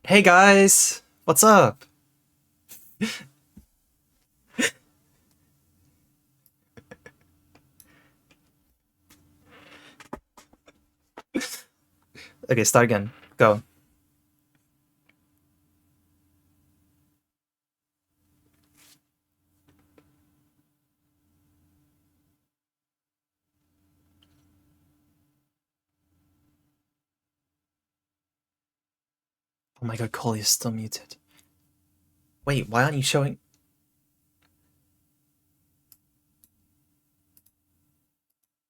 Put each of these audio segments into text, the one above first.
Hey guys, what's up? Okay, start again. Go. Oh my god, Coley is still muted. Wait, why aren't you showing?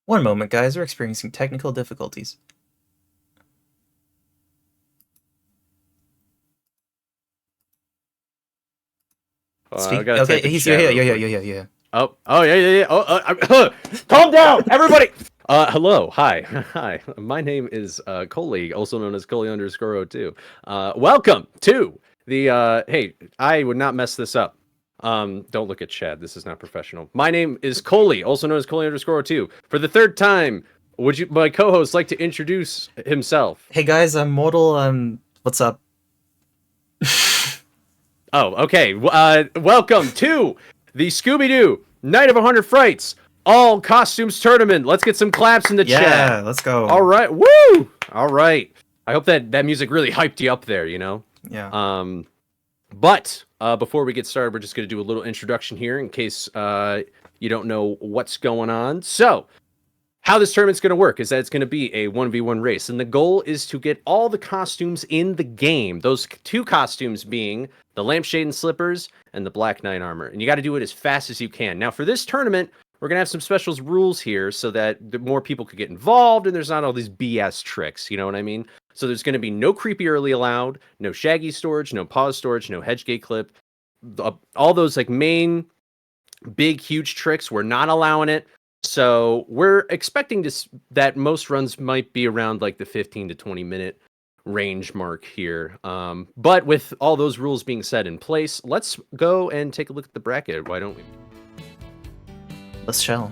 One moment, guys, we're experiencing technical difficulties. Speak. I Okay, he's here. Oh, yeah. Calm down, everybody. Hello, hi, hi. My name is Coley, also known as Coley_02. Welcome to the. Hey, I would not mess this up. Don't look at Chad. This is not professional. My name is Coley, also known as Coley_02. For the third time, would you, my co-host, like to introduce himself? Hey guys, I'm Mortal. What's up? Oh, okay. Welcome to the Scooby-Doo Night of 100 Frights All Costumes Tournament. Let's get some claps in the chat. Yeah, let's go. All right. Woo! All right. I hope that music really hyped you up there, you know? Yeah. But before we get started, we're just going to do a little introduction here in case you don't know what's going on. So, how this tournament's going to work is that it's going to be a 1v1 race, and the goal is to get all the costumes in the game. Those two costumes being the Lampshade and Slippers and the Black Knight armor. And you got to do it as fast as you can. Now, for this tournament, we're going to have some special rules here so that more people could get involved and there's not all these BS tricks, you know what I mean? So there's going to be no creepy early allowed, no shaggy storage, no pause storage, no hedge gate clip. All those like main big huge tricks, we're not allowing it. So we're expecting that most runs might be around like the 15 to 20 minute range mark here. But with all those rules being set in place, let's go and take a look at the bracket. Why don't we? Let's chill.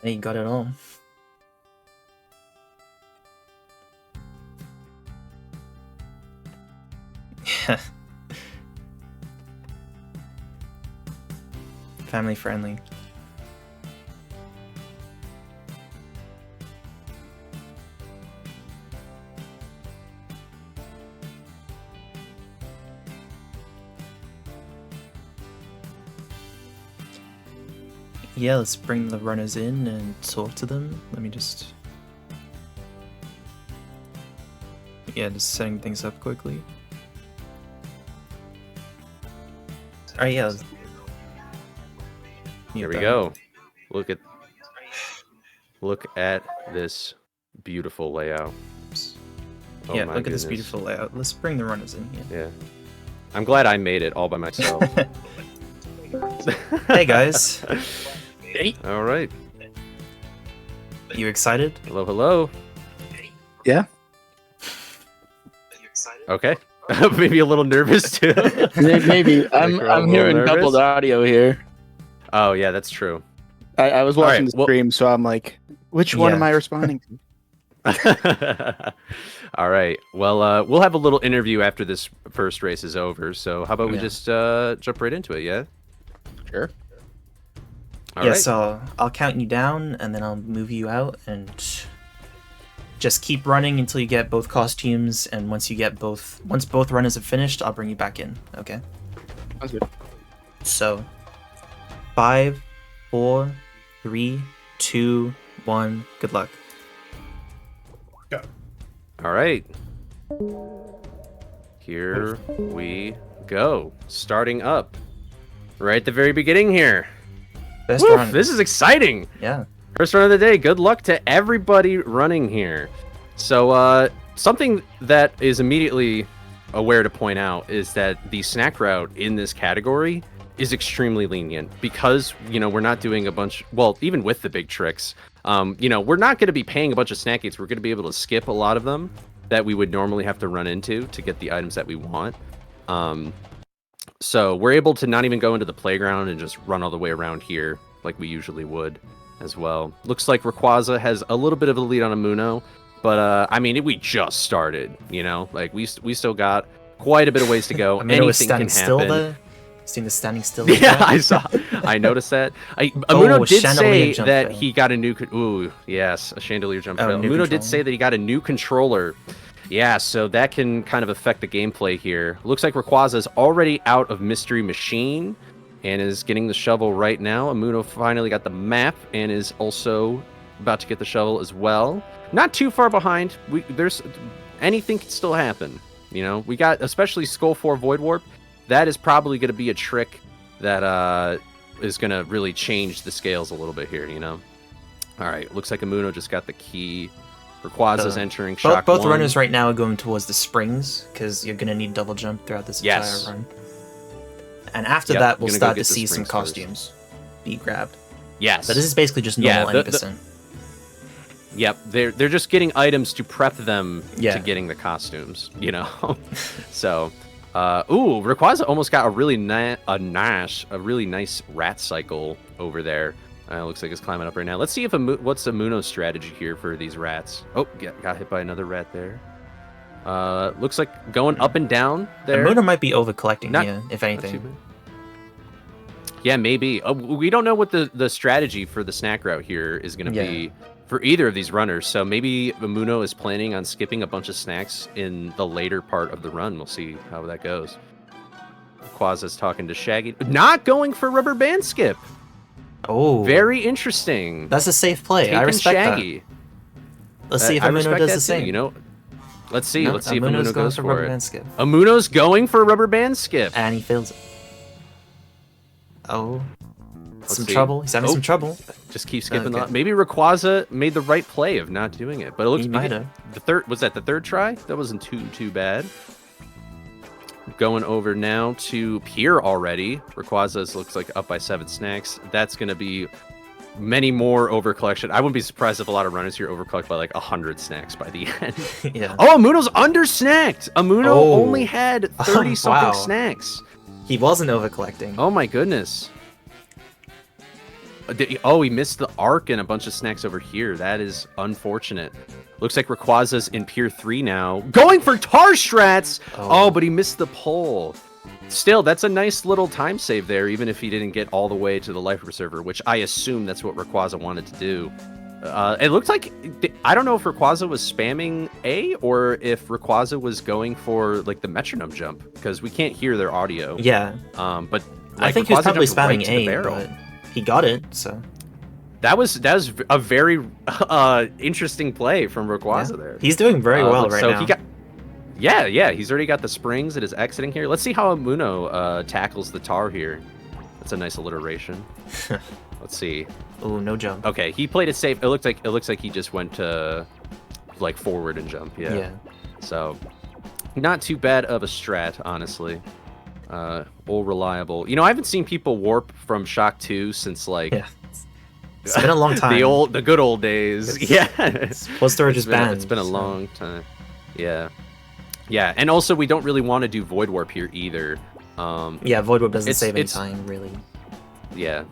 Hey, you got it all. Family friendly. Yeah, let's bring the runners in and talk to them. Let me just... Yeah, just setting things up quickly. Alright, yeah. Here we go. Look at this beautiful layout. Oh yeah, look at this beautiful layout. Let's bring the runners in here. Yeah. I'm glad I made it all by myself. Hey guys. Hey. All right. You excited? Hello. Yeah. Okay. Maybe a little nervous too. Maybe I'm hearing nervous? doubled audio here. Oh yeah, that's true. I was watching right, the stream, so I'm like, which one am Yeah. I responding to? All right. Well, we'll have a little interview after this first race is over. So how about we just jump right into it? Yeah. Sure. All right. So I'll count you down, and then I'll move you out, and just keep running until you get both costumes. And once both runners have finished, I'll bring you back in. Okay. Sounds good. So, 5, 4, 3, 2, 1. Good luck. Go. All right. Here we go. Starting up right at the very beginning here. Best Woof, run. this is exciting. Yeah. First run of the day. Good luck to everybody running here. So, something that is immediately aware to point out is that the snack route in this category is extremely lenient because, we're not doing a bunch, well, even with the big tricks, we're not going to be paying a bunch of snack gates. We're going to be able to skip a lot of them that we would normally have to run into to get the items that we want. So we're able to not even go into the playground and just run all the way around here like we usually would as well. Looks like Rayquaza has a little bit of a lead on Emuno, but we just started, like we still got quite a bit of ways to go. Emuno is Anything standing can still happen. there. Seen the standing still. Yeah, I noticed that. Emuno did chandelier say jump that fail. he got a new. Ooh, yes, a chandelier jump fail. new Emuno did controller. say that he got a new controller. Yeah, so that can kind of affect the gameplay here. Looks like Rayquaza is already out of Mystery Machine and is getting the shovel right now. Emuno finally got the map and is also about to get the shovel as well. Not too far behind. There's anything can still happen. We got especially Skull 4 Void Warp. That is probably going to be a trick that is going to really change the scales a little bit here, All right, looks like Emuno just got the key. Rayquaza's entering shock Both 1. runners right now are going towards the springs because you're going to need double jump throughout this Yes. entire run. And after Yep, that, we'll gonna go start get to the see some springs first. costumes be grabbed. Yes. So this is basically just Yeah, normal the- 80%. Yep, they're just getting items to prep them Yeah. to getting the costumes, So, Rayquaza almost got a really nice rat cycle over there. Looks like it's climbing up right now. Let's see if what's Emuno's strategy here for these rats. Oh, got hit by another rat there. Looks like going up and down there. Emuno might be over collecting Not- here, if Not too anything. bad. Yeah, maybe. We don't know what the strategy for the snack route here is going to be for either of these runners. So maybe Emuno is planning on skipping a bunch of snacks in the later part of the run. We'll see how that goes. Quaza's talking to Shaggy. Not going for rubber band skip. Oh, Very interesting. that's a safe play. Taking I respect Shaggy. that. Let's see if I Emuno respect does that the same. too, Let's see. No, Let's see if Emuno's Emuno going goes for for rubber it. band skip. Emuno's going for rubber band skip. And he fails it. Oh. Let's Some see. trouble. He's having Oh. some trouble. Just keep skipping. Okay. Maybe Rayquaza made the right play of not doing it, but it looks He might have. the third. Was that the third try? That wasn't too bad. Going over now to Pier already. Rayquaza's looks like up by 7 snacks. That's going to be many more over collection. I wouldn't be surprised if a lot of runners here over collect by like 100 snacks by the end. Yeah. Oh, Emuno's under snacked. Emuno Oh. only had 30 something Wow. snacks. He wasn't over collecting. Oh my goodness. Oh, he missed the arc and a bunch of snacks over here. That is unfortunate. Looks like Rayquaza's in Pier 3 now. Going for tar strats! Oh, but he missed the pole. Still, that's a nice little time save there, even if he didn't get all the way to the life preserver, which I assume that's what Rayquaza wanted to do. It looked like, I don't know if Rayquaza was spamming A or if Rayquaza was going for like the metronome jump, because we can't hear their audio. Yeah. But I like, think he was Rayquaza probably jumped right spamming to the A, barrel. but he got it, so. That was a very interesting play from Rayquaza Yeah. there. He's doing very well right so now. he got, he's already got the springs that is exiting here. Let's see how Emuno tackles the tar here. That's a nice alliteration. Let's see. Oh, no jump. Okay, he played it safe. It looks like he just went to like forward and jump. Yeah. So not too bad of a strat, honestly. All reliable. I haven't seen people warp from Shock 2 since like It's been a long time. the good old days. Yeah. Full storage is banned. It's been a so. long time. Yeah. Yeah, and also we don't really want to do Void Warp here either. Yeah, Void Warp doesn't save any it's- time, really. Yeah.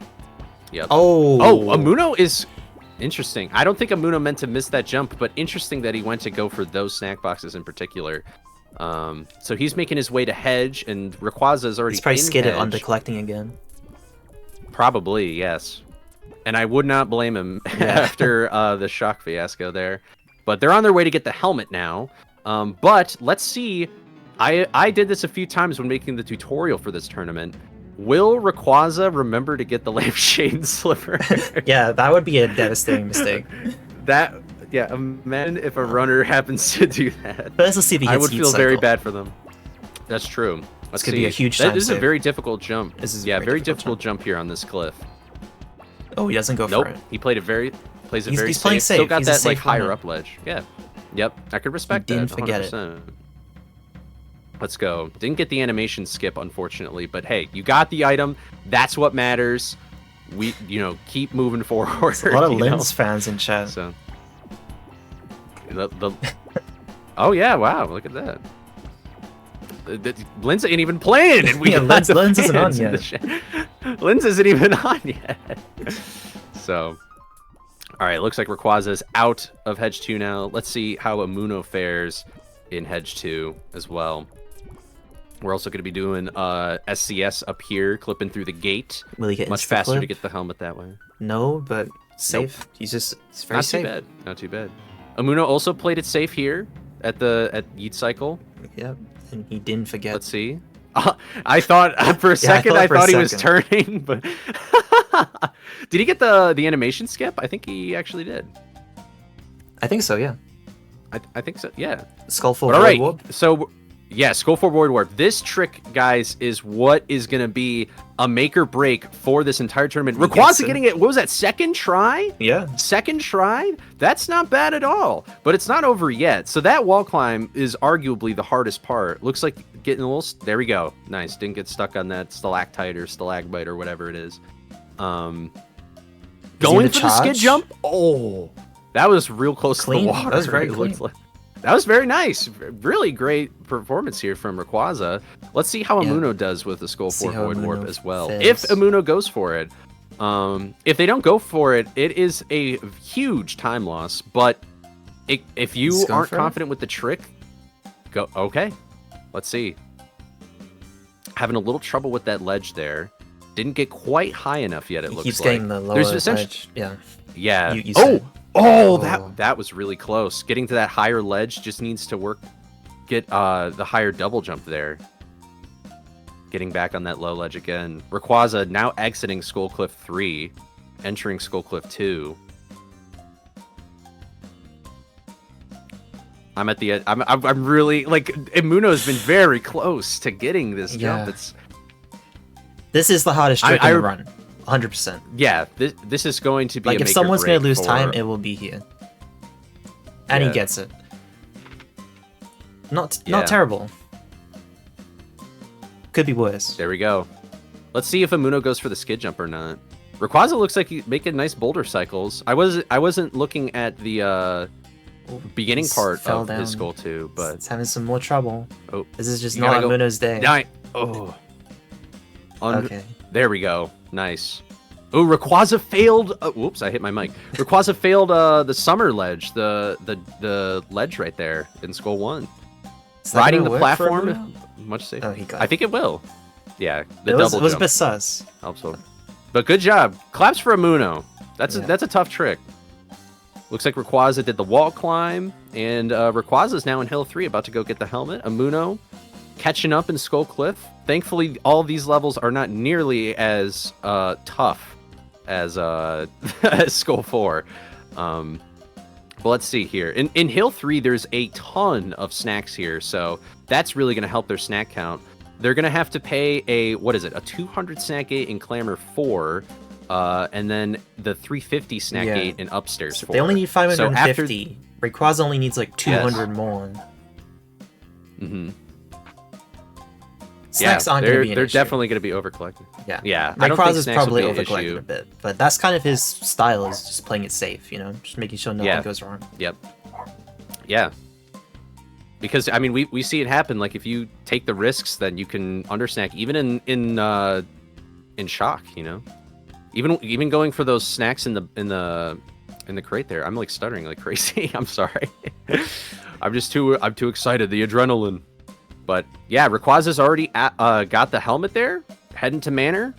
Yep. Oh! Emuno is interesting. I don't think Emuno meant to miss that jump, but interesting that he went to go for those snack boxes in particular. So he's making his way to Hedge, and Rayquaza is already He's probably in skidded Hedge. under collecting again. Probably, yes. And I would not blame him after the shock fiasco there. But they're on their way to get the helmet now. But let's see. I did this a few times when making the tutorial for this tournament. Will Rayquaza remember to get the Lampshade and Slipper? Yeah, that would be a devastating mistake. Yeah, imagine if a runner happens to do that. But let's see if he hits I would Heat feel very Cycle. bad for them. That's true. Let's could be see. a huge That time is a save. very difficult jump. This is a yeah, very very difficult difficult jump here on this cliff. Oh, he doesn't go Nope. for it. He played it very He's very playing safe. Still safe. got He's a that like safe higher runner. up ledge. Yeah. Yep. I could respect He didn't that. forget it. 100%. Let's go. Didn't get the animation skip, unfortunately, but hey, you got the item. That's what matters. We, keep moving forward. A lot of you know? Lyns fans in chat. So, oh yeah, wow, look at that. Lyns ain't even playing, and we Yeah, got the Lyns isn't on fans in the yet. chat. Lyns isn't even on yet. So, all right, looks like Rayquaza is out of Hedge 2 now. Let's see how Emuno fares in Hedge 2 as well. We're also going to be doing SCS up here, clipping through the gate. Will he get Much insta-clip? faster to get the helmet that way. No, but safe. It's very Not safe. too bad. Not too bad. Emuno also played it safe here at Yeet Cycle. Yep, and he didn't forget. Let's see. I thought for a second I thought he was turning, but did he get the animation skip? I think he actually did. I think so, yeah. I think so. Yeah. Skull full But all right. Warp. So yeah, Skull for Void Warp. This trick, guys, is what is going to be a make or break for this entire tournament. He gets Rayquaza it. getting it. What was that? Second try? Yeah. Second try? That's not bad at all. But it's not over yet. So that wall climb is arguably the hardest part. Looks like getting a little... There we go. Nice. Didn't get stuck on that stalactite or stalagmite or whatever it is. Going for the skid jump? Oh, that was real close Clean. to the water. That was very It clean. looks like. That was very nice. Really great performance here from Rayquaza. Let's see how Yeah. Emuno does with the Skull See 4 how Void Warp Emuno as well. fares. If Emuno goes for it. If they don't go for it, it is a huge time loss. But if you He's going aren't for it? confident with the trick, go. Okay, let's see. Having a little trouble with that ledge there. Didn't get quite high enough yet, it He looks keeps like. getting the lower There's essentially, edge. Yeah. yeah. You Oh, said. oh, Oh. that was really close. Getting to that higher ledge just needs to work. Get the higher double jump there. Getting back on that low ledge again. Rayquaza now exiting Skullcliff 3, entering Skullcliff 2. I'm at the end. I'm really like Emuno's been very close to getting this jump. Yeah. It's This is the hardest trick I- in the run. 100%. yeah. This is going to be Like, a if make or someone's going to break lose for- time, it will be here. And Yeah. he gets it. Not Yeah. terrible. Could be worse. There we go. Let's see if Emuno goes for the skid jump or not. Rayquaza looks like he's making nice boulder cycles. I wasn't looking at the beginning He's part fell of down. his goal too, but It's having some more trouble. oh, This is just You not gotta go- Emuno's day. oh, Okay. There we go. Nice. Oh, Rayquaza failed. Whoops, I hit my mic. Rayquaza failed the summer ledge, the ledge right there in Skull 1. Is that Riding gonna the work for platform, Emuno? much safer. Oh, he got I it. think it will. Yeah, the It was double a jump bit sus. helps. But good job. Claps for Emuno. That's Yeah. that's a tough trick. Looks like Rayquaza did the wall climb, and Rayquaza is now in Hill 3, about to go get the helmet. Emuno catching up in Skull Cliff. Thankfully, all these levels are not nearly as tough as as Skull 4. But let's see here. In Hill 3, there's a ton of snacks here, so that's really going to help their snack count. They're going to have to pay a 200 snack gate in Clamor 4, and then the 350 snack Yeah. gate in Upstairs 4. They only need So after- 550. Rayquaza only needs like 200 more. Mm-hmm. Snacks aren't going to be an they're issue. definitely going to be overcollecting. Yeah. Yeah, I don't think Rayquaza's snacks will probably be an overcollected issue. a bit, but that's kind of his style, is just playing it safe, just making sure nothing Yeah. goes wrong. Yep. Yeah. Because I mean, we see it happen. Like if you take the risks, then you can undersnack even in shock. You know, even going for those snacks in the crate there. I'm like stuttering like crazy. I'm sorry. I'm too excited. The adrenaline. But yeah, Rayquaza's already got the helmet there, heading to Manor,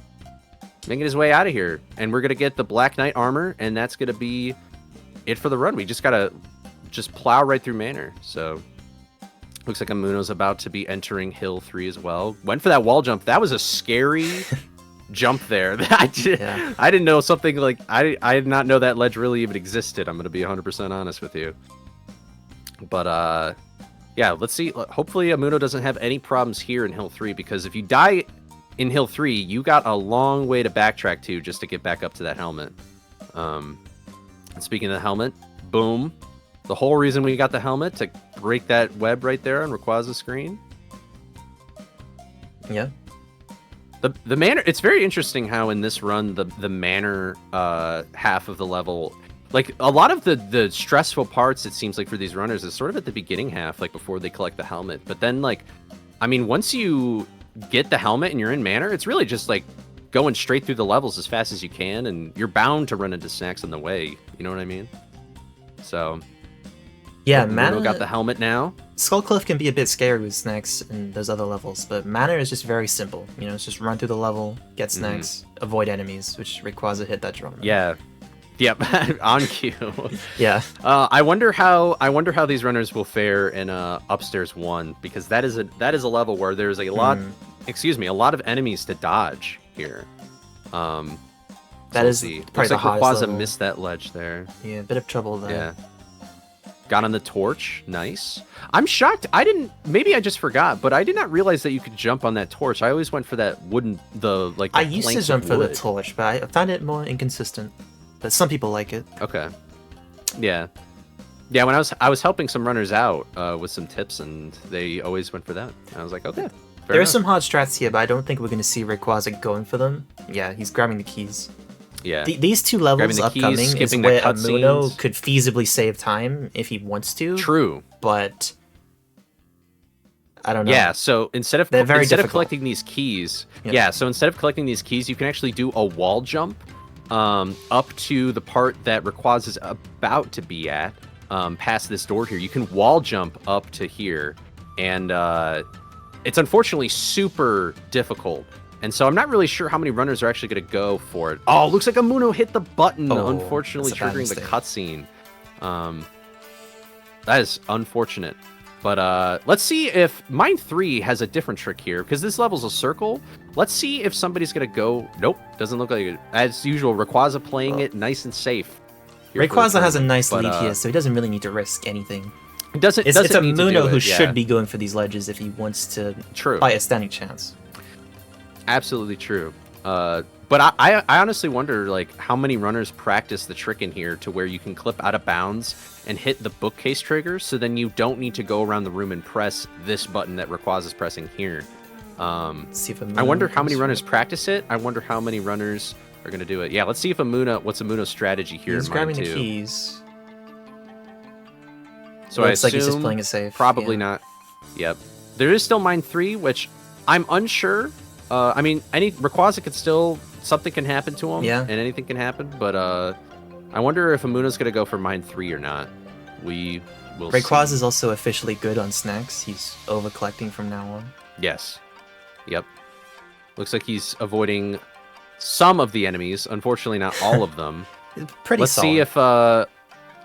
making his way out of here, and we're gonna get the Black Knight armor, and that's gonna be it for the run. We just gotta plow right through Manor. So looks like Emuno's about to be entering Hill 3 as well. Went for that wall jump. That was a scary jump there. I didn't know something like I did not know that ledge really even existed. I'm gonna be 100% honest with you. But yeah, let's see. Hopefully Emuno doesn't have any problems here in Hill 3, because if you die in Hill 3, you got a long way to backtrack to just to get back up to that helmet. And speaking of the helmet, boom. The whole reason we got the helmet, to break that web right there on Rayquaza's screen. Yeah. The Manor, it's very interesting how in this run, the Manor half of the level, like a lot of the stressful parts, it seems like for these runners is sort of at the beginning half, like before they collect the helmet. But then like, I mean, once you get the helmet and you're in Manor, it's really just like going straight through the levels as fast as you can, and you're bound to run into snacks on the way. You know what I mean? So yeah, Manor got the helmet now. Skullcliff can be a bit scary with snacks and those other levels, but Manor is just very simple. You know, it's just run through the level, get snacks, avoid enemies, which Rayquaza hit that drum. Yeah. Yep, on cue. Yeah. I wonder how these runners will fare in Upstairs 1, because that is a level where there's a lot a lot of enemies to dodge here. That is see. probably Looks the like hottest Rayquaza level. missed that ledge there. Yeah, a bit of trouble there. Yeah. Got on the torch. Nice. I'm shocked. Maybe I just forgot, but I did not realize that you could jump on that torch. I always went for that wooden, I used to planks jump of for the wood. torch, but I found it more inconsistent. But some people like it. Okay. Yeah. Yeah, when I was helping some runners out with some tips, and they always went for that. And I was like, okay. There are some hard strats here, but I don't think we're going to see Rayquaza going for them. Yeah, he's grabbing the keys. Yeah. These two levels Grabbing the keys, upcoming is skipping the where Emuno cutscenes. could feasibly save time if he wants to. True. But I don't know. Yeah, so instead of difficult. collecting these keys, Yep. so instead of collecting these keys, you can actually do a wall jump up to the part that Rayquaza is about to be at, past this door here. You can wall jump up to here, and it's unfortunately super difficult. And so I'm not really sure how many runners are actually going to go for it. Oh, looks like Emuno hit the button, unfortunately that's a bad triggering the mistake. cutscene. That is unfortunate. But let's see if Mine 3 has a different trick here, because this level's a circle. Let's see if somebody's going to go... Nope, doesn't look like it. As usual, Rayquaza playing it nice and safe. Rayquaza has a nice lead here, so he doesn't really need to risk anything. It doesn't It's need to Emuno do who it, should be going for these ledges if he wants to True. fight a standing chance. Absolutely true. But I honestly wonder, like, how many runners practice the trick in here to where you can clip out of bounds and hit the bookcase trigger, so then you don't need to go around the room and press this button that Rayquaza's pressing here. See if I wonder how many comes runners through. practice it. I wonder how many runners are going to do it. Yeah, let's see if what's Emuno's strategy here He's in grabbing Mine the 2. keys. So I Looks like he's just assume playing it safe. probably yeah. not. Yep. There is still Mine 3, which I'm unsure. I mean, Rayquaza could still... Something can happen to him, Yeah. and anything can happen, but I wonder if Emuno's going to go for Mine 3 or not. We will Rayquaza see. is also officially good on snacks. He's over collecting from now on. Yes. Yep. Looks like he's avoiding some of the enemies. Unfortunately, not all of them. It's pretty Let's solid. see if...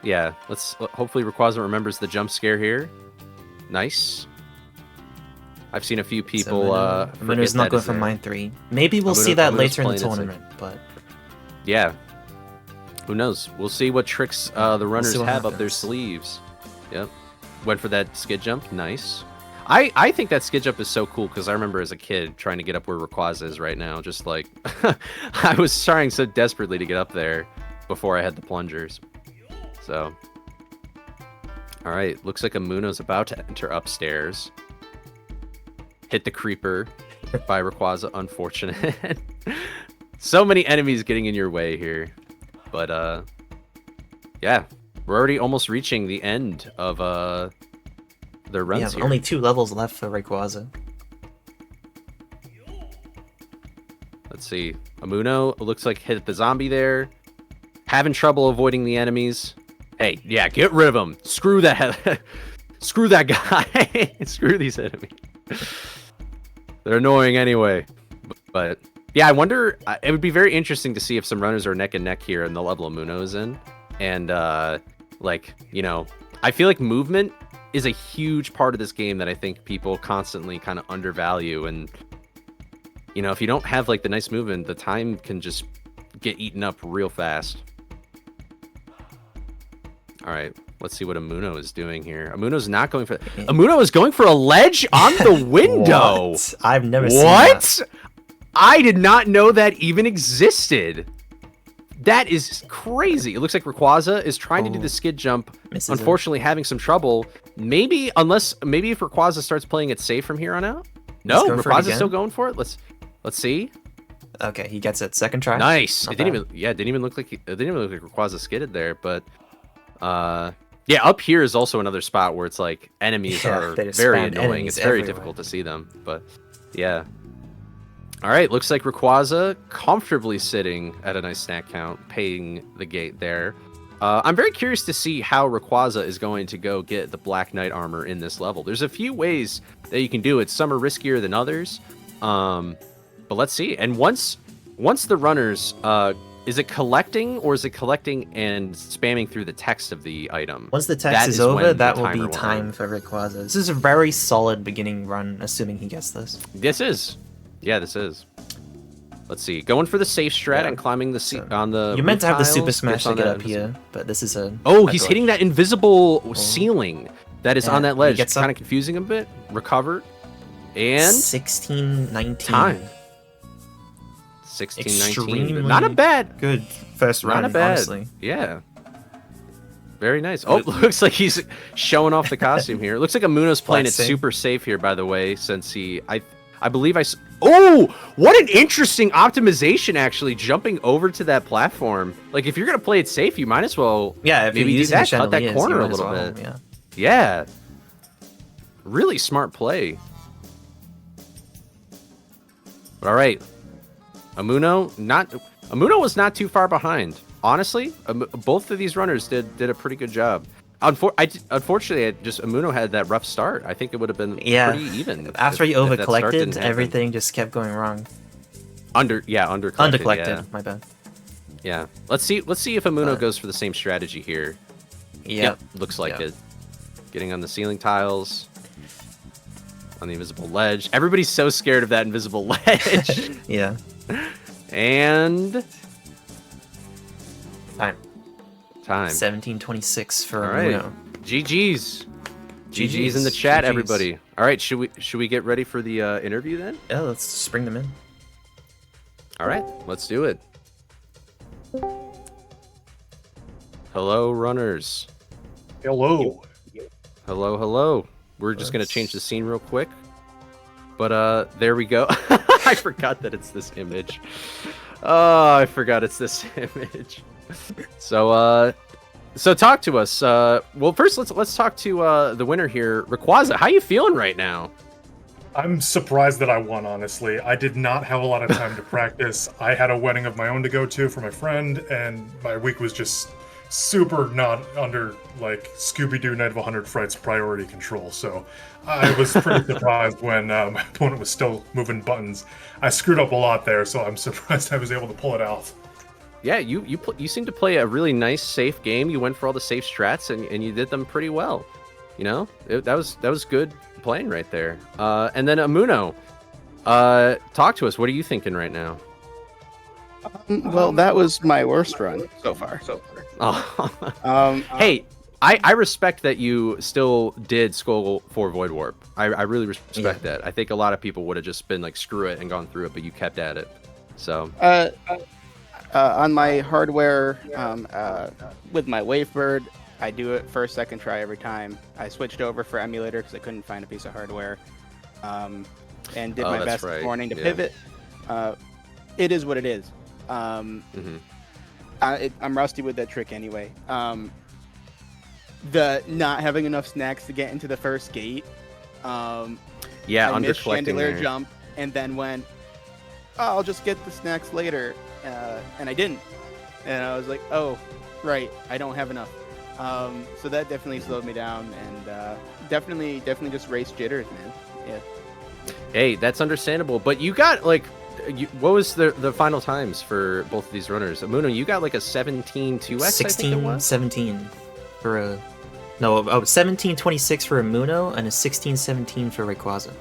yeah, hopefully Rayquaza remembers the jump scare here. Nice. I've seen a few people Emuno's not going for Mine 3. Maybe we'll see that Emuno's later in the playing it safe. tournament, but Yeah. Who knows? We'll see what tricks the runners what have up their happens. sleeves. Yep. Went for that skid jump. Nice. I think that skid jump is so cool, because I remember as a kid trying to get up where Rayquaza is right now. Just like, I was trying so desperately to get up there before I had the plungers. So. All right. Looks like Emuno's about to enter upstairs. Hit the creeper by Rayquaza. Unfortunate. So many enemies getting in your way here. But, yeah. We're already almost reaching the end of their runs Yeah, here. only 2 levels left for Rayquaza. Let's see. Emuno looks like hit the zombie there. Having trouble avoiding the enemies. Hey, yeah, get rid of him. Screw that. Screw that guy. Screw these enemies. They're annoying anyway. But yeah, I wonder. It would be very interesting to see if some runners are neck and neck here and the level Emuno is in. And like, you know, I feel like movement is a huge part of this game that I think people constantly kind of undervalue. And you know, if you don't have like the nice movement, the time can just get eaten up real fast. All right, let's see what Emuno is doing here. Emuno's not going for... Emuno is going for a ledge on the window. What? I've never seen that. What? I did not know that even existed. That is crazy. It looks like Rayquaza is trying to do the skid jump. Unfortunately, having some trouble. Maybe if Rayquaza starts playing it safe from here on out. No, Rayquaza's still going for it. Let's see. Okay, he gets it. Second try. Nice. It didn't even look like Rayquaza skidded there, but yeah, up here is also another spot where it's like enemies are very annoying. It's very difficult to see them, but yeah. All right, looks like Rayquaza comfortably sitting at a nice snack count, paying the gate there. I'm very curious to see how Rayquaza is going to go get the Black Knight armor in this level. There's a few ways that you can do it. Some are riskier than others, but let's see. And once the runners, is it collecting or is it collecting and spamming through the text of the item? Once the text is over, that will be time for Rayquaza. This is a very solid beginning run, assuming he gets this. This is. Yeah, this is. Let's see. Going for the safe strat and climbing the on the. You meant to have the super smash to get up here, but this is a. Oh, he's hitting that invisible ceiling that is on that ledge. It's kind of confusing a bit. Recovered. And 16-19. Time. 16-19. Not a bad. Good first run, not a bad. Honestly. Yeah. Very nice. Oh, it looks like he's showing off the costume here. It looks like Emuno's playing it super safe here, by the way, since I believe Oh, what an interesting optimization, actually, jumping over to that platform. Like, if you're going to play it safe, you might as well maybe do that, cut that corner a little bit. Yeah. Really smart play. All right. Emuno was not too far behind. Honestly, both of these runners did a pretty good job. Unfortunately, Emuno had that rough start. I think it would have been pretty even. After he over collected, everything just kept going wrong. Under collected. Yeah. My bad. Yeah. Let's see if Emuno goes for the same strategy here. Yep. Looks like it. Getting on the ceiling tiles. On the invisible ledge. Everybody's so scared of that invisible ledge. Yeah. And time. 17:26 for Emuno. GG's in the chat, everybody. All right, should we get ready for the interview then? Yeah, let's just bring them in. All right, let's do it. Hello, runners. Hello. Hello. We're just gonna change the scene real quick. But there we go. I forgot that it's this image. Oh, I forgot it's this image. So talk to us. Well, first let's talk to the winner here, Rayquaza. How you feeling right now? I'm surprised that I won, honestly. I did not have a lot of time to practice. I had a wedding of my own to go to for my friend, and my week was just super not under, like, Scooby-Doo Night of 100 Frights priority control, so I was pretty surprised when my opponent was still moving buttons. I screwed up a lot there, so I'm surprised I was able to pull it off. Yeah, you seem to play a really nice, safe game. You went for all the safe strats, and you did them pretty well. You know, that was good playing right there. And then Emuno, talk to us. What are you thinking right now? Well, that was my worst run so far. Oh. Hey, I respect that you still did Skull for Void Warp. I really respect that. I think a lot of people would have just been like, screw it, and gone through it, but you kept at it. So. On my hardware, with my Wavebird, I do it first, second try every time. I switched over for emulator because I couldn't find a piece of hardware, and did my best this morning to pivot. It is what it is. I'm rusty with that trick anyway. the not having enough snacks to get into the first gate. Yeah, I missed undercollecting Chandelier there. jump, and then went, oh, I'll just get the snacks later, and I didn't. And I was like, oh, right, I don't have enough. So that definitely slowed me down, and definitely just race jitters, man. Yeah. Hey, that's understandable. But you got like, what was the final times for both of these runners? Emuno, you got like a 17-2x, I think it was? 16-17 for a... No, 17-26 for Emuno and a 16-17 for Rayquaza.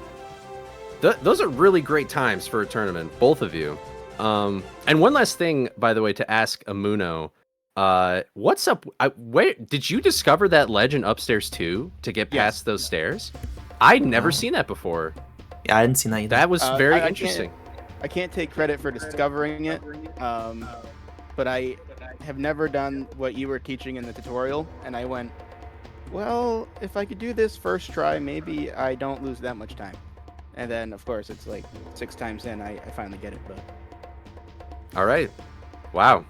Those are really great times for a tournament, both of you. And one last thing, by the way, to ask Emuno, what's up? Where did you discover that legend upstairs too to get past those stairs? I'd never seen that before. Yeah, I didn't see that either. That was very I interesting. I can't take credit for discovering it, but I have never done what you were teaching in the tutorial, and I went, well, if I could do this first try, maybe I don't lose that much time. And then, of course, it's like 6 times in, I finally get it. But All right. Wow.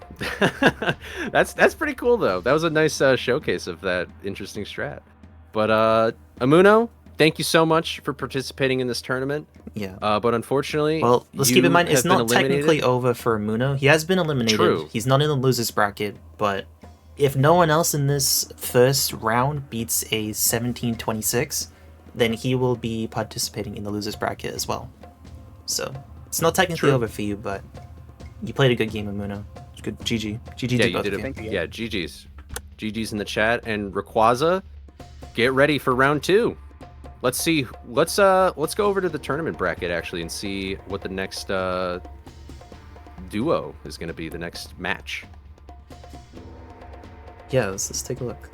That's pretty cool, though. That was a nice showcase of that interesting strat. But Emuno, thank you so much for participating in this tournament. Yeah. But unfortunately, Well, let's keep in mind, it's have been not technically eliminated. over for Emuno. He has been eliminated. True. He's not in the losers bracket, but if no one else in this first round beats a 17-26, then he will be participating in the losers bracket as well. So it's not technically True. over for you, but you played a good game, Emuno. Good GG. GG Yeah, to you both did of it. you. Thank you. Yeah, GG's. GG's in the chat. And Rayquaza, get ready for round 2. Let's see. Let's go over to the tournament bracket actually and see what the next duo is going to be, the next match. Yeah, let's take a look.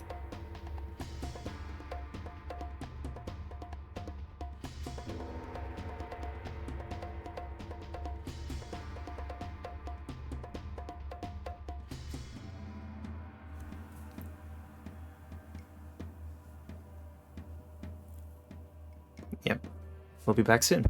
Yep. We'll be back soon.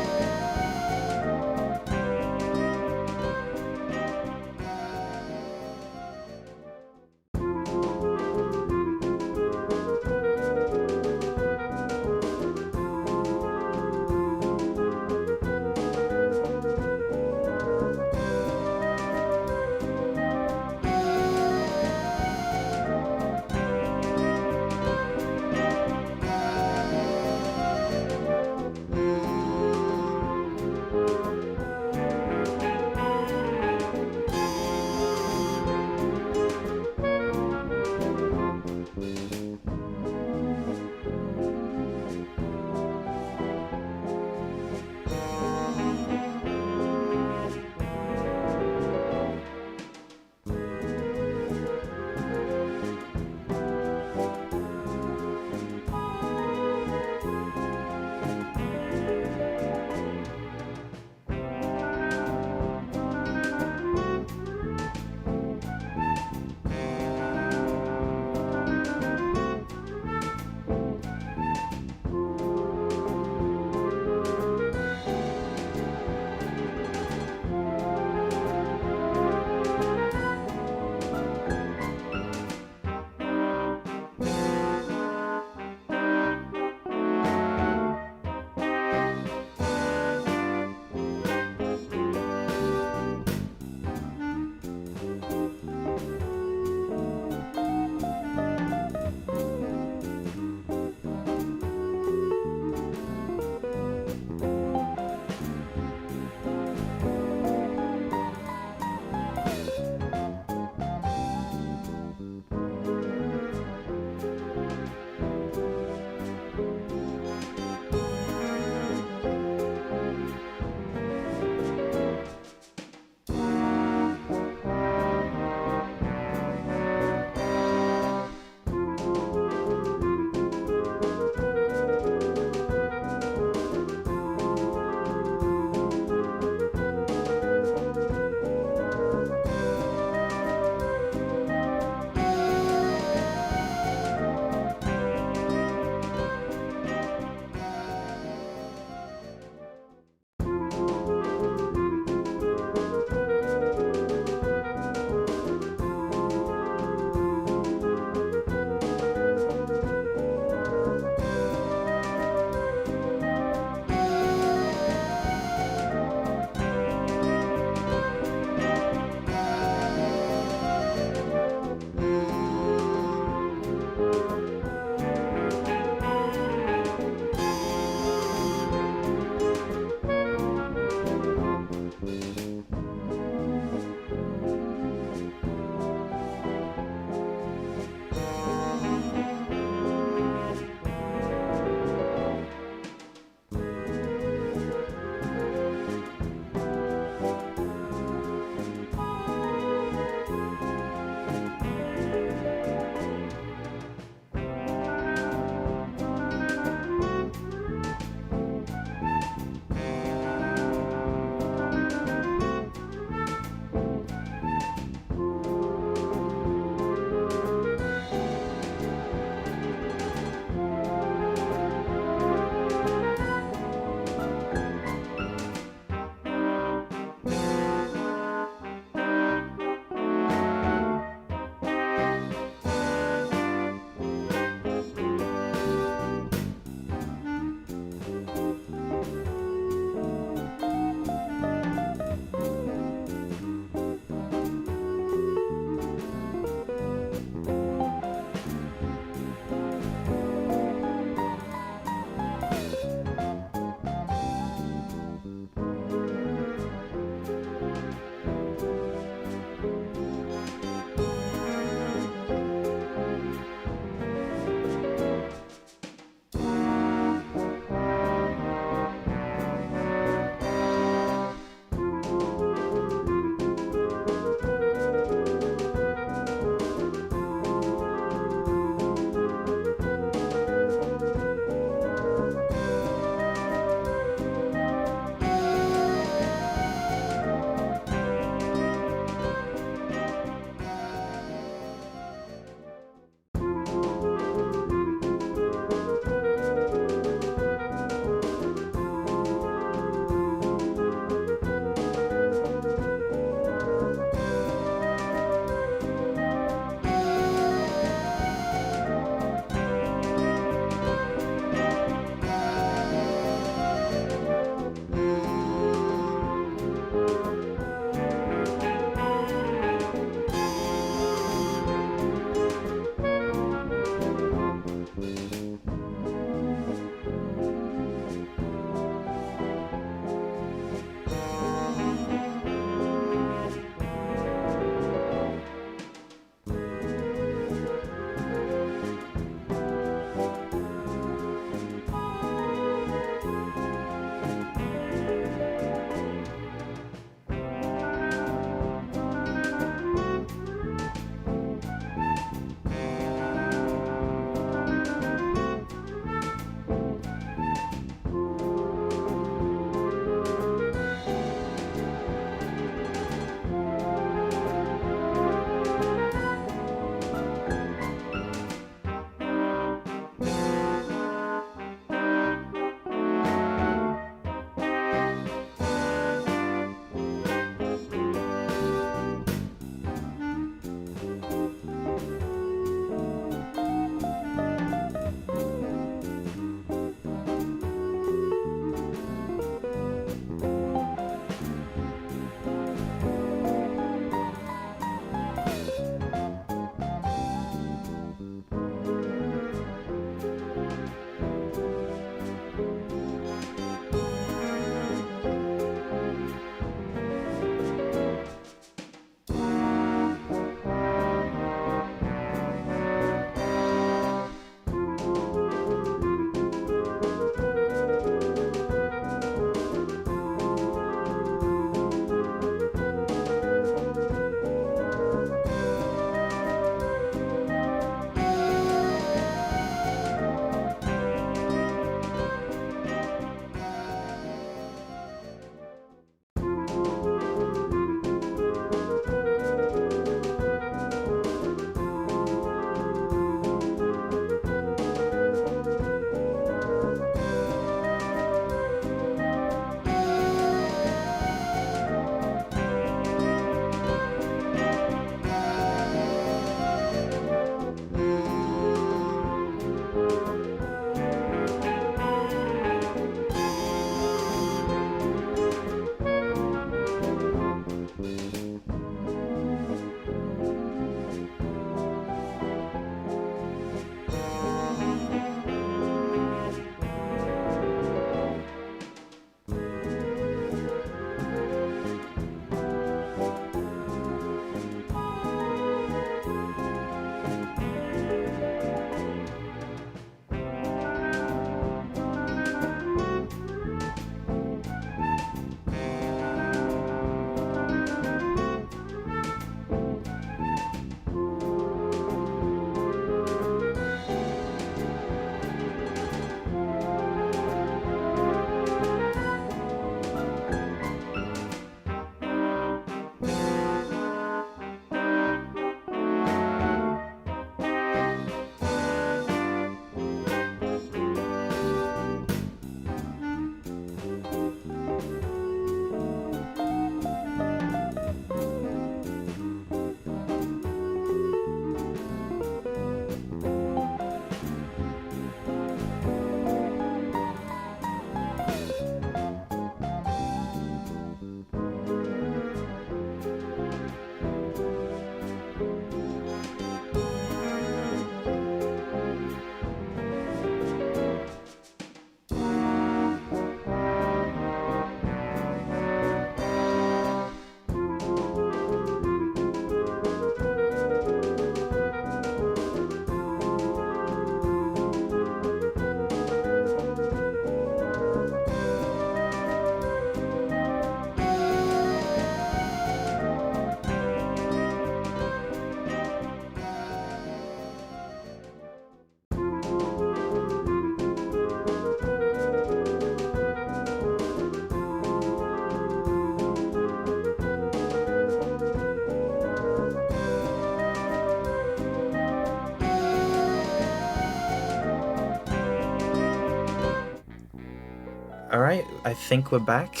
Alright, I think we're back.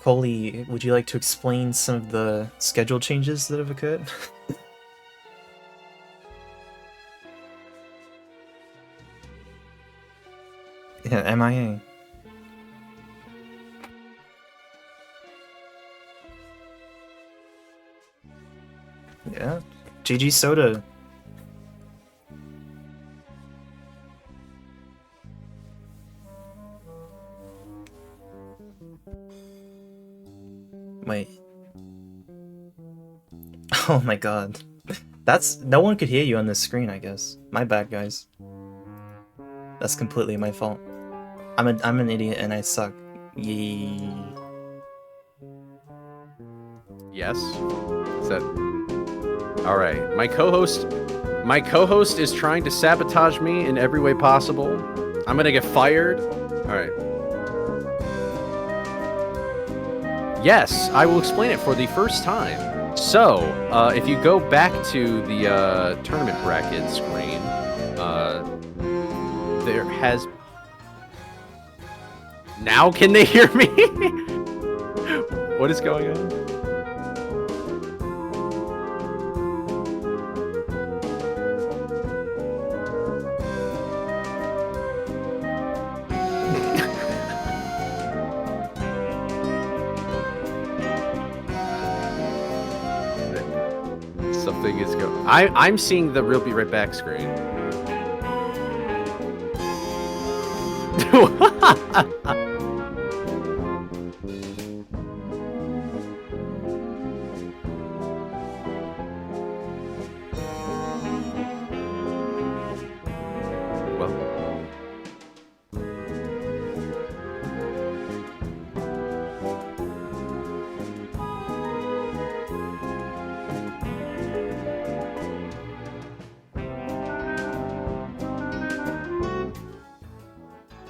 Coley, would you like to explain some of the schedule changes that have occurred? Yeah, MIA. Yeah. GG Soda. Wait. Oh my god. That's... no one could hear you on this screen, I guess. My bad, guys. That's completely my fault. I'm an idiot and I suck. Yee. Yes. Is that... Alright. My co-host is trying to sabotage me in every way possible. I'm gonna get fired. Alright. Yes, I will explain it for the first time. So, if you go back to the tournament bracket screen, there has... Now can they hear me? What is going on? Something is going... I'm seeing the Real Be Right Back screen.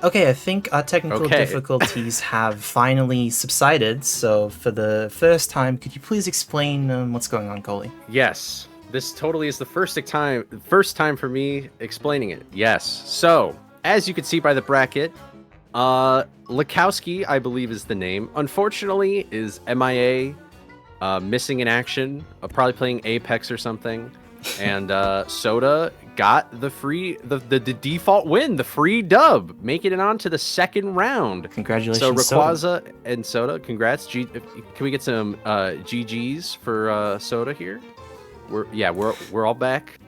Okay, I think our technical difficulties have finally subsided, so for the first time, could you please explain what's going on, Coley? Yes, this totally is the first time for me explaining it. Yes, so, as you can see by the bracket, Lakowski, I believe is the name, unfortunately is MIA, missing in action, probably playing Apex or something, and Soda got the default win, the free dub, making it on to the second round. Congratulations, so Rayquaza Soda. and Soda, congrats. Can we get some GGs for Soda here? We're all back.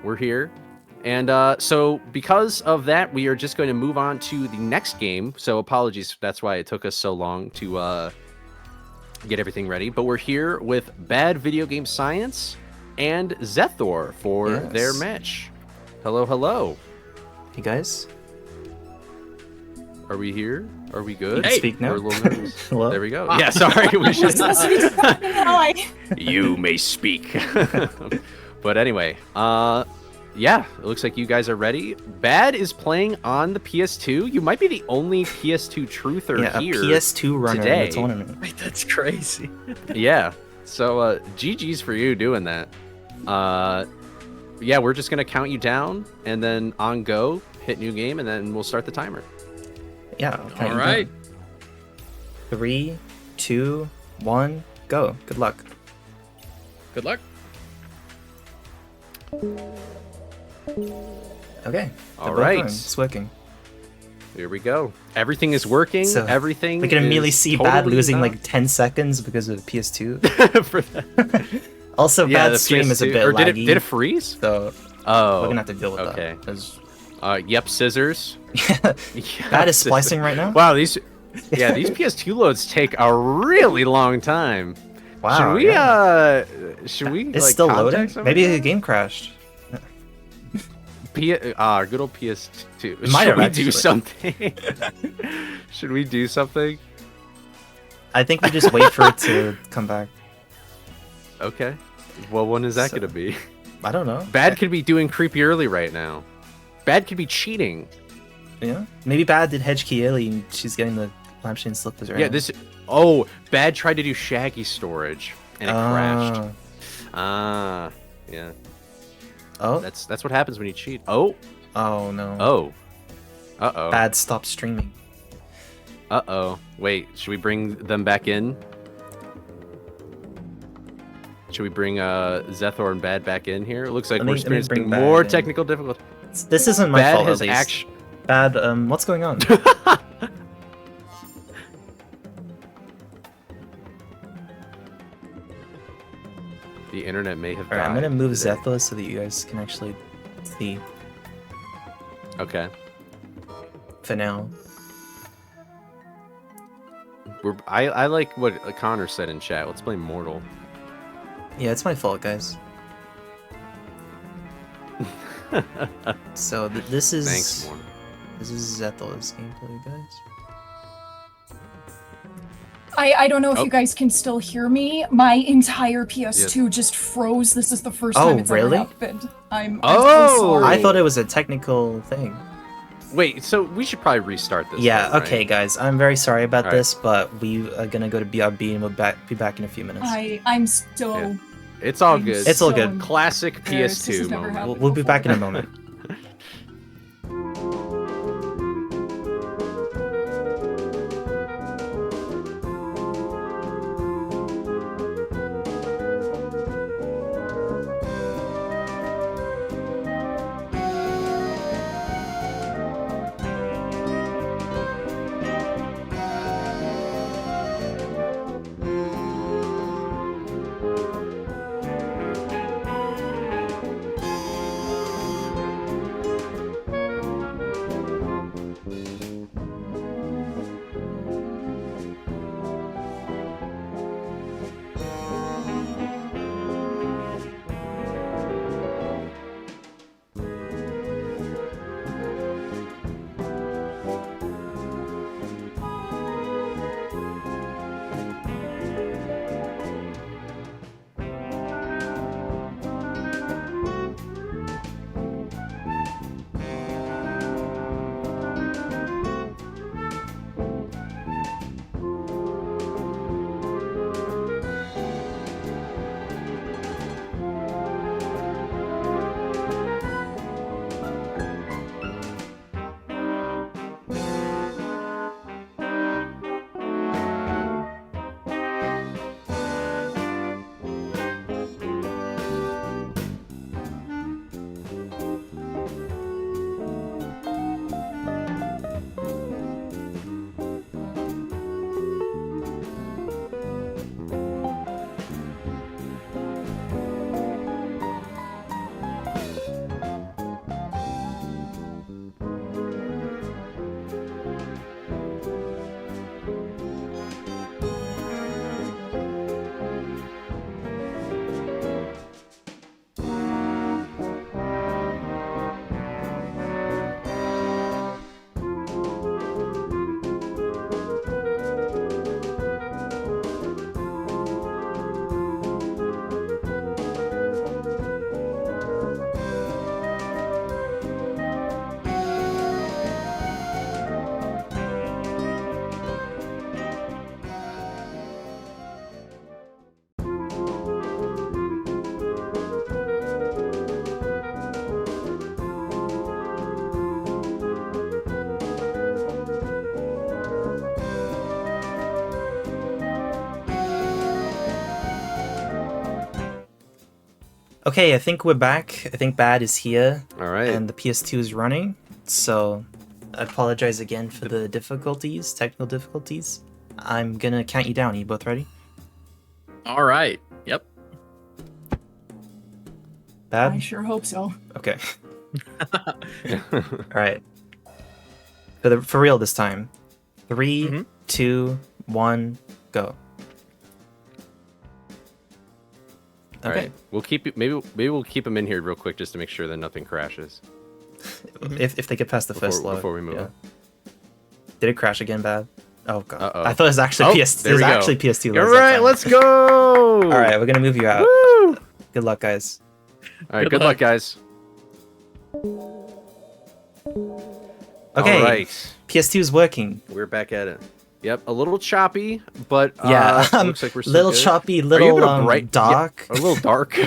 We're here. And so because of that, we are just going to move on to the next game. So apologies, that's why it took us so long to get everything ready. But we're here with BadVideoGameScience and Zethor for their match. Hello, hello. Hey, guys. Are we here? Are we good? You can speak now. Hello? There we go. Yeah, sorry. We should... You may speak. But anyway, yeah, it looks like you guys are ready. Bad is playing on the PS2. You might be the only PS2 truther here. A PS2 runner today. in the tournament. Wait, that's crazy. Yeah. So, GG's for you doing that. Yeah, we're just going to count you down, and then on go, hit new game, and then we'll start the timer. Yeah. All right. 3, 2, 1, go. Good luck. Good luck. Okay. All right. It's working. Here we go. Everything is working. So everything. We can immediately see totally Bad losing like 10 seconds because of the PS2. For that. Also, Bad's stream is a bit or laggy. Did it freeze? So we're gonna have to deal with that. Okay. Yep, scissors. Yeah. Bad is splicing right now. Wow, these PS2 loads take a really long time. Wow. Should we? It's like, still loading. Somebody? Maybe the game crashed. Good old PS2. Should we do something? Should we do something? I think we just wait for it to come back. Okay. Well, when is that going to be? I don't know. Bad could be doing creepy early right now. Bad could be cheating. Yeah. Maybe Bad did hedge key early and she's getting the Lampshade and Slippers right now. Oh, Bad tried to do Shaggy storage and it crashed. Yeah. Oh. That's what happens when you cheat. Oh. Oh no. Oh. Uh-oh. Bad stopped streaming. Uh-oh. Wait, should we bring them back in? Should we bring Zethor and Bad back in here? It looks like we're experiencing more technical difficulty. This isn't my Bad fault, has at least. act- Bad, what's going on? The internet may have Alright, I'm died gonna move today. Zethor so that you guys can actually see Okay. for now. I like what Connor said in chat. Let's play Mortal. Yeah, it's my fault, guys. So this is Thanks, Mortal. this is Zethor's gameplay, guys. I don't know if Oh. you guys can still hear me. My entire PS2 just froze. This is the first Oh, time it's really? ever happened. I'm Oh! so sorry. I thought it was a technical thing. Wait, so we should probably restart this. Yeah, then, right? okay, guys. I'm very sorry about Alright. this, but we are gonna go to BRB and we'll be back in a few minutes. I'm so Yeah. It's all good. It's all good. Classic embarrassed. This PS2 has never moment. happened. We'll be back in a moment. Okay, I think we're back. I think Bad is here, All right. and the PS2 is running. So, I apologize again for the difficulties, technical difficulties. I'm gonna count you down. Are you both ready? All right. Yep. I Bad? sure hope so. Okay. All right. For real this time. 3, Mhm. 2, 1, go. All Okay. right. We'll keep it. Maybe we'll keep them in here real quick just to make sure that nothing crashes If they get past the first load. before we move. yeah. Did it crash again, Bad? Oh god. Uh-oh. I thought it was actually Oh, PS. there It was we go. actually PS2. All loads that right. time. Let's go. All right, we're gonna move you out. Woo! Good luck, guys. All right. Good Good luck, luck. guys. Okay. All right. PS2 is working. We're back at it. Yep. A little choppy, but Yeah. looks like we're still little good. choppy, Are you little able to bright- dark. A little dark.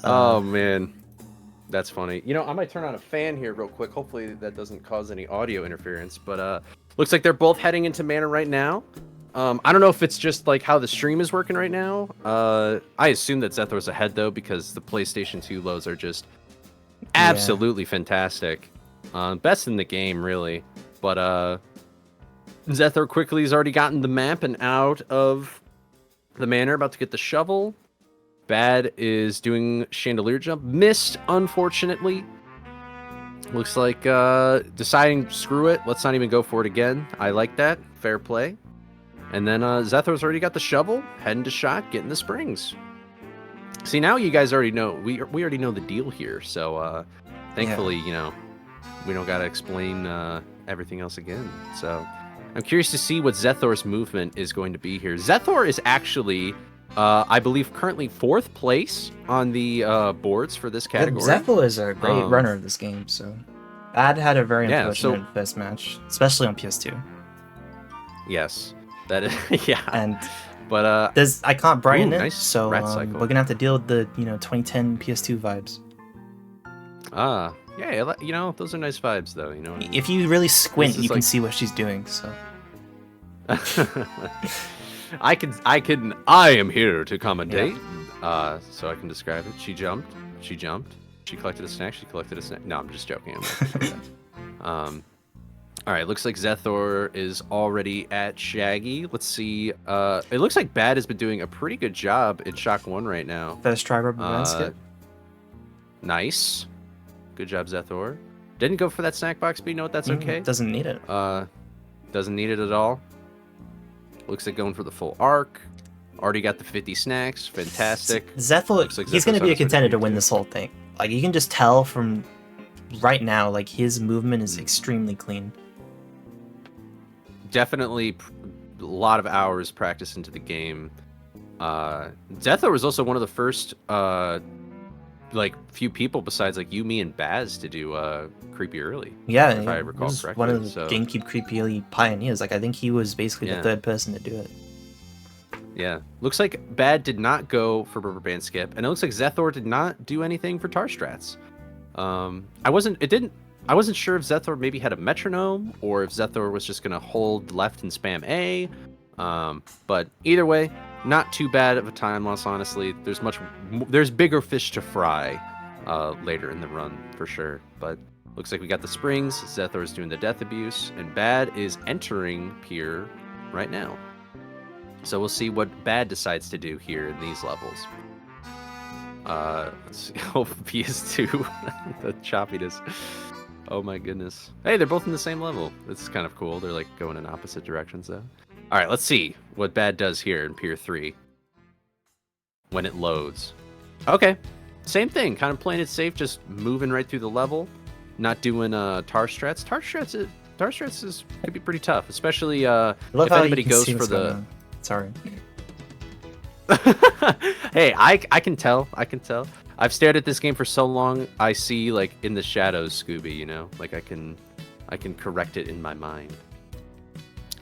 Oh man. That's funny. You know, I might turn on a fan here real quick. Hopefully that doesn't cause any audio interference. But looks like they're both heading into mana right now. I don't know if it's just like how the stream is working right now. I assume that Zethor's ahead though, because the PlayStation 2 lows are just absolutely fantastic. Best in the game, really. But Zethor quickly has already gotten the map and out of the manor, about to get the shovel. Bad is doing chandelier jump. Missed, unfortunately. Looks like deciding, screw it. Let's not even go for it again. I like that. Fair play. And then Zethor's already got the shovel. Heading to shot, getting the springs. See, now you guys already know. We already know the deal here. So thankfully, you know, we don't got to explain everything else again. So I'm curious to see what Zethor's movement is going to be here. Zethor is actually... I believe currently 4th place on the boards for this category. Zethor is a great runner of this game, so Bad had a very unfortunate first match, especially on PS2. Yes, that is And but I can't brighten it, nice so we're gonna have to deal with the 2010 PS2 vibes. Yeah, you know, those are nice vibes though. You know, if you really squint, you can see what she's doing. So. I am here to commentate. Yeah. So I can describe it. She jumped. She collected a snack. No, I'm just joking. All right, looks like Zethor is already at Shaggy. Let's see. It looks like Bad has been doing a pretty good job in Shock 1 right now. First try rubber band skip. Nice. Good job, Zethor. Didn't go for that snack box, but you know what? That's okay. Doesn't need it. Doesn't need it at all. Looks like going for the full arc. Already got the 50 snacks. Fantastic. Zethor, like he's going to be a contender to win this whole thing. Like, you can just tell from right now, like, his movement is extremely clean. Definitely a lot of hours practice into the game. Zethor was also one of the first, like, few people besides, like, you, me, and Baz to do Creepy Early. Yeah, if I recall correctly. One of the GameCube Creepy Early pioneers. Like, I think he was basically the 3rd person to do it. Yeah. Looks like Bad did not go for rubber band skip, and it looks like Zethor did not do anything for tar strats. I wasn't sure if Zethor maybe had a metronome or if Zethor was just gonna hold left and spam A. But either way, not too bad of a time loss, honestly. There's bigger fish to fry later in the run for sure. But looks like we got the springs. Zethor is doing the death abuse, and Bad is entering Pier right now. So we'll see what Bad decides to do here in these levels. Let's see. Oh, PS2, the choppiness. Oh my goodness. Hey, they're both in the same level. This is kind of cool. They're like going in opposite directions though. All right, let's see what Bad does here in Pier 3 when it loads. Okay, same thing. Kind of playing it safe, just moving right through the level, not doing tar strats. Tar strats could be pretty tough, especially if anybody goes for the. Sorry. Hey, I can tell. I've stared at this game for so long. I see like in the shadows, Scooby. You know, like I can correct it in my mind.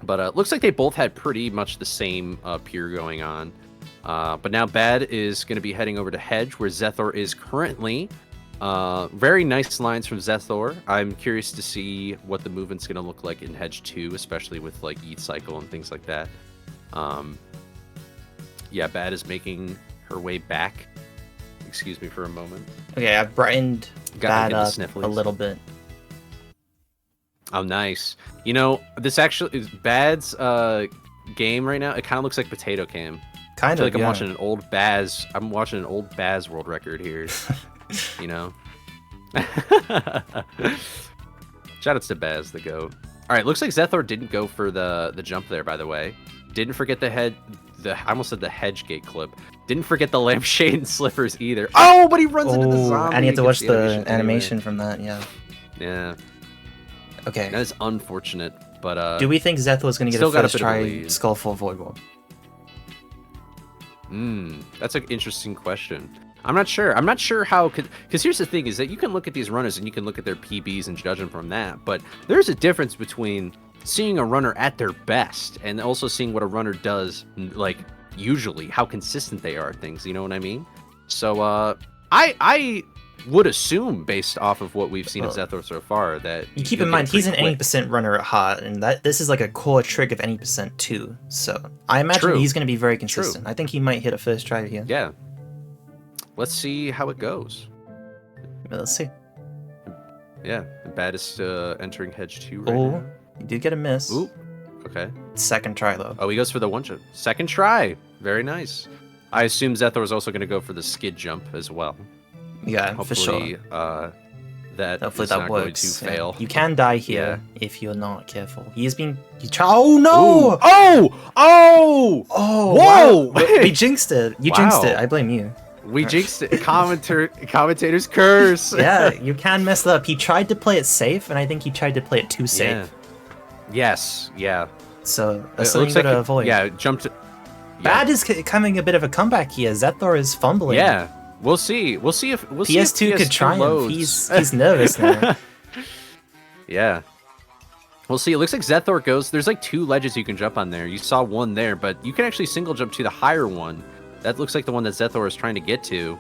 But looks like they both had pretty much the same pier going on. But now Bad is going to be heading over to Hedge, where Zethor is currently. Very nice lines from Zethor. I'm curious to see what the movement's going to look like in Hedge 2, especially with like Eat Cycle and things like that. Yeah, Bad is making her way back. Excuse me for a moment. Okay, I brightened Bad up a little bit. Oh, nice. You know, this actually is Bad's game right now. It kind of looks like Potato Cam. Kind of, like I'm watching an old Baz. I'm watching an old Baz world record here. You know. Shoutouts to Baz, the GOAT. All right, looks like Zethor didn't go for the jump there. By the way, didn't forget I almost said the hedge gate clip. Didn't forget the lampshade and slippers either. Oh, but he runs into the zombie. And you have to watch the animation from that. Yeah. Yeah. Okay. That is unfortunate, but do we think Zethor is going to get a first try Skullful Void Wall? That's an interesting question. I'm not sure. I'm not sure how because here's the thing is that you can look at these runners and you can look at their PBs and judge them from that, but there's a difference between seeing a runner at their best and also seeing what a runner does, like usually how consistent they are at things. You know what I mean? So I would assume, based off of what we've seen of Zethor so far, that You keep you'll in get mind it he's an pretty any quick. percent runner at heart, and that this is like a core trick of any percent too. So I imagine True. he's going to be very consistent. I think he might hit a first try here. Yeah. Let's see how it goes. But let's see. Yeah, Bad is entering hedge 2 right Oh, now. you did get a miss. Ooh, okay. Second try though. Oh, he goes for the one jump. Second try. Very nice. I assume Zethor is also going to go for the skid jump as well. Yeah, Hopefully, for sure. That Hopefully is that not works. going to fail. You can die here if you're not careful. He's been. Oh no! Ooh. Oh! Oh! Oh! Whoa! Wow. We jinxed it. You jinxed it. I blame you. We jinxed it. Commentator's curse. Yeah, you can mess that up. He tried to play it safe, and I think he tried to play it too safe. Yeah. Yes. Yeah. So that's It something looks you like gotta avoid. Yeah. Jumped. Bad is coming a bit of a comeback here. Zethor is fumbling. Yeah. We'll see. We'll see if PS2 could PS2 triumph. loads. He's nervous now. Yeah. We'll see. It looks like Zethor goes. There's like 2 ledges you can jump on there. You saw one there, but you can actually single jump to the higher one. That looks like the one that Zethor is trying to get to.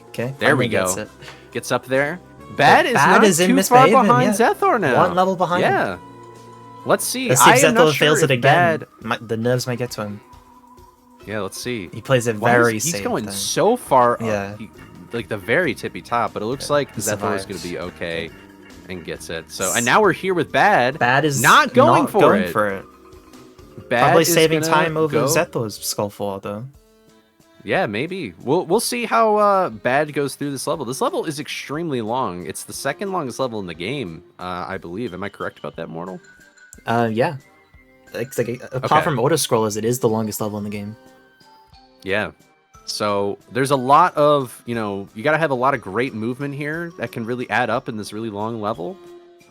Okay. There we finally gets go. it. Gets up there. Bad is Bad not is in too Miss far Behavior, behind yeah. Zethor now. One level behind. Yeah. Let's see. Let's see if I am not Zethor sure fails it if again. Bad... The nerves might get to him. Yeah, let's see. He plays it Why very is- safe. He's going then. so far Yeah. up, like the very tippy top, but it looks like he Zethor is survives. going to be okay and gets it. So, and now we're here with Bad. Bad is not going for it. Bad Probably is saving gonna time over go- Zethor's skull fall though. Yeah, maybe. We'll see how Bad goes through this level. This level is extremely long. It's the second longest level in the game, I believe. Am I correct about that, Mortal? Yeah. Apart Okay. from auto scrollers, it is the longest level in the game. Yeah. So there's a lot of, you got to have a lot of great movement here that can really add up in this really long level.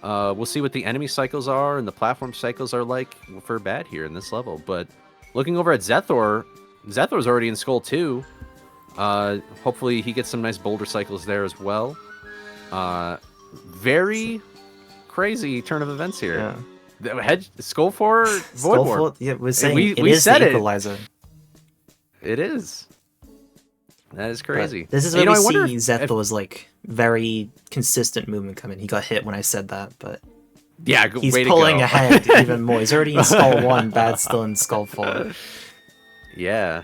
We'll see what the enemy cycles are and the platform cycles are like for Bad here in this level. But looking over at Zethor, Zethor's already in Skull 2. Hopefully he gets some nice boulder cycles there as well. Very crazy turn of events here. Yeah. Skull 4 Void Skull Warp. fall, yeah, we're saying we it is said the it. equalizer. It is. That is crazy. This is And, where I we wonder see if- Zethor's like very consistent movement coming. He got hit when I said that, but Yeah, he's way to pulling go. ahead even more. He's already in Skull 1, Bad's still in Skull 4. Yeah.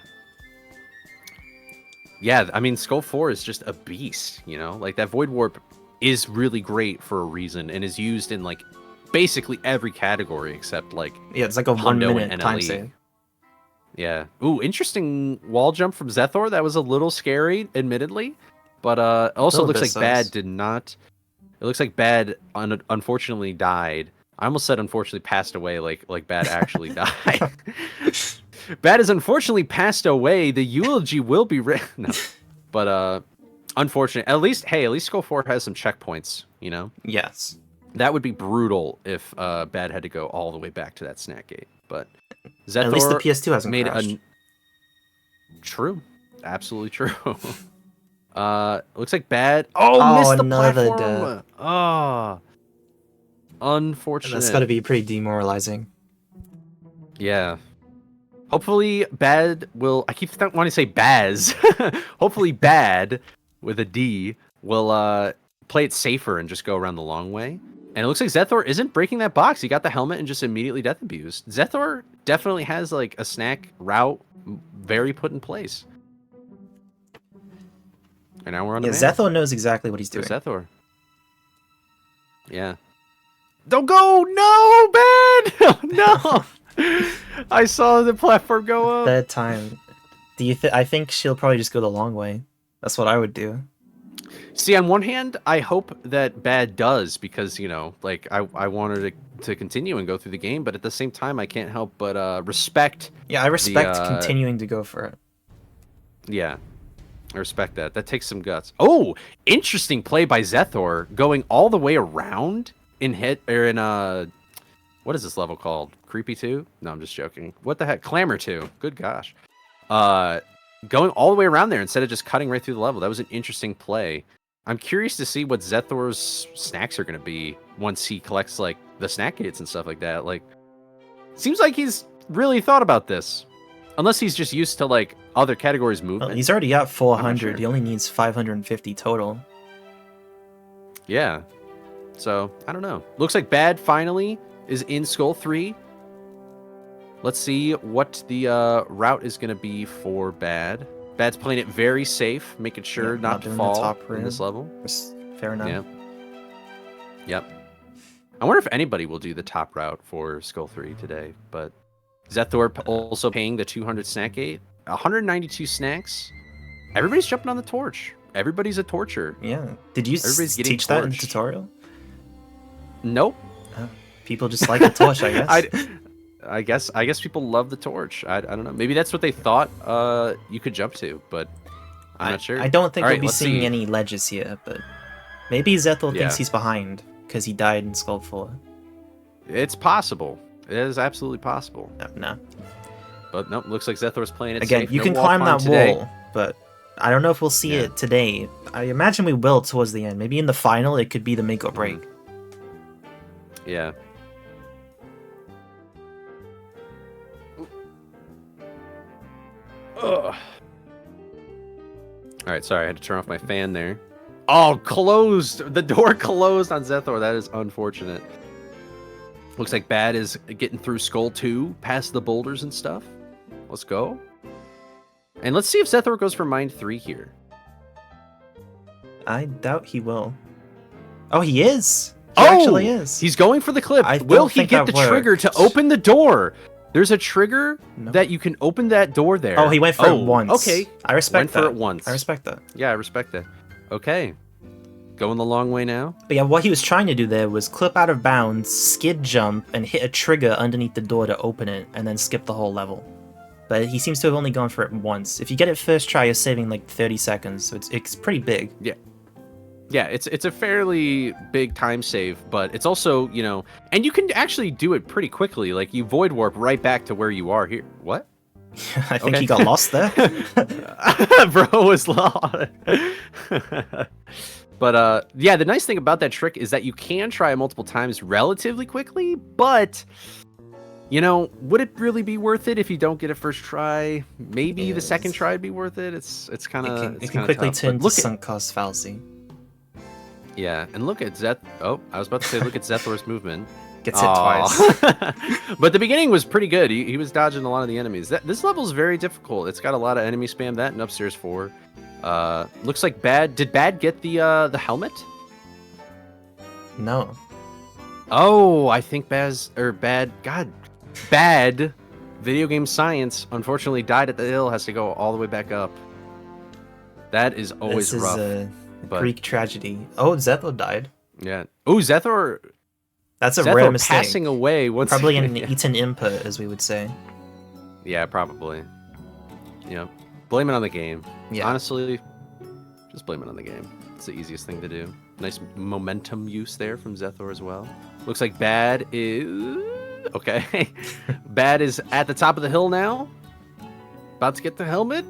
Yeah, I mean, Skull 4 is just a beast, Like, that Void Warp is really great for a reason and is used in, like, basically every category except, like, Yeah, it's like a Hundo 1 minute and time NLE. save. Yeah. Ooh, interesting wall jump from Zethor. That was a little scary, admittedly. But also Little looks bit like Bad sus. did not... It looks like Bad unfortunately died. I almost said unfortunately passed away, like Bad actually died. Bad has unfortunately passed away. The eulogy will be written. No. But unfortunate. At least Skull 4 has some checkpoints, Yes. That would be brutal if Bad had to go all the way back to that snack gate. But Zethor At least the PS2 hasn't made crashed. True. Absolutely true. Looks like Bad. Oh, missed the another platform. Oh. Unfortunate. That's got to be pretty demoralizing. Yeah. Hopefully Bad will... I keep wanting to say Baz. Hopefully Bad, with a D, will play it safer and just go around the long way. And it looks like Zethor isn't breaking that box. He got the helmet and just immediately death abused. Zethor definitely has like a snack route very put in place. And now we're on Yeah, the man. Zethor knows exactly what he's To doing. Zethor. Yeah. Don't go! No, Bad! No! I saw the platform go up. Third time. Do you I think she'll probably just go the long way. That's what I would do. See, on one hand, I hope that Bad does because, like, I want her to continue and go through the game, but at the same time, I can't help but respect. Yeah, I respect The, continuing to go for it. Yeah, I respect that. That takes some guts. Oh, interesting play by Zethor, going all the way around in what is this level called? Creepy 2? No, I'm just joking. What the heck? Clamor 2. Good gosh. Going all the way around there instead of just cutting right through the level. That was an interesting play. I'm curious to see what Zethor's snacks are going to be once he collects, like, the snack gates and stuff like that. Like, seems like he's really thought about this. Unless he's just used to, like, other categories movement. Well, he's already at 400. sure. He only needs 550 total. Yeah. So, I don't know. Looks like Bad finally is in Skull 3. Let's see what the route is going to be for Bad. Bad's playing it very safe, making sure not to doing the fall top in this rail. level. Fair enough. Yeah. Yep. I wonder if anybody will do the top route for Skull 3 today, but Zethor also paying the 200 snack gate. 192 snacks. Everybody's jumping on the torch. Everybody's a torcher. Yeah. Did you Everybody's getting teach that in the torched. tutorial? Nope. People just like the torch, I guess. I guess people love the torch. I don't know. Maybe that's what they thought you could jump to, but I'm not sure. I don't think All we'll right, be let's seeing see. any ledges here, but maybe Zethor Yeah. thinks he's behind because he died in Skull 4. It's possible. It is absolutely possible. No. But nope, looks like Zethor's playing it Again, safe. you No can wall climb climb that today. wall, but I don't know if we'll see Yeah. it today. I imagine we will towards the end. Maybe in the final, it could be the make or break. Yeah. Ugh. All right, sorry, I had to turn off my fan there. Oh, closed! The door closed on Zethor. That is unfortunate. Looks like Bad is getting through Skull 2, past the boulders and stuff. Let's go. And let's see if Zethor goes for Mine 3 here. I doubt he will. Oh, he is! He actually is. He's going for the clip. I Will don't he think get the that trigger to worked. open the door? There's a trigger No. that you can open that door there. Oh, he went for it once. Okay. I respect Went that. for it once. I respect that. Yeah, I respect that. Okay. Going the long way now. But yeah, what he was trying to do there was clip out of bounds, skid jump, and hit a trigger underneath the door to open it, and then skip the whole level. But he seems to have only gone for it once. If you get it first try, you're saving like 30 seconds, so it's pretty big. Yeah, it's a fairly big time save, but it's also, you know, and you can actually do it pretty quickly. Like, you void warp right back to where you are here. What? I think Okay. he got lost there. Bro was lost. But yeah, the nice thing about that trick is that you can try it multiple times relatively quickly, but you know, would it really be worth it if you don't get it first try? Maybe the second try would be worth it. It's kind of It can quickly turn to sunk cost fallacy. Yeah, and look at Zeth. Oh, I was about to say look at Zethor's movement. Gets hit twice. But the beginning was pretty good. He was dodging a lot of the enemies. This level is very difficult. It's got a lot of enemy spam. That and upstairs 4. Looks like Bad. Did Bad get the helmet? No. Oh, I think Bad. Bad Video Game Science unfortunately died at the hill. Has to go all the way back up. That is always This is rough. a but Greek tragedy. Oh, Zethor died. yeah. Oh, Zethor. That's a Zethor rare mistake. passing away. Once Probably an yeah. eaten input, as we would say. Yeah, probably. Yeah. Blame it on the game. Yeah. Honestly, just blame it on the game. It's the easiest thing to do. Nice momentum use there from Zethor as well. Looks like Bad is... Okay. Bad is at the top of the hill now. About to get the helmet.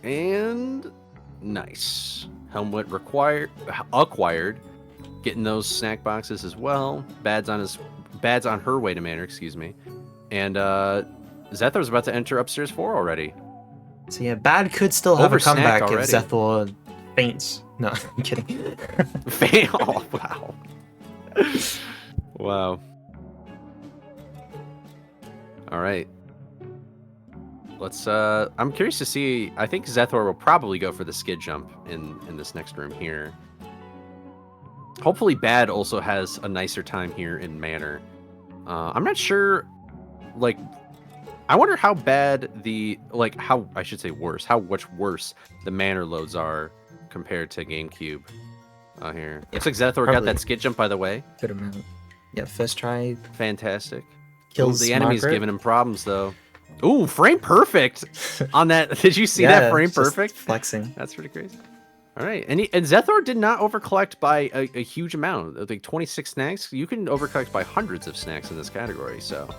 And... Nice. Helmet acquired. Getting those snack boxes as well. Bad's on her way to Manor, excuse me. And Zethor's about to enter upstairs 4 already. So yeah, Bad could still have a Oversnacked comeback if already. Zethor faints. No, I'm kidding. Fail. Oh, wow. Wow. All right. Let's I'm curious to see. I think Zethor will probably go for the skid jump in this next room here. Hopefully Bad also has a nicer time here in Manor. I'm not sure, like, I wonder how bad how much worse the Manor loads are compared to GameCube here. Looks like Zethor got probably. that skid jump, by the way. Good amount. Yeah, first try Fantastic. kills the enemy's Margaret. giving him problems, though. Ooh, frame perfect on that. Did you see Yeah, that frame it's just perfect? flexing. That's pretty crazy. All right, and Zethor did not overcollect by a huge amount. Like 26 snacks. You can overcollect by hundreds of snacks in this category. So,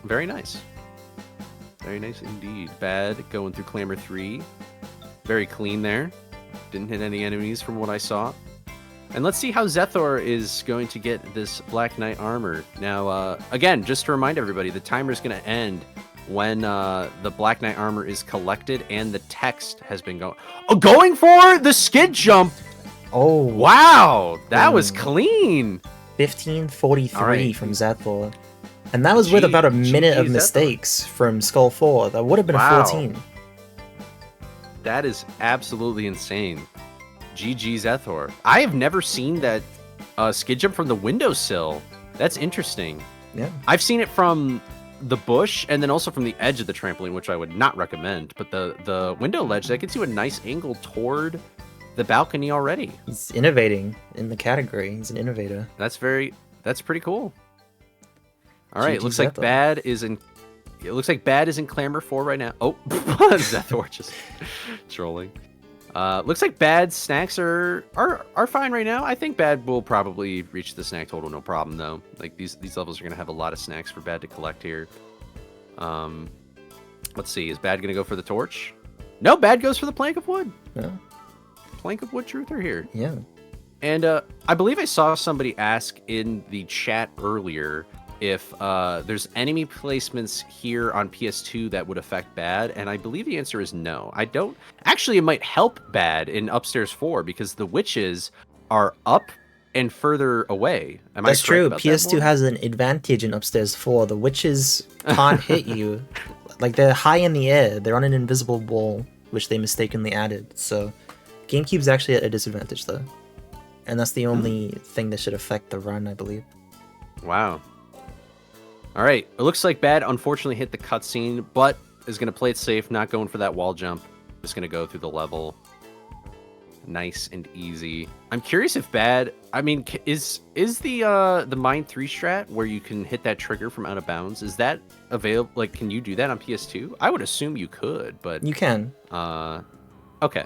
very nice. Very nice indeed. Bad going through Clamor 3. Very clean there. Didn't hit any enemies from what I saw. And let's see how Zethor is going to get this Black Knight armor. Now, again, just to remind everybody, the timer is going to end when the Black Knight armor is collected and the text has been going for the skid jump. Oh, Wow, that was clean. 1543 Alright. from Zethor. And that was with about a minute of Zethor. mistakes from Skull 4. That would have been Wow. a 14. That is absolutely insane. GG Zethor. I have never seen that skid jump from the windowsill. That's interesting. Yeah. I've seen it from the bush and then also from the edge of the trampoline, which I would not recommend. But the window ledge, that gets you a nice angle toward the balcony already. He's innovating in the category. He's an innovator. That's pretty cool. All right, GG looks like Zethor. Bad is in Clamor 4 right now. Oh, Zethor just trolling. Looks like Bad's snacks are fine right now. I think Bad will probably reach the snack total no problem though. Like these levels are gonna have a lot of snacks for Bad to collect here. Let's see, is Bad gonna go for the torch? No, Bad goes for the plank of wood. Yeah. Plank of wood truther here. Yeah. And I believe I saw somebody ask in the chat earlier if there's enemy placements here on PS2 that would affect Bad, and I believe the answer is no. I don't. Actually, it might help Bad in Upstairs 4 because the witches are up and further away. Am That's I correct true. about that, PS2 Morgan? has an advantage in Upstairs 4. The witches can't hit you. Like, they're high in the air. They're on an invisible wall, which they mistakenly added. So, GameCube's actually at a disadvantage, though. And that's the only thing that should affect the run, I believe. Wow. All right. It looks like Bad unfortunately hit the cutscene, but is going to play it safe, not going for that wall jump. Just going to go through the level. Nice and easy. I'm curious if Bad... I mean, is the Mine 3 strat where you can hit that trigger from out of bounds, is that available? Like, can you do that on PS2? I would assume you could, but... You can. Okay.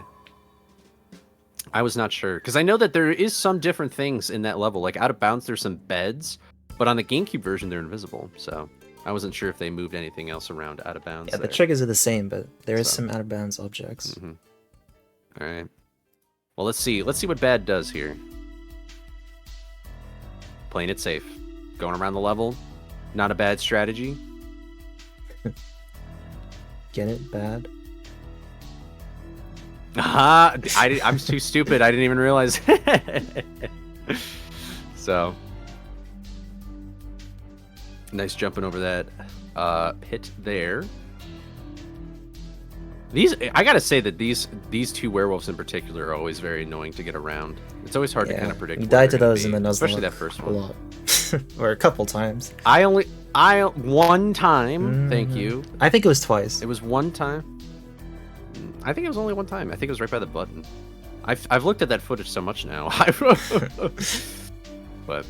I was not sure, because I know that there is some different things in that level. Like, out of bounds, there's some beds, but on the GameCube version, they're invisible, so I wasn't sure if they moved anything else around out of bounds. Yeah, the there. triggers are the same, but there is So. some out-of-bounds objects. Mm-hmm. All right. Well, let's see. Let's see what Bad does here. Playing it safe. Going around the level. Not a bad strategy. Get it? Bad? Aha! I'm too stupid. I didn't even realize. So. Nice jumping over that pit there. I gotta say that these two werewolves in particular are always very annoying to get around. It's always hard to kind of predict. You where died to they're gonna those in be, the Nuzlocke especially that first a one. lot. Or a couple times. I one time. Thank you. I think it was twice. It was one time. I think it was only one time. I think it was right by the button. I've looked at that footage so much now. But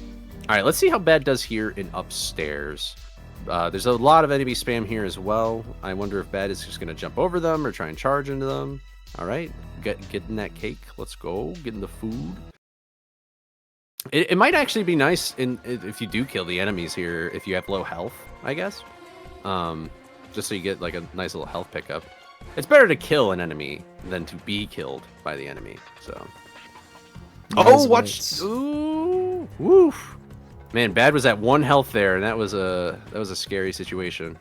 all right, let's see how Bad does here in Upstairs. There's a lot of enemy spam here as well. I wonder if Bad is just going to jump over them or try and charge into them. All right, getting that cake. Let's go. Getting the food. It might actually be nice if you do kill the enemies here, if you have low health, I guess. Just so you get like a nice little health pickup. It's better to kill an enemy than to be killed by the enemy. So. Oh, watch! Ooh, woof! Man, Bad was at 1 health there, and that was a scary situation.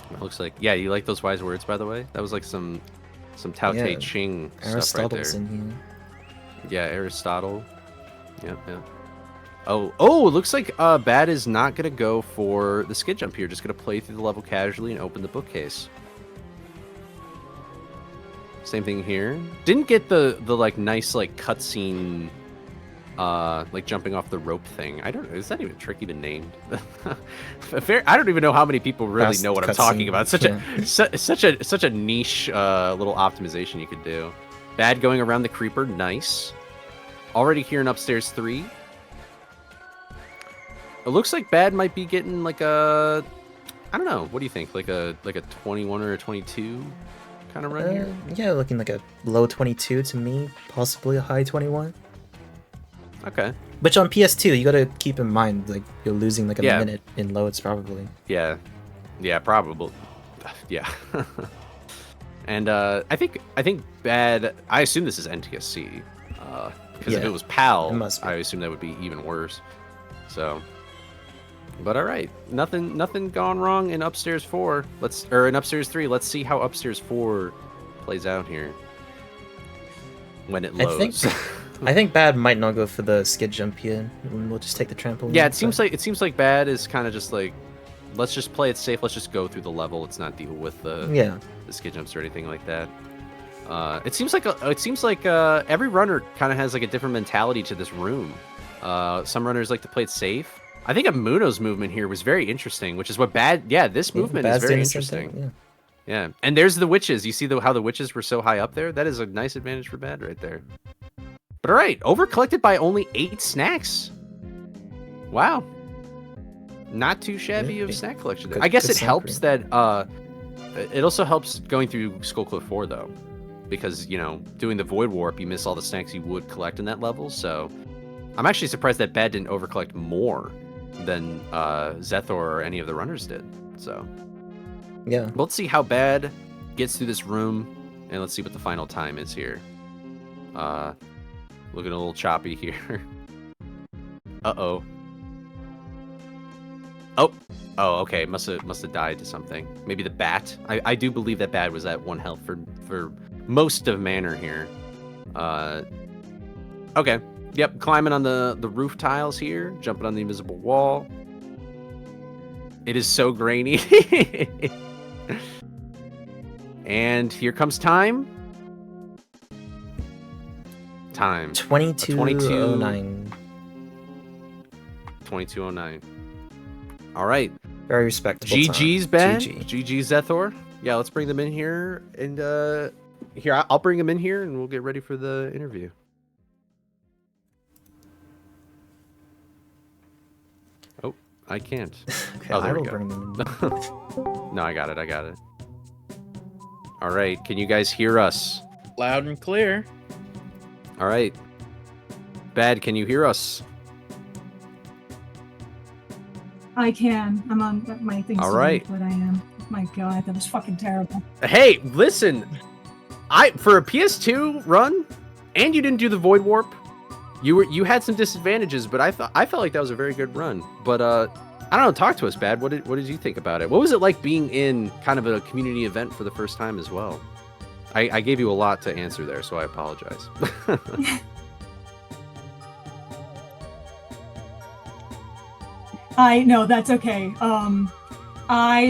It looks like, yeah, you like those wise words, by the way? That was like some Tao Te Ching stuff right Aristotle's there. in Yeah, Aristotle. Yeah. Oh, it looks like Bad is not gonna go for the skid jump here. Just gonna play through the level casually and open the bookcase. Same thing here. Didn't get the like nice like cutscene, like jumping off the rope thing. I don't know. Is that even trick even named? I don't even know how many people really know what I'm talking about. Such a niche little optimization you could do. Bad going around the creeper. Nice. Already here in Upstairs 3. It looks like Bad might be getting like a, I don't know. What do you think? Like a 21 or a 22 kind of run here? Yeah, looking like a low 22 to me, possibly a high 21. Okay. Which on PS2, you gotta keep in mind, like, you're losing like a minute in loads probably. Yeah, probably. Yeah. And I think Bad. I assume this is NTSC, because if it was PAL, I assume that would be even worse. So, But all right, nothing gone wrong in upstairs 4. In upstairs 3. Let's see how upstairs 4 plays out here when it loads. I think Bad might not go for the skid jump here. We'll just take the trampoline. Yeah, it seems like Bad is kind of just like, let's just play it safe. Let's just go through the level. Let's not deal with the skid jumps or anything like that. It seems like every runner kind of has like a different mentality to this room. Some runners like to play it safe. I think Emuno's movement here was very interesting, which is what Bad. Yeah, this movement is very interesting. Yeah, and there's the witches. You see how the witches were so high up there? That is a nice advantage for Bad right there. But all right, over collected by only 8 snacks. Wow, not too shabby of snack collection there. I guess it helps that it also helps going through Skullcliff 4 though, because doing the Void Warp, you miss all the snacks you would collect in that level. So I'm actually surprised that Bad didn't overcollect more than Zethor or any of the runners did. So yeah, but let's see how Bad gets through this room, and let's see what the final time is here. Looking a little choppy here. Uh-oh. Oh, okay. Must have died to something. Maybe the bat. I do believe that Bad was at 1 health for most of Manor here. Okay. Yep, climbing on the roof tiles here, jumping on the invisible wall. It is so grainy. And here comes time. 22:09. 22:09. All right. Very respectable. GG's Bad. GG. GG's Zethor. Yeah, let's bring them in here, and here I'll bring them in here, and we'll get ready for the interview. Oh, I can't. Okay, oh, there I will we go. bring them in. No, I got it. All right, can you guys hear us? Loud and clear. All right. Bad, can you hear us? I can. I'm on my thing's All right. But I am. My God, that was fucking terrible. Hey, listen. For a PS2 run, and you didn't do the Void Warp, you had some disadvantages, but I felt like that was a very good run. But I don't know. Talk to us, Bad. What did you think about it? What was it like being in kind of a community event for the first time as well? I gave you a lot to answer there, so I apologize. No, that's okay.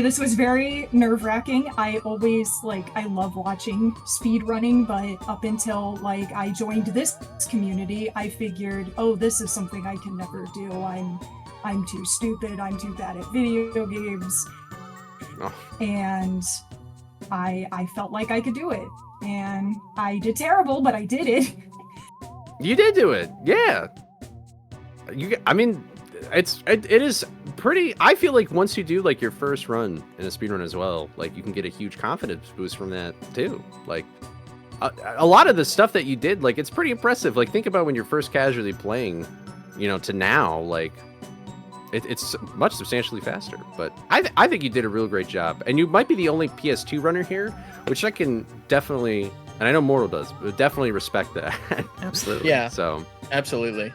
This was very nerve-wracking. I always I love watching speed running, but up until I joined this community, I figured, oh, this is something I can never do. I'm too stupid. I'm too bad at video games. Oh. And I felt like I could do it. And I did terrible, but I did it. You did do it. Yeah. I mean, it is pretty. I feel like once you do your first run in a speedrun as well, you can get a huge confidence boost from that too. A lot of the stuff that you did, it's pretty impressive. Think about when you're first casually playing, to now, it's much substantially faster. But I think you did a real great job, and you might be the only PS2 runner here, which I can definitely, and I know Mortal does, but definitely respect that. Absolutely. Yeah. So absolutely.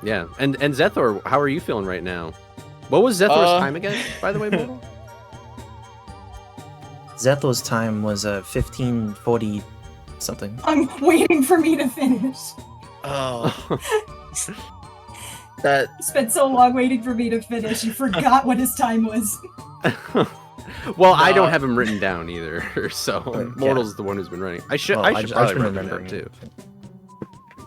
yeah, and Zethor, how are you feeling right now? What was Zethor's time again, by the way, Mortal? Zethor's time was 15:40 something. I'm waiting for me to finish. Oh. That Spent so long waiting for me to finish, you forgot what his time was. Well, I don't have him written down either, so Mortal's the one who's been running. I should probably remember it too.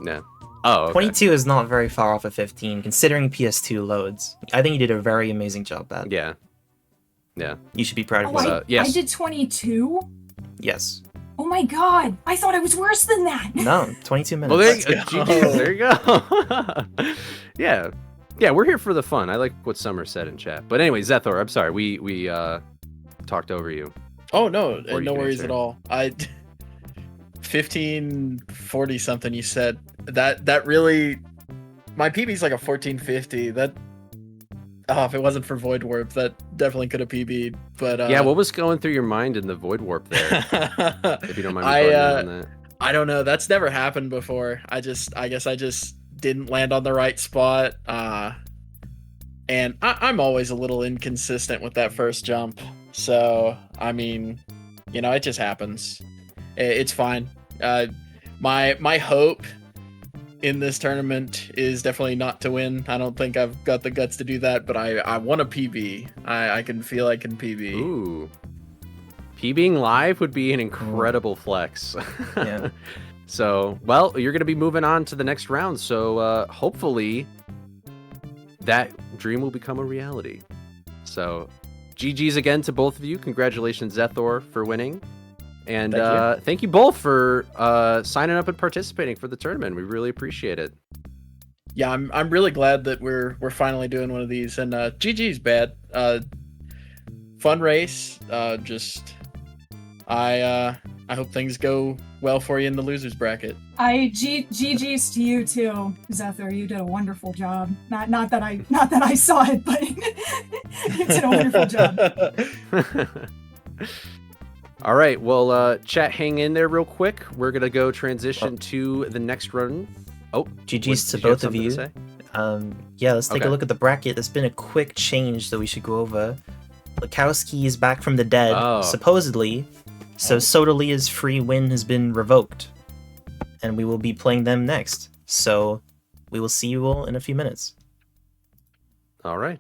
Yeah. Oh, okay. 22 is not very far off of 15, considering PS2 loads. I think you did a very amazing job, Bad. Yeah. Yeah. You should be proud of Oh, yourself. Yes. I did 22? Yes. Oh my God, I thought I was worse than that. No, 22 minutes. Well, there you go. Yeah. Yeah, we're here for the fun. I like what Summer said in chat. But anyway, Zethor, I'm sorry. We talked over you. Oh no, Or you no can worries answer. at all. 1540 something you said. That really, my PB's like a 1450. That if it wasn't for Void Warp, that definitely could have PB'd. But Yeah, what was going through your mind in the Void Warp there? If you don't mind me butting in on that. I don't know. That's never happened before. I guess I just didn't land on the right spot. and I'm always a little inconsistent with that first jump. So I mean, you know, it just happens. It's fine. My hope in this tournament is definitely not to win. I don't think I've got the guts to do that, but I want a PB. I can feel I can PB. Ooh. PBing live would be an incredible flex. Yeah. So, well, you're going to be moving on to the next round. So, hopefully that dream will become a reality. So, GG's again to both of you. Congratulations, Zethor, for winning. And thank you both for signing up and participating for the tournament. We really appreciate it. Yeah, I'm really glad that we're finally doing one of these. And GG's bad. Fun race. I hope things go well for you in the losers bracket. GG's to you too, Zethor. You did a wonderful job. Not that I saw it, but you did a wonderful job. All right, well, chat, hang in there real quick. We're gonna go transition to the next run. Oh, GG's to did you have both of something to you. say? Yeah, let's take Okay. a look at the bracket. There's been a quick change that we should go over. Lukowski is back from the dead, supposedly. So Sotaleer's free win has been revoked. And we will be playing them next. So we will see you all in a few minutes. All right.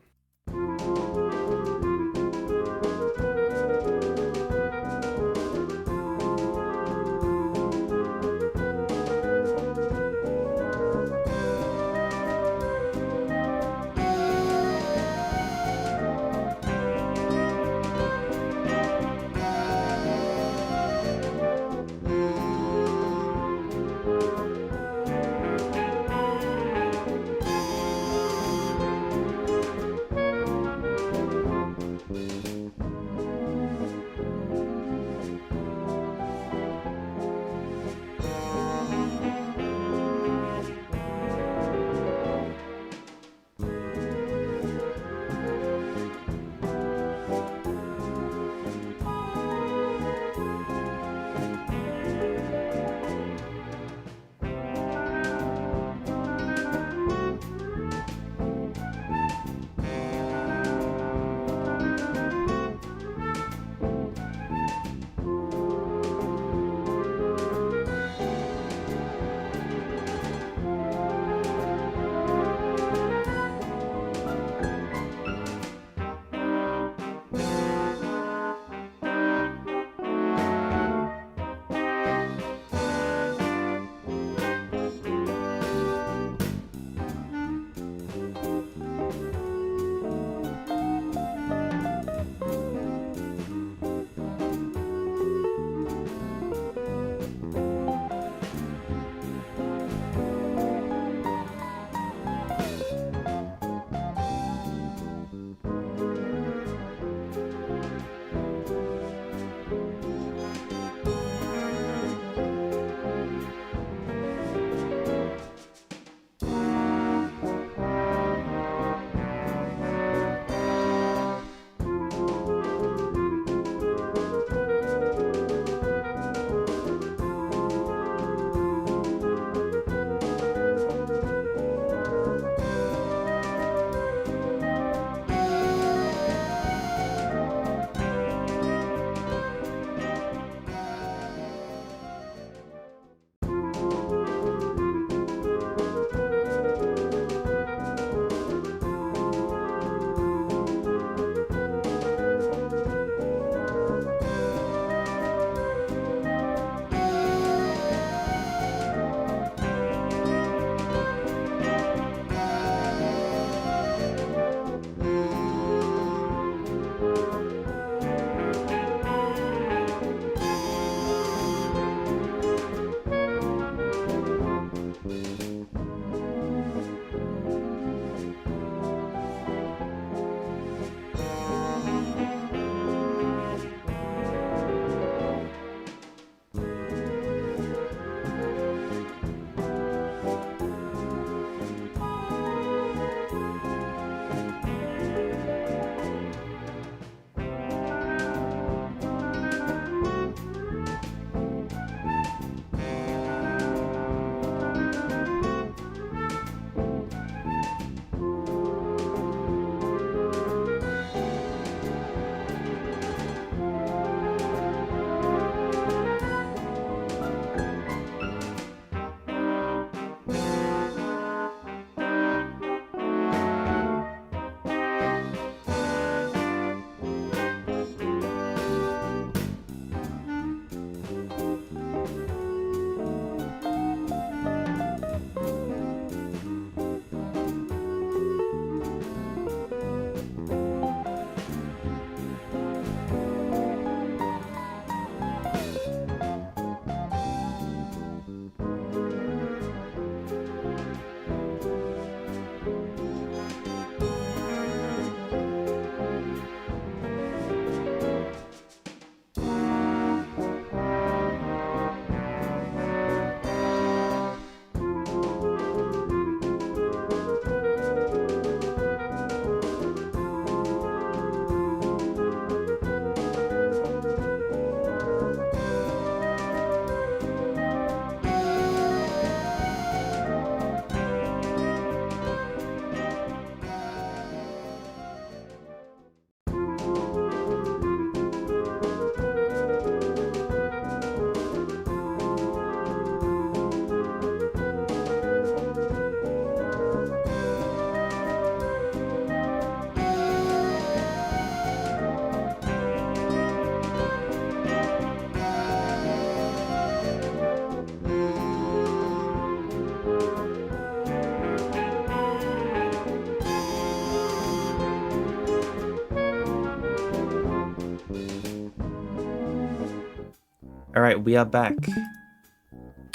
All right, we are back.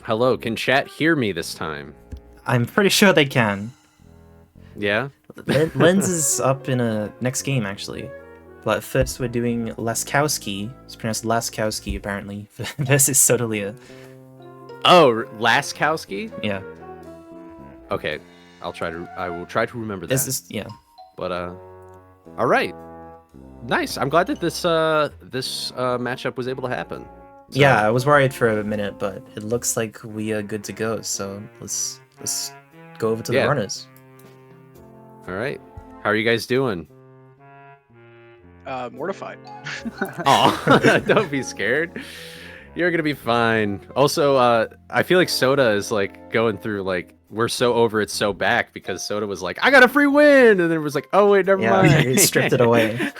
Hello, can chat hear me this time? I'm pretty sure they can. Yeah? Lyns is up in a next game, actually. But first we're doing Laskowski. It's pronounced Laskowski, apparently, versus Sotaleer. Oh, Laskowski? Yeah. Okay, I will try to remember that. This is, yeah. But, all right. Nice. I'm glad that this matchup was able to happen. So, Yeah, I was worried for a minute, but it looks like we are good to go. So let's go over to the runners. All right. How are you guys doing? Mortified. Oh, don't be scared. You're gonna be fine. Also, I feel like Soda is like going through like we're so over it so back because Soda was like, I got a free win, and then it was like, oh wait, never mind. He stripped it away.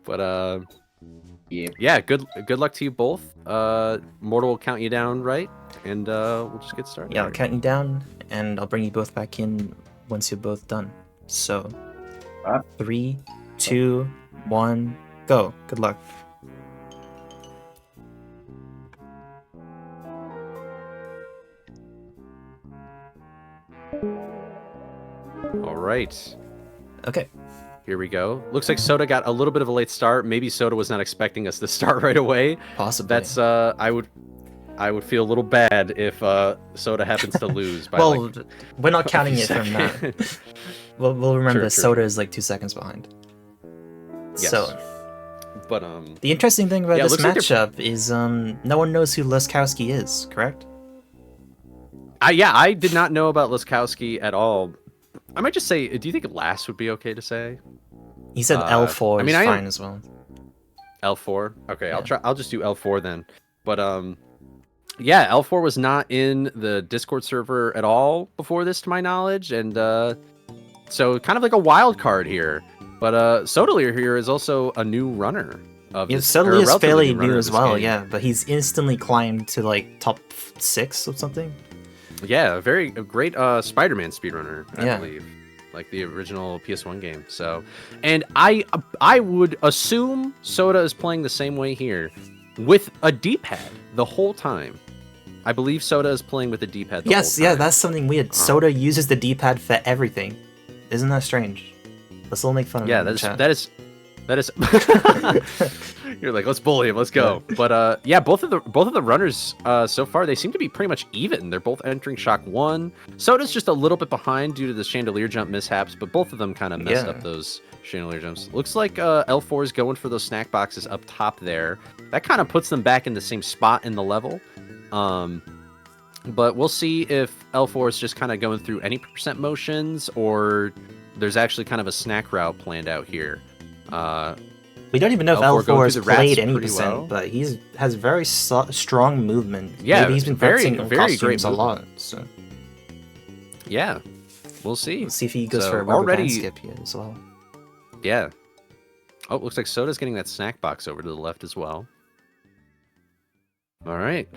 But yeah, good luck to you both. Mortal will count you down, right? And we'll just get started. Yeah, I'll count you down, and I'll bring you both back in once you're both done. So, 3, 2, 1, go. Good luck. All right. Okay. Here we go. Looks like Soda got a little bit of a late start. Maybe Soda was not expecting us to start right away. Possibly. That's I would feel a little bad if Soda happens to lose by well, like we're not counting it from that. We'll remember True. Soda is like 2 seconds behind. Yes. So, but the interesting thing about yeah, this like matchup is no one knows who Laskowski is, correct? I did not know about Laskowski at all. I might just say, do you think Lass would be okay to say? He said L4 is fine as well. L4? Okay, Yeah. I'll just do L4 then. But yeah, L4 was not in the Discord server at all before this, to my knowledge, and so kind of like a wild card here. But Sotaleer here is also a new runner of Yeah, this. Sotaleer is fairly runner new of as this well, game. yeah, but he's instantly climbed to like top 6 or something. Yeah, a great Spider-Man speedrunner, I Yeah. believe, like the original PS1 game. So, and I would assume Soda is playing the same way here, with a D-pad the whole time. I believe Soda is playing with a D-pad. Yes, whole yeah, time. that's something weird. Soda uses the D-pad for everything. Isn't that strange? Let's all make fun of him. Yeah, in the chat. that is. You're like, let's bully him, let's go. But yeah, both of the runners so far, they seem to be pretty much even. They're both entering shock 1. Soda's just a little bit behind due to the chandelier jump mishaps, but both of them kind of messed up those chandelier jumps. Looks like L4 is going for those snack boxes up top there. That kind of puts them back in the same spot in the level. But we'll see if L4 is just kind of going through any percent motions, or there's actually kind of a snack route planned out here. We don't even know if L4 going L4 has through the rats played any pretty percent, well. but has very strong movement. Yeah, Maybe he's been very practicing great costumes a movement. lot. So Yeah, we'll see. let's see if he goes So for a rubber already- band skip here as well. Yeah. Oh, looks like Soda's getting that snack box over to the left as well. All right.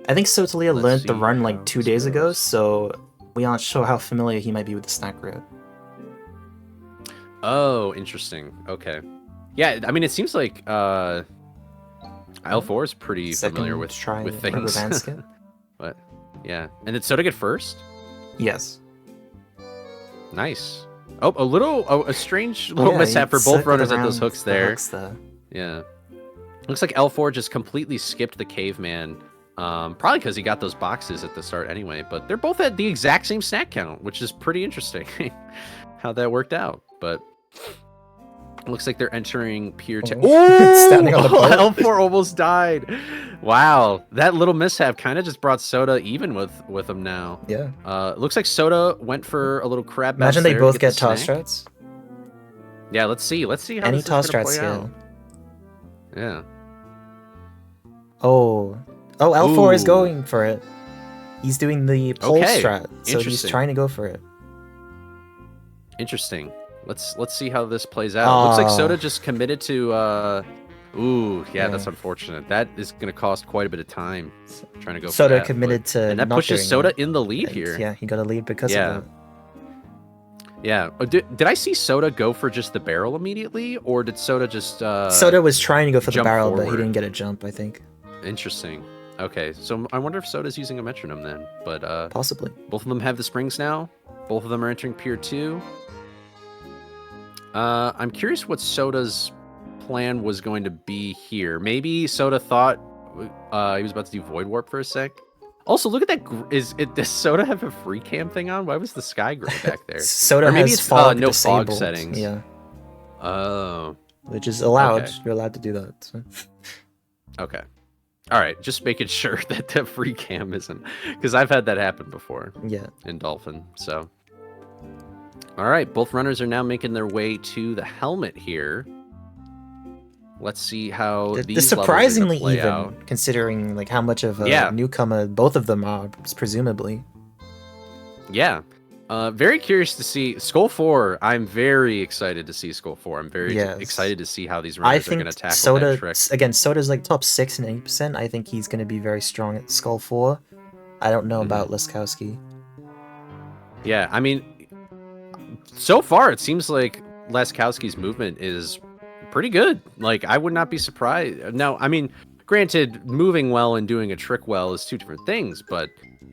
I think Sotaleer Let's learned the see run how like 2 this days ago, goes. so we aren't sure how familiar he might be with the snack route. Oh, interesting. Okay. Yeah, I mean, it seems like L4 is pretty familiar with try with rubber things. band skip. But yeah, and did Soda get first? Yes. Nice. Oh, a strange little Yeah, mishap he for both circled runners at around those hooks the there. hooks there. Yeah. Looks like L4 just completely skipped the caveman. Probably because he got those boxes at the start anyway. But they're both at the exact same snack count, which is pretty interesting how that worked out. But looks like they're entering Pier 10. Oh! Standing on the boat. L4 almost died. Wow. That little mishap kind of just brought Soda even with him now. Yeah. Looks like Soda went for a little crab bounce Imagine they there to both the get toss snack. strats. Yeah, let's see how Any this is toss gonna strats play here. out. Yeah. Oh, L4 is Ooh. going for it. He's doing the pole Okay, strat, so he's interesting. trying to go for it. Interesting. Let's see how this plays out. Looks like Oh. Soda just committed to ooh, yeah, that's Yeah. unfortunate. That is going to cost quite a bit of time trying to go Soda for that. committed to and that not pushes doing Soda it. in the lead And, here. Yeah, he got a lead because Yeah. of it. Yeah. Did I see Soda go for just the barrel immediately, or did Soda just Soda was trying to go for the jump barrel, but he forward? didn't get a jump, I think. Interesting. Okay, so I wonder if Soda's using a metronome then, but Possibly. both of them have the springs now. Both of them are entering Pier 2. I'm curious what Soda's plan was going to be here. Maybe Soda thought he was about to do Void Warp for a sec. Also, look at that. Does Soda have a free cam thing on? Why was the sky gray back there? Soda Or maybe has it's fog no disabled. fog settings. Yeah, Oh, which is allowed. Okay. You're allowed to do that. So. okay. All right, just making sure that the free cam isn't, because I've had that happen before Yeah. in Dolphin. So, all right, both runners are now making their way to the helmet here. Let's see how They're these surprisingly levels are even, gonna play out. considering like how much of a Yeah. newcomer both of them are, presumably. Yeah. Very curious to see Skull 4. I'm very excited to see Skull 4. I'm very Yes. excited to see how these I runners are think going to tackle Soda that trick. again. Soda's like top 6 and 8%. I think he's going to be very strong at Skull 4. I don't know about Laskowski. Yeah, I mean, so far it seems like Laskowski's movement is pretty good. Like, I would not be surprised. Now, I mean, granted, moving well and doing a trick well is two different things, but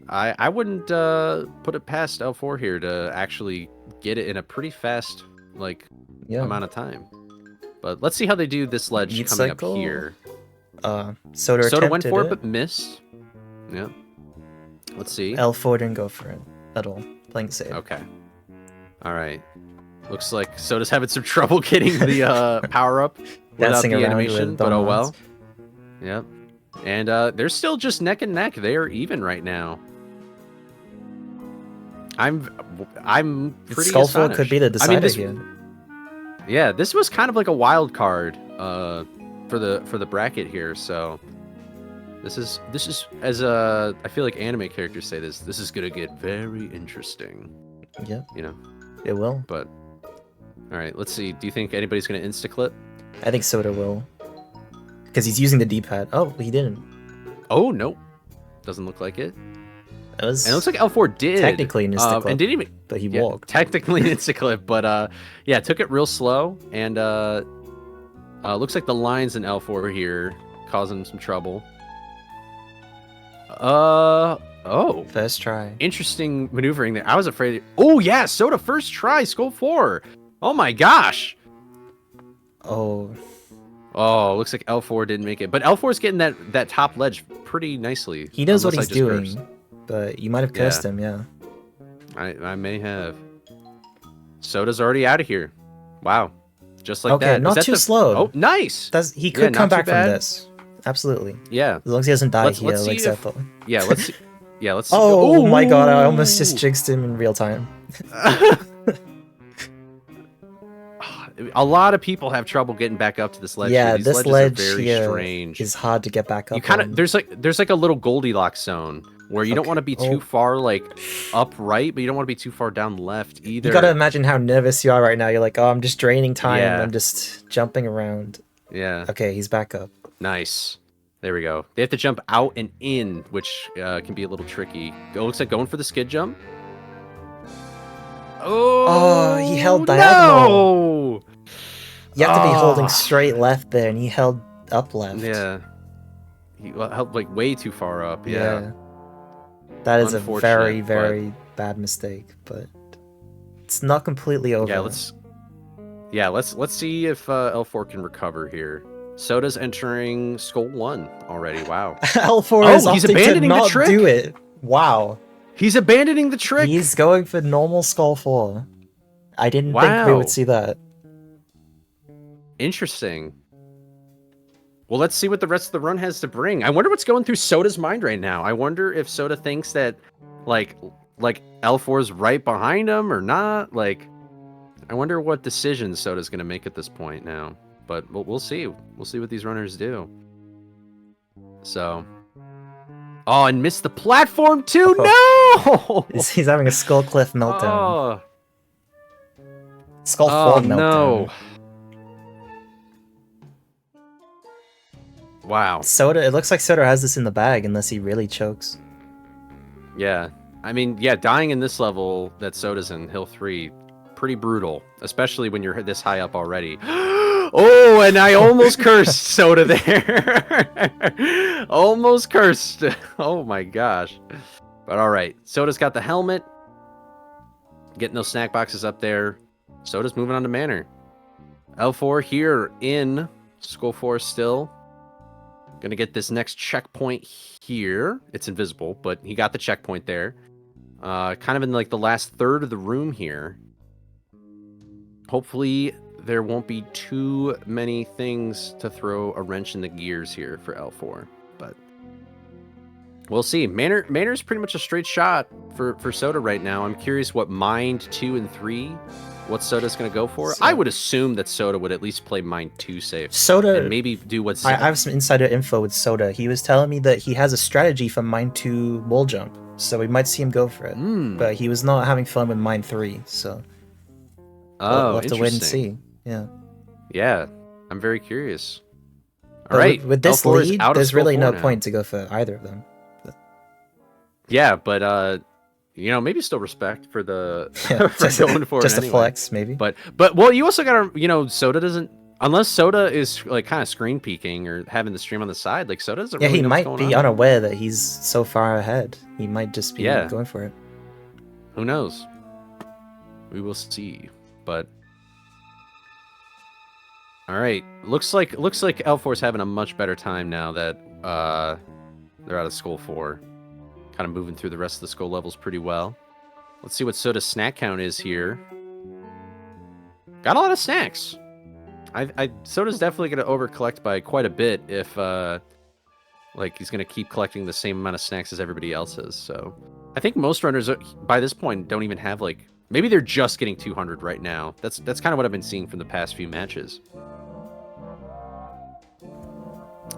I wouldn't put it past L4 here to actually get it in a pretty fast amount of time. But let's see how they do this ledge Meat coming cycle? up here. Soda Went attempted for it it. but missed. Yeah. Let's see. L4 didn't go for it at all. Playing safe. Okay. All right. Looks like Soda's having some trouble getting the power up without Dancing the around animation, with but oh well. donuts. Yep. And they're still just neck and neck. They are even right now. I'm pretty Skull 4 astonished. could be the decider this, here. Yeah, this was kind of like a wild card for the bracket here. So this is as I feel like anime characters say this. This is gonna get very interesting. Yeah, You know. it will. But all right, let's see. Do you think anybody's gonna insta clip? I think Soda will. Because he's using the D-pad. Oh, he didn't. Oh nope, doesn't look like it. It was And it looks like L4 did technically an insta clip, and didn't even but he yeah, walked. technically an insta clip, but yeah, took it real slow, and looks like the lines in L4 here causing him some trouble. Oh, First try. interesting maneuvering there. I was afraid. Oh yeah, Soda first try, Skull 4. Oh my gosh. Oh, Oh, looks like L4 didn't make it, but L4 is getting that top ledge pretty nicely. he knows what unless he's I just doing, cursed. but you might have cursed him, yeah. I may have. Soda's already out of here. Wow, just like Okay, that. Is not that too slow. Oh, nice. He could not come too back from bad. this. Absolutely. Yeah, As long as he doesn't die Let's here, see like if- Zethor. yeah. Let's see. Yeah, let's. See. Oh my god, I almost Ooh. just jinxed him in real time. A lot of people have trouble getting back up to this ledge. Yeah, here. These this ledges ledge are very here strange. is hard to get back up You kind on. of there's like a little Goldilocks zone where you don't Okay. want to be too far like upright, but you don't want to be too far down left either. You gotta imagine how nervous you are right now. You're like, oh, I'm just draining time. Yeah. I'm just jumping around. Yeah. Okay, he's back up. Nice. There we go. They have to jump out and in, which can be a little tricky. It looks like going for the skid jump. Oh, he held diagonal. No! You have to be holding Ah. straight left there, and he held up left. Yeah. He held like way too far up. Yeah. That is a Unfortunate, very, but- very bad mistake, but it's not completely over. Yeah, let's see if L4 can recover here. Soda's entering Skull 1 already. Wow. L4 Oh, is he's opting to abandoning the not trick? do it. Wow. He's abandoning the trick. He's going for normal Skull 4. I didn't think we Wow. would see that. Interesting. Well, let's see what the rest of the run has to bring. I wonder what's going through Soda's mind right now. I wonder if Soda thinks that like L4 is right behind him or not. Like, I wonder what decisions Soda's going to make at this point now. But we'll see. We'll see what these runners do. So, oh, and missed the platform too. No. He's having a Skull Cliff meltdown. Oh, Skull 4 oh meltdown. no. Wow. Soda, it looks like Soda has this in the bag unless he really chokes. Yeah. I mean, yeah, dying in this level that Soda's in, Hill 3, pretty brutal, especially when you're this high up already. Oh, and I almost cursed Soda there. Almost cursed. Oh my gosh. But all right, Soda's got the helmet. Getting those snack boxes up there. Soda's moving on to Manor. L4 here in Skull Forest still. Gonna get this next checkpoint here. It's invisible, but he got the checkpoint there. Kind of in like the last third of the room here. Hopefully there won't be too many things to throw a wrench in the gears here for L4, but we'll see. Manor's pretty much a straight shot for Soda right now. I'm curious what Mind 2 and 3, what Soda's going to go for. I would assume that Soda would at least play Mind 2 safe. Soda, and maybe do what's... I have some insider info with Soda. He was telling me that he has a strategy for Mind 2 wall jump, so we might see him go for it. But he was not having fun with Mind 3, so we'll have to wait and see. Yeah, I'm very curious. All but right, with this L4 is lead, out of there's really Skull no 4 now. point to go for either of them. Yeah, but you know, maybe still respect for the Yeah, for going for just it a anyway. flex, maybe. But well, you also gotta, you know, Soda doesn't, unless Soda is like kind of screen peeking or having the stream on the side, like Soda doesn't Yeah, really he know might what's be going on. unaware that he's so far ahead. He might just be going for it. Who knows? We will see. But all right, looks like L4's having a much better time now that they're out of Skull 4. Kind of moving through the rest of the Skull levels pretty well. Let's see what Soda's snack count is here. Got a lot of snacks. Soda's definitely going to over collect by quite a bit if like he's going to keep collecting the same amount of snacks as everybody else is. So I think most runners by this point don't even have like, maybe they're just getting 200 right now. That's kind of what I've been seeing from the past few matches.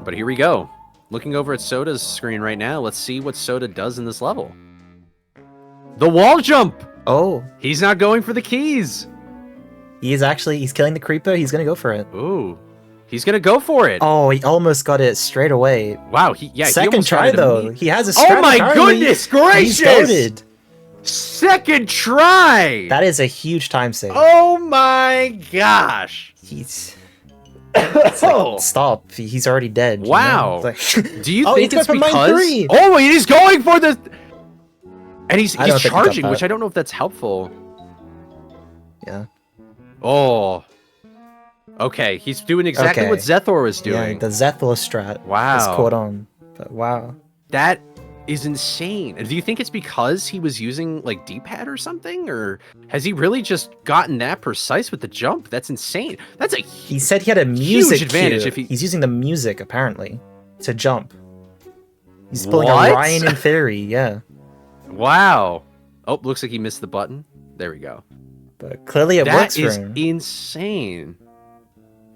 But here we go. Looking over at Soda's screen right now, let's see what Soda does in this level. The wall jump! Oh, He's not going for the keys! he's killing the creeper. He's gonna go for it. Ooh. He's gonna go for it! Oh, he almost got it straight away. Wow, he Second almost got try it though. immediately. He has a strat. Oh my apparently. goodness He's gracious! goated. Second try! That is a huge time save. Oh my gosh! He's Oh! stop. He's already dead. you know? Wow. It's like- Do you Oh, think he's it's going for because... mine 3. Oh, he's going for the... And he's I don't think he got charging, that. which I don't know if that's helpful. Yeah. Oh. Okay, he's doing exactly what Okay. Zethor was Yeah, doing. the Zethor strat Wow. is caught on. But wow. That is insane. Do you think it's because he was using like D-pad or something? Or has he really just gotten that precise with the jump? That's insane. That's a He said he had a music advantage cue. if he- He's using the music apparently to jump. He's pulling What? a Ryan in theory, yeah. Wow. Oh, looks like he missed the button. There we go. But clearly it That works for is him. insane.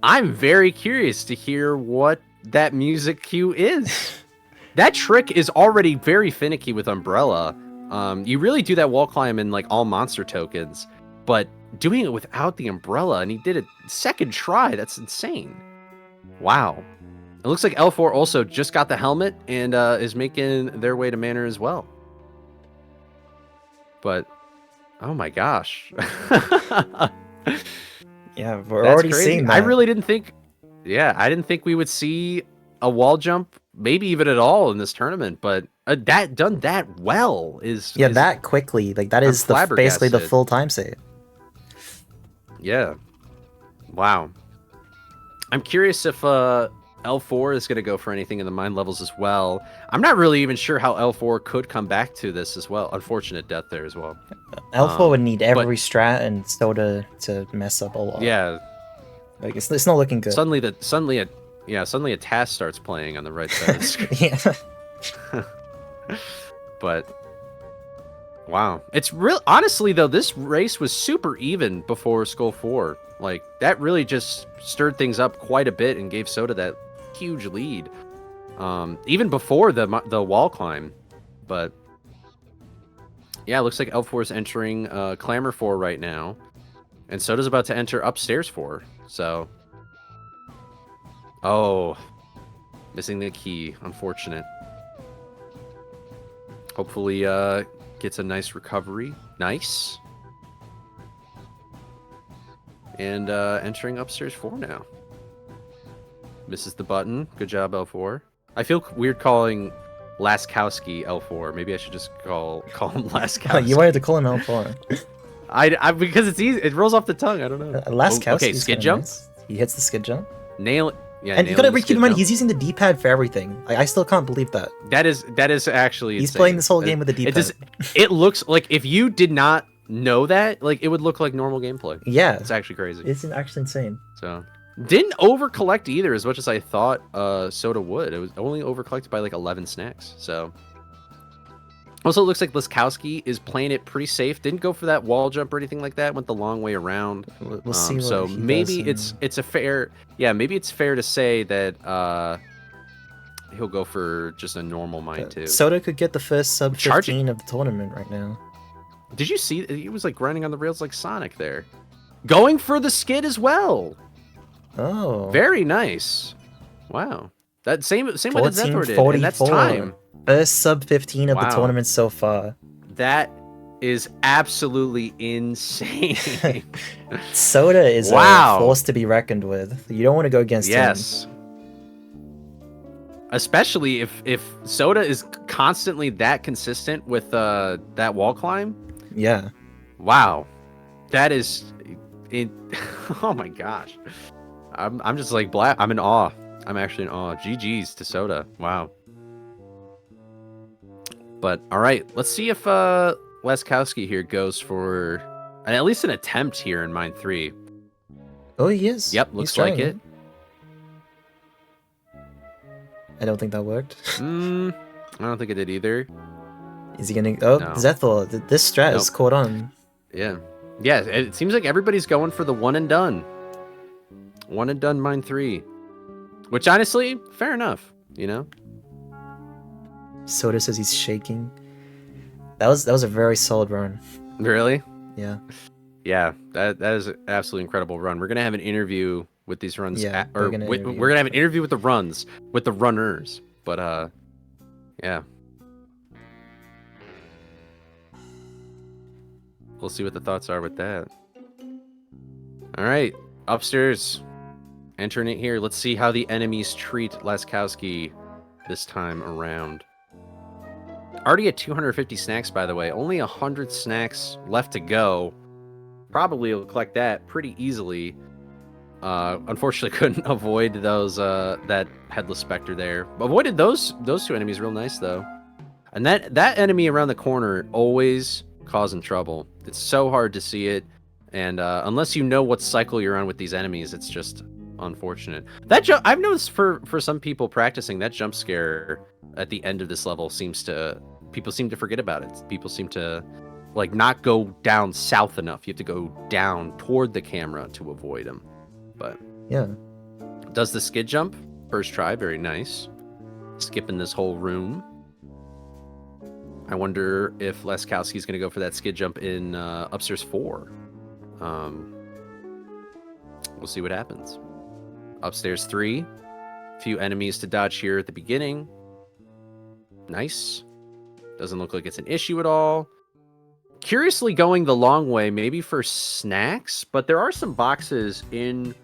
I'm very curious to hear what that music cue is. That trick is already very finicky with Umbrella. You really do that wall climb in like all monster tokens, but doing it without the Umbrella, and he did it second try, that's insane. Wow. It looks like L4 also just got the helmet and is making their way to Manor as well. But, oh my gosh. Yeah, we're That's already crazy. seeing that. I really didn't think, I didn't think we would see a wall jump, maybe even at all in this tournament. But that done that well is that quickly, like that I'm is basically the flabbergasted. full time save. Yeah. Wow. I'm curious if L4 is going to go for anything in the mind levels as well. I'm not really even sure how L4 could come back to this as well. Unfortunate death there as well. L4 would need every strat and Soda to mess up a lot. Yeah. Like it's not looking good. Suddenly a task starts playing on the right side of the screen. Yeah. But wow, it's real. Honestly, though, this race was super even before Skull 4. Like that really just stirred things up quite a bit and gave Soda that huge lead, even before the wall climb. But yeah, it looks like L4 is entering Clamor 4 right now, and Soda's about to enter Upstairs 4. So, oh, missing the key, unfortunate. Hopefully, gets a nice recovery. Nice. and entering upstairs 4 now. Misses the button. Good job, L4. I feel weird calling Laskowski L4. Maybe I should just call him Laskowski. You wanted to call him L4. I because it's easy. It rolls off the tongue. I don't know. Laskowski. Okay, skid jump. Nice. He hits the skid jump. Nail it. Yeah, and you gotta keep in mind, he's using the D-pad for everything. Like, I still can't believe that. That is actually He's insane. playing this whole game with the D-pad. It looks like, if you did not know that, like, it would look like normal gameplay. Yeah. It's actually crazy. It's actually insane. So, didn't over collect either as much as I thought Soda would. It was only over collected by like 11 snacks. So, also it looks like Laskowski is playing it pretty safe. Didn't go for that wall jump or anything like that. Went the long way around. We'll see. What so he maybe does it's a fair, maybe it's fair to say that he'll go for just a normal mine too. Soda could get the first sub 15 Charging. of the tournament right now. Did you see? He was like grinding on the rails like Sonic there, going for the skid as well. Oh, Very nice. Wow. That same way that Zethor did, 14:44. and that's time. First sub 15 of the Wow. tournament so far. That is absolutely insane. Soda is Wow. a force to be reckoned with. You don't want to go against him. Yes. Especially if Soda is constantly that consistent with that wall climb. Yeah. Wow. That is oh my gosh. I'm just like I'm in awe. I'm actually in awe. GG's to Soda. Wow. But all right, let's see if Laskowski here goes for at least an attempt here in mine 3. Oh, he is. Yep, He's looks like trying it. I don't think that worked. I don't think it did either. Is he gonna? Oh, No. Zethor. This strat is Nope. caught on. Yeah. Yeah, it seems like everybody's going for the one and done. One and done mine 3. Which honestly, fair enough, you know? Soda says he's shaking. That was a very solid run. Really? Yeah. Yeah, that is an absolutely incredible run. We're gonna have an interview with these runs, Yeah, we're we're gonna gonna have an interview with the runners. But yeah, we'll see what the thoughts are with that. All right, upstairs, entering it here. Let's see how the enemies treat Laskowski this time around. Already at 250 snacks, by the way. Only 100 snacks left to go. Probably will collect that pretty easily. Unfortunately, couldn't avoid those that headless specter there. Avoided those 2 enemies real nice though. And that enemy around the corner always causing trouble. It's so hard to see it, and unless you know what cycle you're on with these enemies, it's just unfortunate. I've noticed for some people practicing, that jump scare at the end of this level people seem to forget about it. People seem to like not go down south enough. You have to go down toward the camera to avoid them. But Yeah. does the skid jump first try, very nice. Skipping this whole room. I wonder if Laskowski's going to go for that skid jump in upstairs 4. We'll see what happens. Upstairs 3. Few enemies to dodge here at the beginning. Nice. Doesn't look like it's an issue at all. Curiously going the long way, maybe for snacks, but there are some boxes in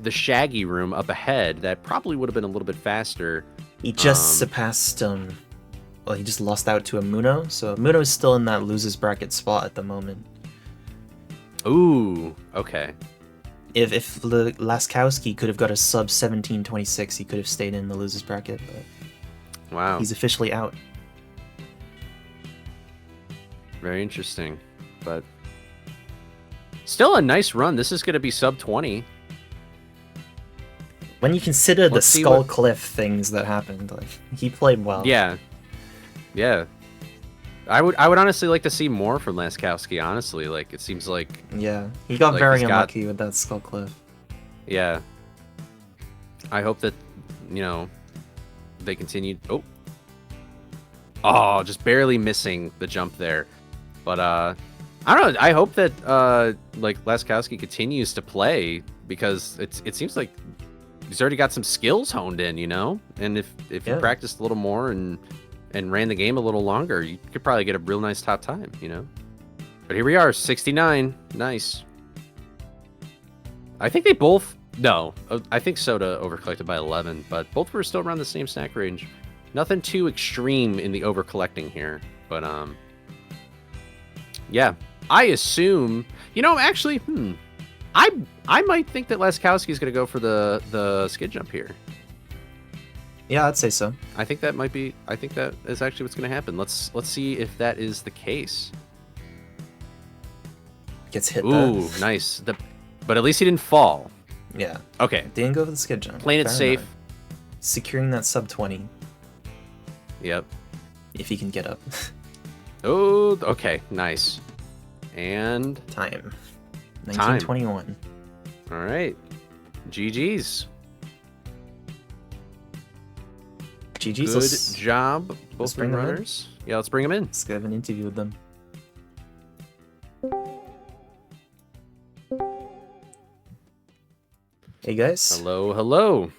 the Shaggy room up ahead that probably would have been a little bit faster. He just surpassed well, he just lost out to Emuno, so Emuno is still in that losers bracket spot at the moment. Ooh, okay. If Laskowski could have got a sub 17:26, he could have stayed in the losers bracket, but Wow. he's officially out. Very interesting. But still a nice run. This is going to be sub 20. When you consider the Let's see Skull what- Cliff things that happened, like, he played well. Yeah. Yeah. I would honestly like to see more from Laskowski, honestly. Like, it seems like, Yeah. He got Like, very he's got- unlucky with that Skull Cliff. yeah. I hope that, they continue. Oh, just barely missing the jump there. But, I don't know. I hope that, Laskowski continues to play, because it seems like he's already got some skills honed in, And if Yeah. you practiced a little more and ran the game a little longer, you could probably get a real nice top time, But here we are, 69. Nice. I think they both. No, I think Soda overcollected by 11, but both were still around the same snack range. Nothing too extreme in the overcollecting here, but yeah. I assume, actually, I might think that Laskowski is going to go for the skid jump here. Yeah, I'd say so. I think that is actually what's going to happen. Let's see if that is the case. Gets hit. Ooh, nice. But at least he didn't fall. Yeah. Okay. Didn't go for the skid jump. Playing it safe. enough. Securing that sub 20. Yep. If he can get up. Oh, okay. Nice. And Time. 1921. All right. GG's. GG's. Good job, let's both bring them in. runners. Yeah, let's bring them in. Let's go have an interview with them. Hey guys. Hello, hello.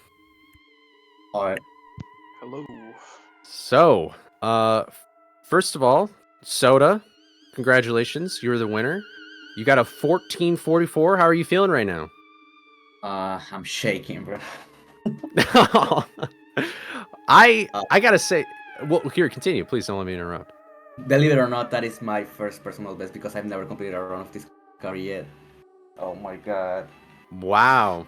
Alright. Hello. So, first of all, Soda, congratulations. You were the winner. You got a 1444. How are you feeling right now? I'm shaking, bro. I gotta say, well, here, continue. Please don't let me interrupt. Believe it or not, that is my first personal best because I've never completed a run of this car yet. Oh my god. Wow.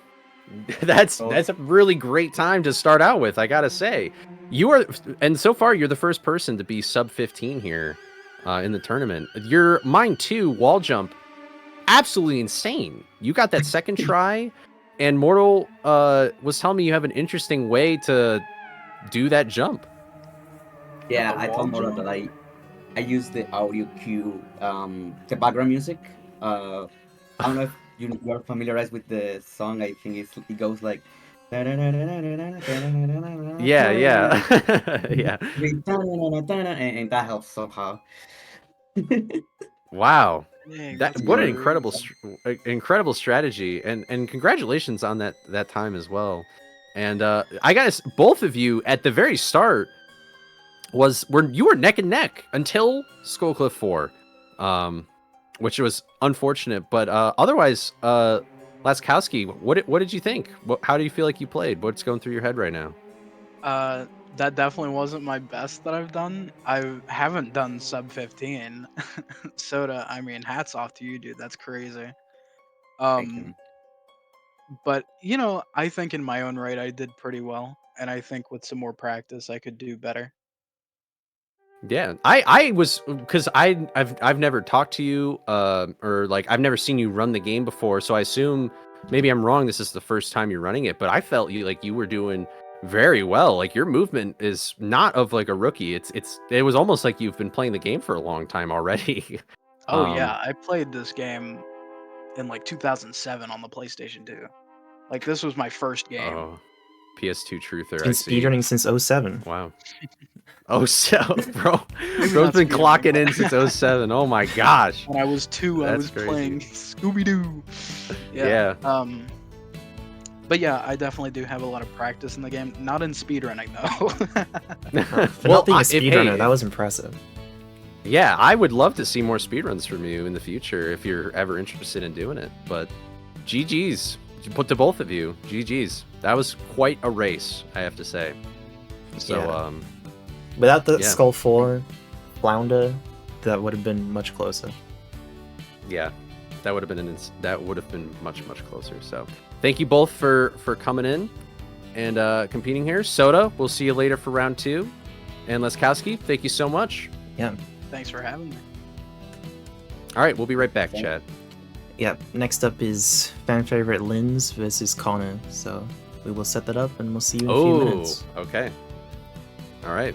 That's a really great time to start out with, I gotta say. And so far you're the first person to be sub 15 here in the tournament. Your mine too, wall jump, absolutely insane. You got that second try, and Mortal was telling me you have an interesting way to do that jump. Yeah, I told Mora that I use the audio cue, the background music. I don't know if you're familiarized with the song. I think it goes like. Yeah, yeah. Yeah. And that helps somehow. Wow. Dang, That that's what an good. incredible strategy, and congratulations on that time as well. And I guess both of you at the very start you were neck and neck until Skullcliff 4, which was unfortunate. But otherwise, Laskowski, what did you think? How do you feel like you played? What's going through your head right now? That definitely wasn't my best that I've done. I haven't done sub 15. Soda, I mean, hats off to you, dude. That's crazy. Thank you. But I think in my own right I did pretty well, and I think with some more practice I could do better. Yeah, I was, because I've never talked to you, or like I've never seen you run the game before, so I assume maybe I'm wrong. This is the first time you're running it, but I felt you were doing very well. Like your movement is not of like a rookie. It was almost like you've been playing the game for a long time already. Oh yeah, I played this game in like 2007 on the PlayStation 2. Like this was my first game. Oh, PS2 truther. Been speedrunning since 07. Wow. Oh, so bro, Maybe bro's not been speedrunning. clocking in since 07. Oh my gosh. When I was 2, I That's was crazy. playing Scooby-Doo. Yeah. But yeah, I definitely do have a lot of practice in the game. Not in speedrunning though. For not being a if- hey, speedrunner, that was impressive. Yeah, I would love to see more speedruns from you in the future if you're ever interested in doing it. But GG's. Put to both of you. GG's. That was quite a race, I have to say. So, Yeah. Without the yeah. Skull 4 Flounder, that would have been much closer. yeah, that would have been much closer. So, thank you both for coming in and competing here. Soda, we'll see you later for round 2. And Laskowski, thank you so much. Yeah. Thanks for having me. All right, we'll be right back, chat. Yeah. Next up is fan favorite Lyns versus Connor. So we will set that up and we'll see you in a few minutes. Okay. All right.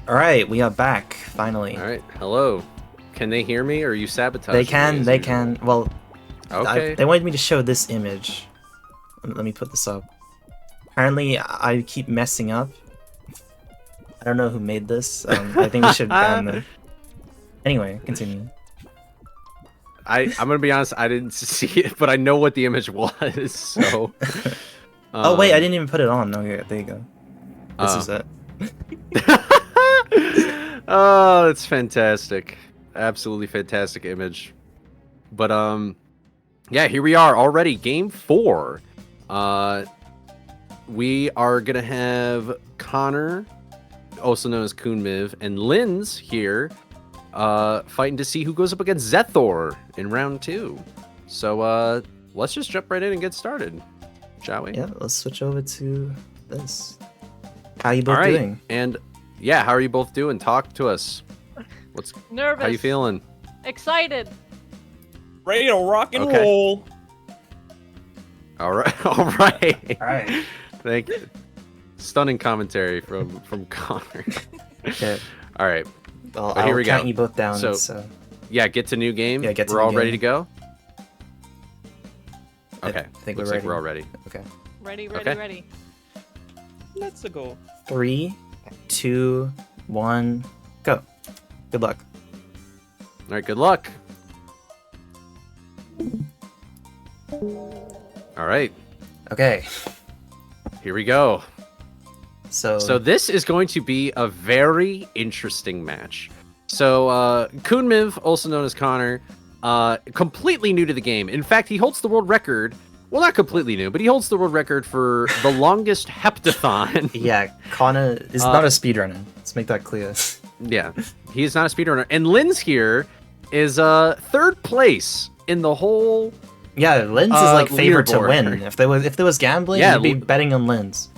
All right, we are back finally. All right, hello. Can they hear me, or are you sabotaging? They can. me as They usual? can. Well, Okay. they wanted me to show this image. Let me put this up. Apparently, I keep messing up. I don't know who made this. I think we should ban them. Anyway, continue. I'm gonna be honest. I didn't see it, but I know what the image was. So. Oh wait, I didn't even put it on. No, here, there you go. This is it. Oh, it's fantastic. Absolutely fantastic image. But yeah, here we are already. Game 4. We are gonna have Connor, also known as KoonMIV, and Lyns here, fighting to see who goes up against Zethor in round 2. So let's just jump right in and get started, shall we? Yeah, let's switch over to this. How you both All right. doing? And yeah, how are you both doing? Talk to us. What's Nervous. How you feeling? Excited. Ready to rock and Okay. roll. All right, all right. All right. Thank you. Stunning commentary from Connor. Okay. All right. Well, But here I'll we count go. you both down. So- So, Yeah, get to new game. Yeah, get to We're new all ready to game. go. I Okay. think Looks we're like we're all ready. ready. Okay. Ready, Okay. ready. Let's go. 3, 2, 1, go. Good luck. All right. Good luck. All right. Okay. Here we go. So this is going to be a very interesting match. So KoonMIV, also known as Connor, completely new to the game. In fact, he holds the world record. Well, not completely new, but he holds the world record for the longest heptathon. yeah, Connor is not a speedrunner. Let's make that clear. Yeah, he's not a speedrunner. And Lyns here is 3rd place in the whole. Yeah, Lyns is like favored to leaderboard. win. If there was gambling, Yeah, you'd be betting on Lyns.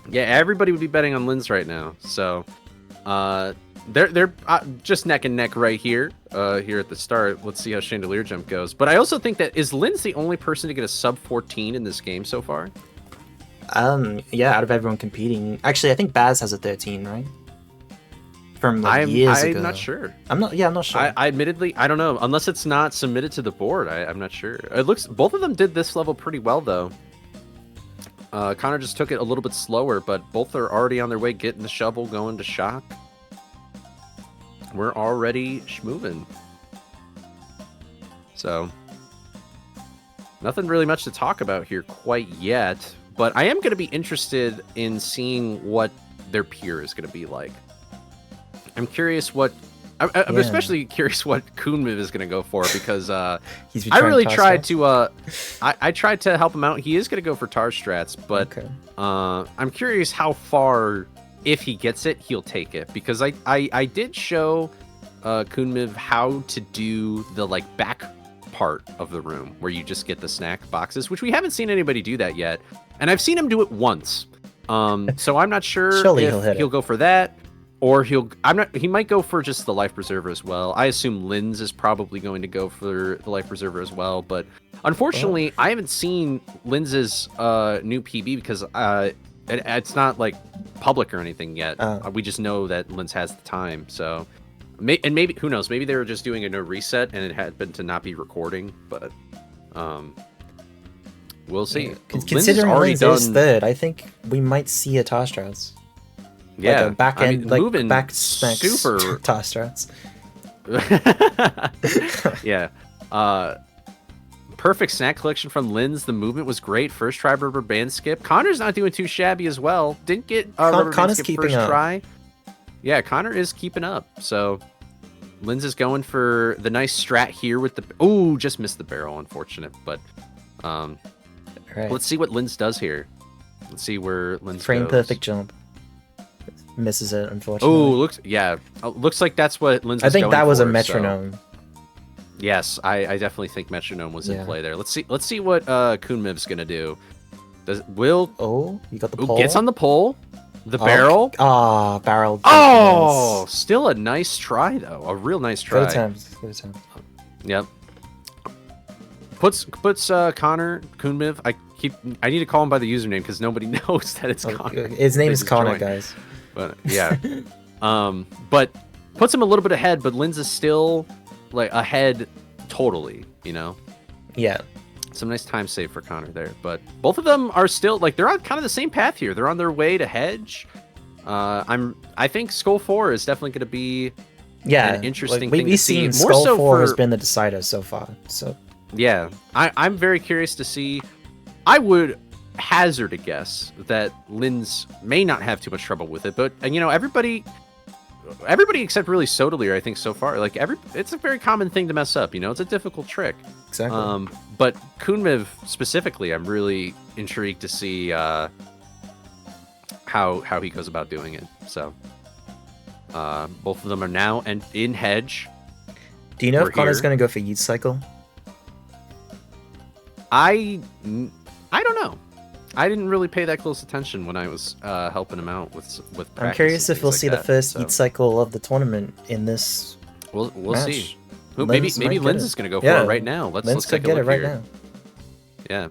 Yeah, everybody would be betting on Lyns right now. So, they're just neck and neck right here. Here at the start. Let's see how Chandelier Jump goes. But I also think that is Lyns the only person to get a sub 14 in this game so far? Yeah, out of everyone competing. Actually, I think Baz has a 13, right? From like years ago. I'm not sure. I'm not sure. I admittedly, I don't know. Unless it's not submitted to the board, I'm not sure. It looks both of them did this level pretty well though. Connor just took it a little bit slower, but both are already on their way getting the shovel, going to shock. We're already schmoving. So, nothing really much to talk about here quite yet, but I am going to be interested in seeing what their peer is going to be like. I'm curious what... I'm especially curious what KoonMIV is going to go for, because I really tried to... I tried to help him out. He is going to go for tar strats, but Okay. I'm curious how far, if he gets it, he'll take it. Because I did show KoonMIV how to do the like back part of the room, where you just get the snack boxes, which we haven't seen anybody do that yet. And I've seen him do it once. So I'm not sure Surely if he'll go for that. Or he might go for just the life preserver as well. I assume Lyns is probably going to go for the life preserver as well, but unfortunately, I haven't seen Lyns's new PB because it's not like public or anything yet. We just know that Lyns has the time, so maybe who knows? Maybe they were just doing a no reset and it happened to not be recording, but we'll see. Yeah. Lyns has Considering already Lyns is done- 3rd, I think we might see a tar strats. Yeah, like a back end, moving back specs super tar strats. Yeah. Perfect snack collection from Lyns. The movement was great. First try rubber band skip. Connor's not doing too shabby as well. Didn't get rubber band Connor's skip keeping first up. try. Yeah, Connor is keeping up. So Lyns is going for the nice strat here with the... Oh, just missed the barrel. Unfortunate. But Right. let's see what Lyns does here. Let's see where Lyns Frame goes. perfect jump. Misses it, unfortunately. Oh, looks like that's what Lyns I was think going that was a for, so- metronome. Yes, I definitely think metronome was in Yeah. play there. Let's see what KoonMIV's gonna do. Oh, you got the pole. Gets on the pole, the barrel. Barrel. Oh, still a nice try though. A real nice try. Good attempt. Good attempt. Yep. Puts Connor KoonMIV. I need to call him by the username because nobody knows that it's Connor. His name They is just Connor, joined. guys. But yeah, But puts him a little bit ahead, but Lyns is still like ahead totally, you know? Yeah. Some nice time save for Connor there, but both of them are still like they're on kind of the same path here. They're on their way to Hedge. I think Skull 4 is definitely going to be an interesting thing to see. We've seen More Skull so 4 for, has been the decider so far. So yeah, I'm very curious to see. I would hazard a guess that Lyns may not have too much trouble with it, but you know, everybody except really Sotaleer, I think so far, like it's a very common thing to mess up. You know, it's a difficult trick. exactly. But KoonMIV specifically, I'm really intrigued to see how he goes about doing it. So both of them are now and in Hedge. Do you know we're if Connor's here. going to go for Yeet Cycle? I don't know. I didn't really pay that close attention when I was helping him out with practice. I'm curious and if we'll things see like the first that, Yeet Cycle of the tournament in this. We'll match. see. Maybe Lyns might get Lyns it. is going to go for Yeah, it right now. Let's Lyns take could a get look it right here. now. Yeah.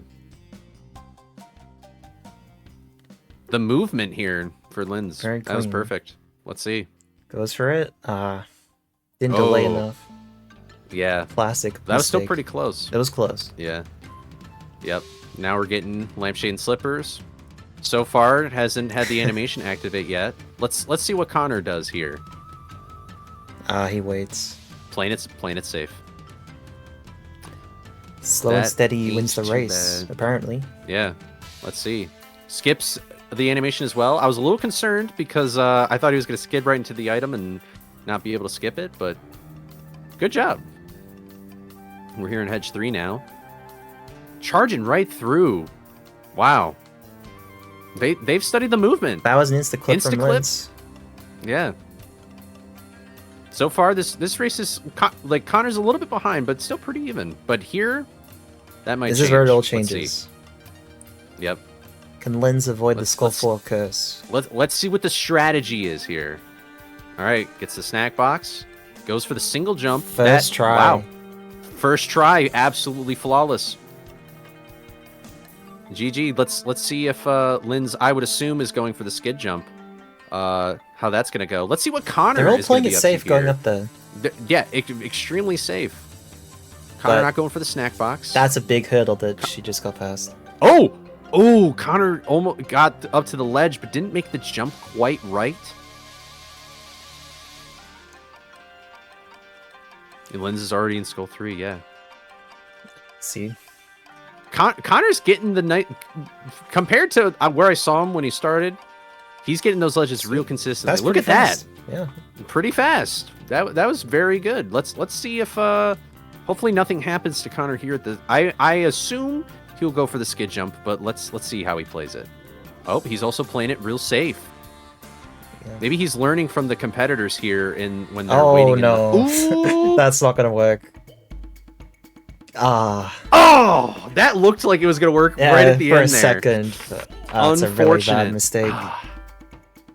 The movement here for Lyns, Very that was clean. perfect. Let's see. Goes for it. Didn't delay Oh. enough. Yeah, Classic. that was still mistake. pretty close. It was close. Yeah. Yep. Now we're getting Lampshade and Slippers. So far, it hasn't had the animation activate yet. Let's see what Connor does here. He waits. Playing it safe. Slow and That steady ain't wins the too race, bad. apparently. Yeah. Let's see. Skips the animation as well. I was a little concerned because I thought he was going to skid right into the item and not be able to skip it, but good job. We're here in Hedge 3 now. Charging right through. Wow. They've studied the movement. That was an insta-clip from Insta-clip? Lyns. Yeah. So far, this race is like Connor's a little bit behind, but still pretty even. But here, that might This change. is where it all Let's see. changes. Yep. Can Lyns avoid the Let's- Skull let's- 4 curse? Let's see what the strategy is here. All right, gets the snack box, goes for the single jump. First try. Wow. First try, absolutely flawless. GG. Let's see if Lyns, I would assume, is going for the skid jump. How that's gonna go. Let's see what Connor They're all is playing gonna it be up safe to going here. up there. Yeah, extremely safe. Connor But not going for the snack box. That's a big hurdle that she just got past. Oh, Connor almost got up to the ledge, but didn't make the jump quite right. Lyns is already in Skull 3, yeah. See? Connor's getting the night compared to where I saw him when he started. He's getting those ledges real consistently. That's Look pretty at fast. Yeah. that, pretty fast. That was very good. Let's see if hopefully nothing happens to Connor here at the. I assume he'll go for the skid jump, but let's see how he plays it. Oh, he's also playing it real safe. Yeah. Maybe he's learning from the competitors here when they're waiting. No. Ooh! That's not gonna work. Oh, that looked like it was gonna work Yeah, right at the for end a there. second. That's a really Unfortunate. bad mistake.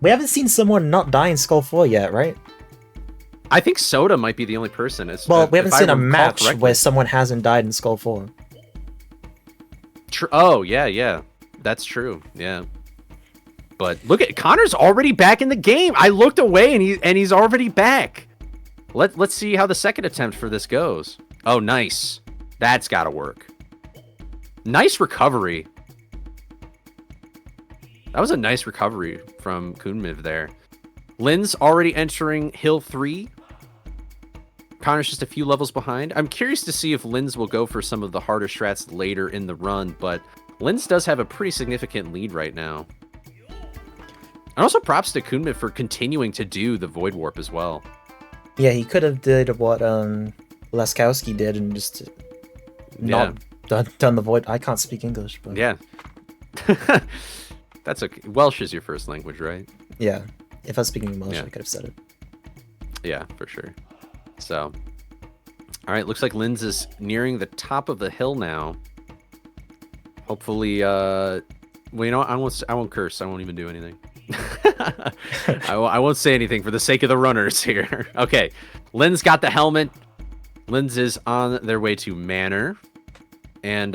We haven't seen someone not die in Skull 4 yet, right? I think Soda might be the only person. Well, we haven't if I seen a recall match correctly. where someone hasn't died in Skull 4. Oh, yeah. That's true. Yeah. But look at Connor's already back in the game. I looked away and he's already back. Let's see how the second attempt for this goes. Oh, nice. That's got to work. Nice recovery. That was a nice recovery from KoonMIV there. Lyns already entering Hill 3. Connor's just a few levels behind. I'm curious to see if Lyns will go for some of the harder strats later in the run, but Lyns does have a pretty significant lead right now. And also props to KoonMIV for continuing to do the Void Warp as well. Yeah, he could have did what Laskowski did and just not done the Void. I can't speak English, but Yeah. That's okay. Welsh is your first language, right? yeah. If I was speaking Welsh, Yeah. I could have said it. Yeah, for sure. So, all right, looks like Lyns is nearing the top of the hill now. Hopefully, well, you know what? I won't curse. I won't even do anything. I won't say anything for the sake of the runners here. Okay, Lyns got the helmet. Lyns is on their way to Manor, and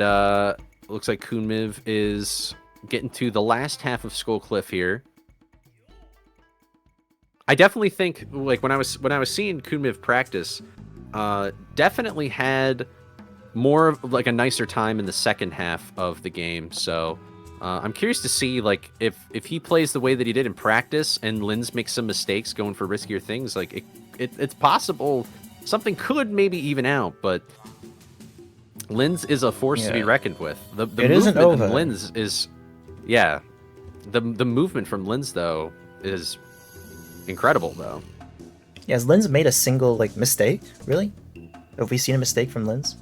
looks like KoonMIV is getting to the last half of Skull Cliff here. I definitely think like when I was seeing KoonMIV practice, definitely had more of like a nicer time in the second half of the game. So I'm curious to see like if he plays the way that he did in practice and Lyns makes some mistakes going for riskier things. Like it's possible something could maybe even out, but Lyns is a force to be reckoned with. The it isn't movement over. of Lyns is, the movement from Lyns though is incredible though. Yeah, has Lyns made a single like mistake? Really? Have we seen a mistake from Lyns?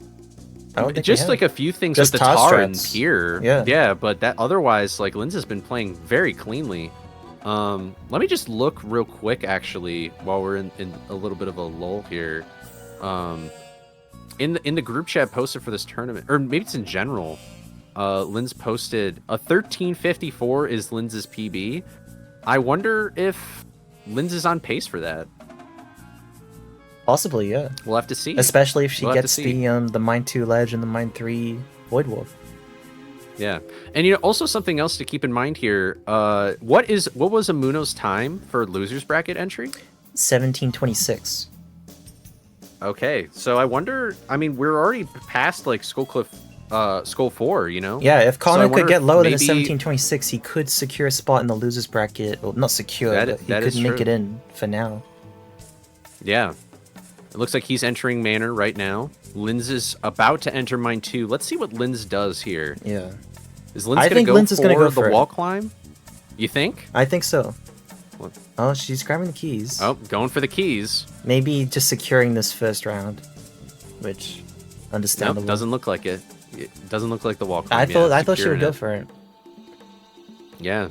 I don't think Just we like have. a few things Just with the tar and strats. Pier. Yeah. But that otherwise, like Lyns has been playing very cleanly. Let me just look real quick actually while we're in a little bit of a lull here. In the group chat posted for this tournament, or maybe it's in general, Lyns posted a 1354 is Lyns's PB. I wonder if Lyns is on pace for that. Possibly, yeah. We'll have to see. Especially if she We'll have to gets see. the Mine 2 Ledge and the Mine 3 Void Wolf. Yeah, and also something else to keep in mind here. What was Emuno's time for losers bracket entry? 1726. Okay, so I wonder. I mean, we're already past like Skull 4, you know? Yeah, if So I Connor wonder could get if lower than a maybe- 1726, he could secure a spot in the losers bracket. Well, not secure, That- but he that could is make true. it in for now. Yeah. It looks like he's entering Manor right now. Lyns is about to enter Mine 2. Let's see what Lyns does here. Yeah. Is Lyns I gonna think go Lyns is gonna for go the for it. wall climb? You think? I think so. What? Oh, she's grabbing the keys. Oh, going for the keys. Maybe just securing this first round, which understandable. Nope, doesn't look like it. It doesn't look like the wall climb. I thought she would go for it. Yeah.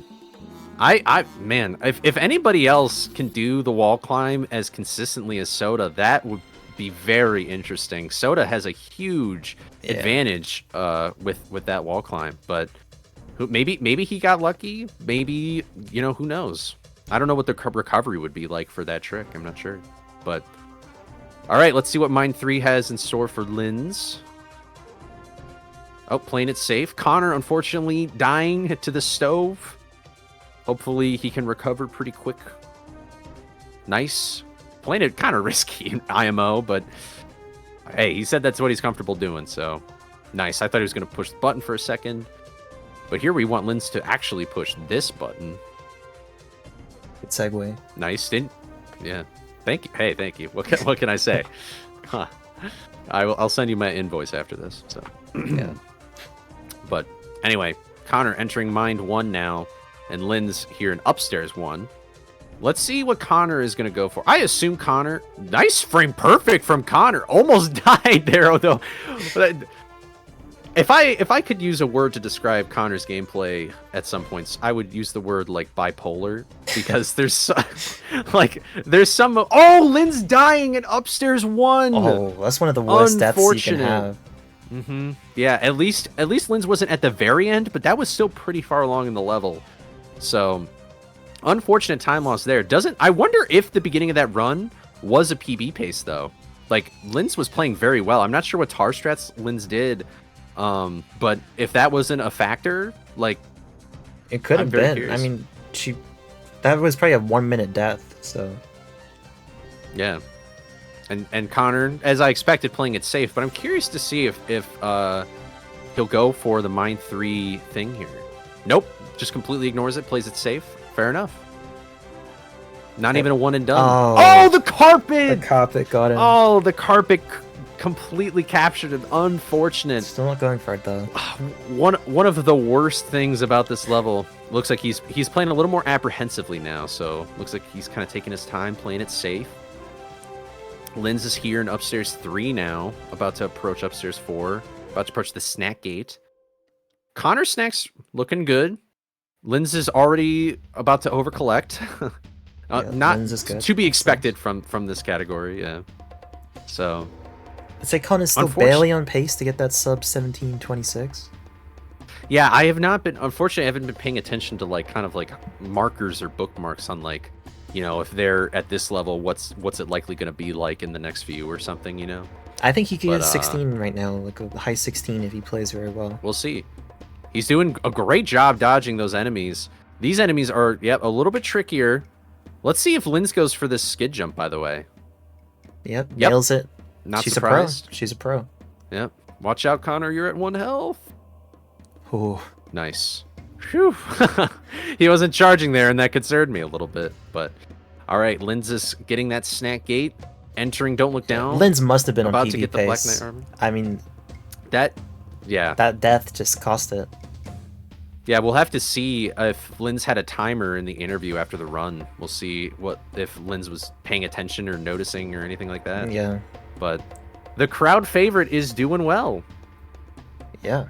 Man, if anybody else can do the wall climb as consistently as Soda, that would be very interesting. Soda has a huge advantage with that wall climb, but maybe he got lucky. Maybe, who knows? I don't know what the recovery would be like for that trick. I'm not sure. But all right, let's see what Mine 3 has in store for Lyns. Oh, playing it safe. Connor, unfortunately, dying to the stove. Hopefully, he can recover pretty quick. Nice. Playing it kind of risky in IMO, but hey, he said that's what he's comfortable doing, so nice. I thought he was going to push the button for a second, but here we want Lyns to actually push this button. Good segue. Nice. Yeah. Thank you. Hey, thank you. What can I say? Huh. I'll send you my invoice after this. So Yeah. But anyway, Connor entering Mind 1 now, and Lyns here in Upstairs 1. Let's see what Connor is going to go for. I assume Connor... Nice frame perfect from Connor. Almost died there, though. If I could use a word to describe Connor's gameplay at some points, I would use the word, like, bipolar. Because there's some... Oh, Lyns dying in Upstairs 1! Oh, that's one of the worst deaths you can have. Mm-hmm. Yeah, at least Lyns wasn't at the very end, but that was still pretty far along in the level. So... unfortunate time loss there. I wonder if the beginning of that run was a PB pace though. Like Lyns was playing very well. I'm not sure what tar strats Lyns did, but if that wasn't a factor, like it could I'm have very been. curious. I mean, that was probably a 1-minute death. So yeah, and Connor, as I expected, playing it safe. But I'm curious to see if he'll go for the Mine 3 thing here. Nope, just completely ignores it, plays it safe. Fair enough. Not even a one and done. Oh, the carpet! The carpet got him. Oh, the carpet completely captured it. Unfortunate. Still not going for it though. One of the worst things about this level. Looks like he's playing a little more apprehensively now. So looks like he's kind of taking his time, playing it safe. Lyns is here in Upstairs 3 now, about to approach Upstairs 4, about to approach the snack gate. Connor snacks looking good. Lyns is already about to overcollect. Not Lyns is good. to be expected from this category, yeah. So I'd say Connor's still barely on pace to get that sub 1726. yeah, I have not been. Unfortunately, I haven't been paying attention to like kind of like markers or bookmarks on like, if they're at this level, what's it likely going to be like in the next few or something, I think he could get 16 right now, like a high 16 if he plays very well. We'll see. He's doing a great job dodging those enemies. These enemies are, a little bit trickier. Let's see if Lyns goes for this skid jump, by the way. Yep, Yep. nails it. Not She's surprised. a pro. She's a pro. Yep. Watch out, Connor. You're at 1 health. Ooh. Nice. Phew. He wasn't charging there, and that concerned me a little bit. But all right, Lyns is getting that snack gate, entering. Don't look down. Lyns must have been about on to PB get the Black pace. Knight armor. I mean, Yeah. that death just cost it. Yeah, we'll have to see if Lyns had a timer in the interview after the run. We'll see if Lyns was paying attention or noticing or anything like that. Yeah. But the crowd favorite is doing well. Yeah.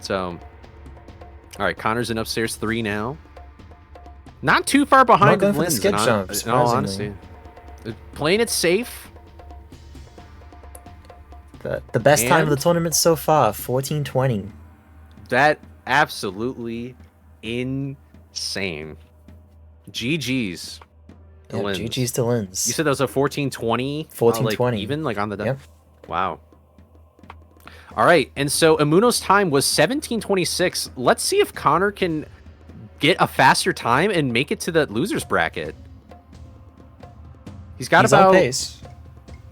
So, all right, Connor's in upstairs 3 now. Not too far behind going for the Lyns, skid jump, in all surprisingly. honesty. Playing it safe. The best time of the And- tournament so far, 14:20. That absolutely insane. GG's. to Yeah, Lyns. GG's to Lyns. You said that was a 14-20? 14-20. Like even like on the Yep. Wow. All right, and so Emuno's time was 17:26. Let's see if Connor can get a faster time and make it to the losers bracket. He's He's about on pace.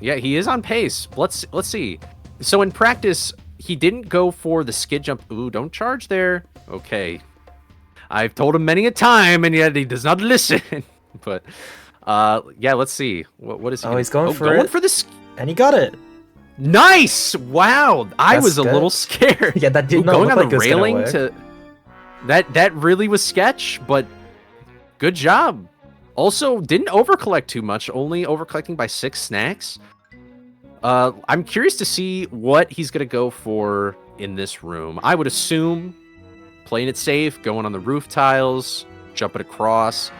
Yeah, he is on pace. Let's see. So in practice, he didn't go for the skid jump. Ooh, don't charge there. Okay. I've told him many a time, and yet he does not listen. But yeah, let's see. What is he? Oh, he's going for it. for the And he got it. Nice! Wow, I That's was a good. little scared. Yeah, that did Ooh, not going look on like the it was gonna railing work. to that really was sketch, but good job. Also, didn't overcollect too much, only overcollecting by 6 snacks. I'm curious to see what he's gonna go for in this room. I would assume playing it safe, going on the roof tiles, jumping across.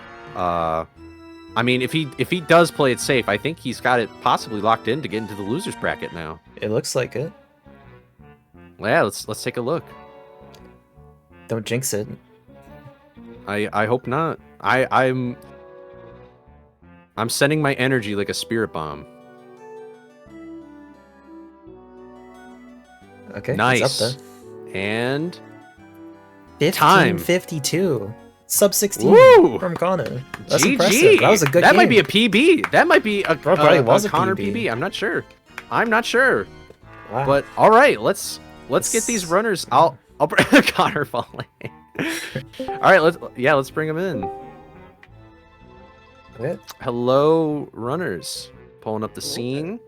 I mean, if he does play it safe, I think he's got it possibly locked in to get into the losers bracket now. It looks like it. Yeah, let's take a look. Don't jinx it. I hope not. I'm sending my energy like a spirit bomb. Okay. Nice. It's up And there. Time. 15:52. Sub 16 Woo! from Connor. That's GG. impressive. That was a good That game. might be a PB. That might be a, Probably was a Connor PB. PB. I'm not sure. Wow. But all right, let's get these runners. I'll bring Connor falling. All right, let's bring him in. Okay. Hello, runners. Pulling up the scene.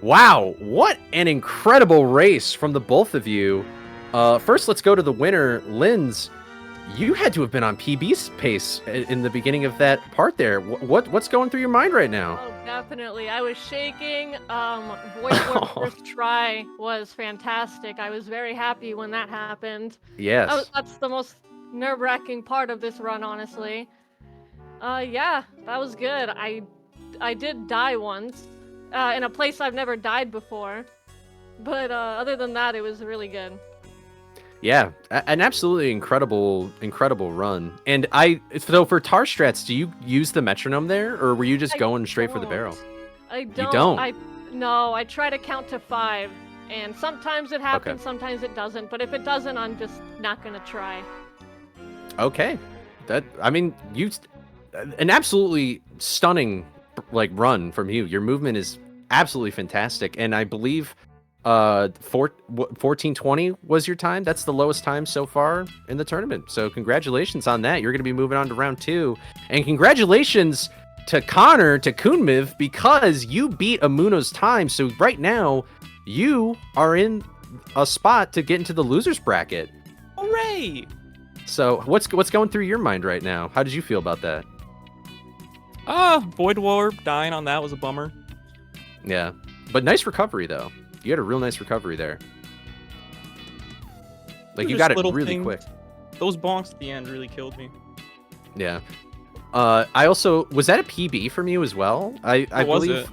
Wow, what an incredible race from the both of you. First, let's go to the winner, Lyns. You had to have been on PB's pace in the beginning of that part there. What's going through your mind right now? Oh, definitely. I was shaking. Voice first try was fantastic. I was very happy when that happened. Yes. That's the most nerve-wracking part of this run, honestly. Yeah, that was good. I did die once in a place I've never died before, but other than that, it was really good. Yeah, an absolutely incredible run. And so for tar strats, do you use the metronome there, or were you just going straight for the barrel? I don't. You don't? No, I try to count to 5, and sometimes it happens, sometimes it doesn't. But if it doesn't, I'm just not gonna try. Okay, an absolutely stunning run from you. Your movement is absolutely fantastic, and I believe 14:20 was your time. That's the lowest time so far in the tournament. So congratulations on that. You're going to be moving on to round 2, and congratulations to Connor, to KoonMIV, because you beat Emuno's time. So right now you are in a spot to get into the losers bracket. Hooray! So what's going through your mind right now? How did you feel about that? Void Warp dying on that was a bummer. Yeah, but nice recovery though. You had a real nice recovery there. Like, you got it really quick. Those bonks at the end really killed me. Yeah. I also, was that a PB from you as well? I believe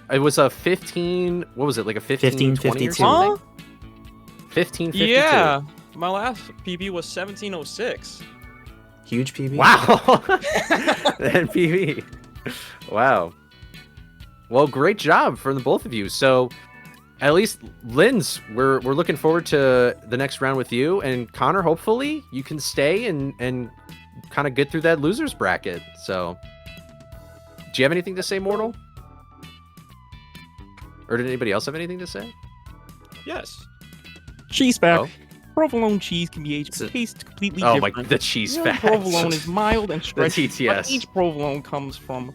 it was a 15. What was it, like a 15:20 or something? 15:52. Yeah, my last PB was 17:06. Huge PB. Wow. That PB. Wow. Well, great job from the both of you. So, at least, Lyns, we're looking forward to the next round with you, and Connor, hopefully you can stay and kind of get through that losers bracket. So, do you have anything to say, Mortal? Or did anybody else have anything to say? Yes. Cheese fact. Oh. Provolone cheese can be aged So- with taste completely Oh my, different. the cheese Real facts. provolone is mild and stretchy. TTS. But each provolone comes from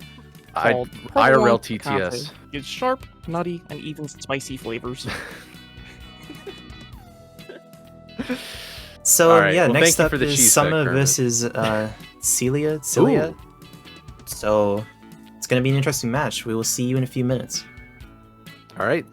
I- called IRL provolone TTS. picante. It's sharp, nutty, and even spicy flavors. So All right, yeah, well, next thank you up for the is cheese Summer fact, Kermit. versus Sileah. So it's gonna be an interesting match. We will see you in a few minutes. All right.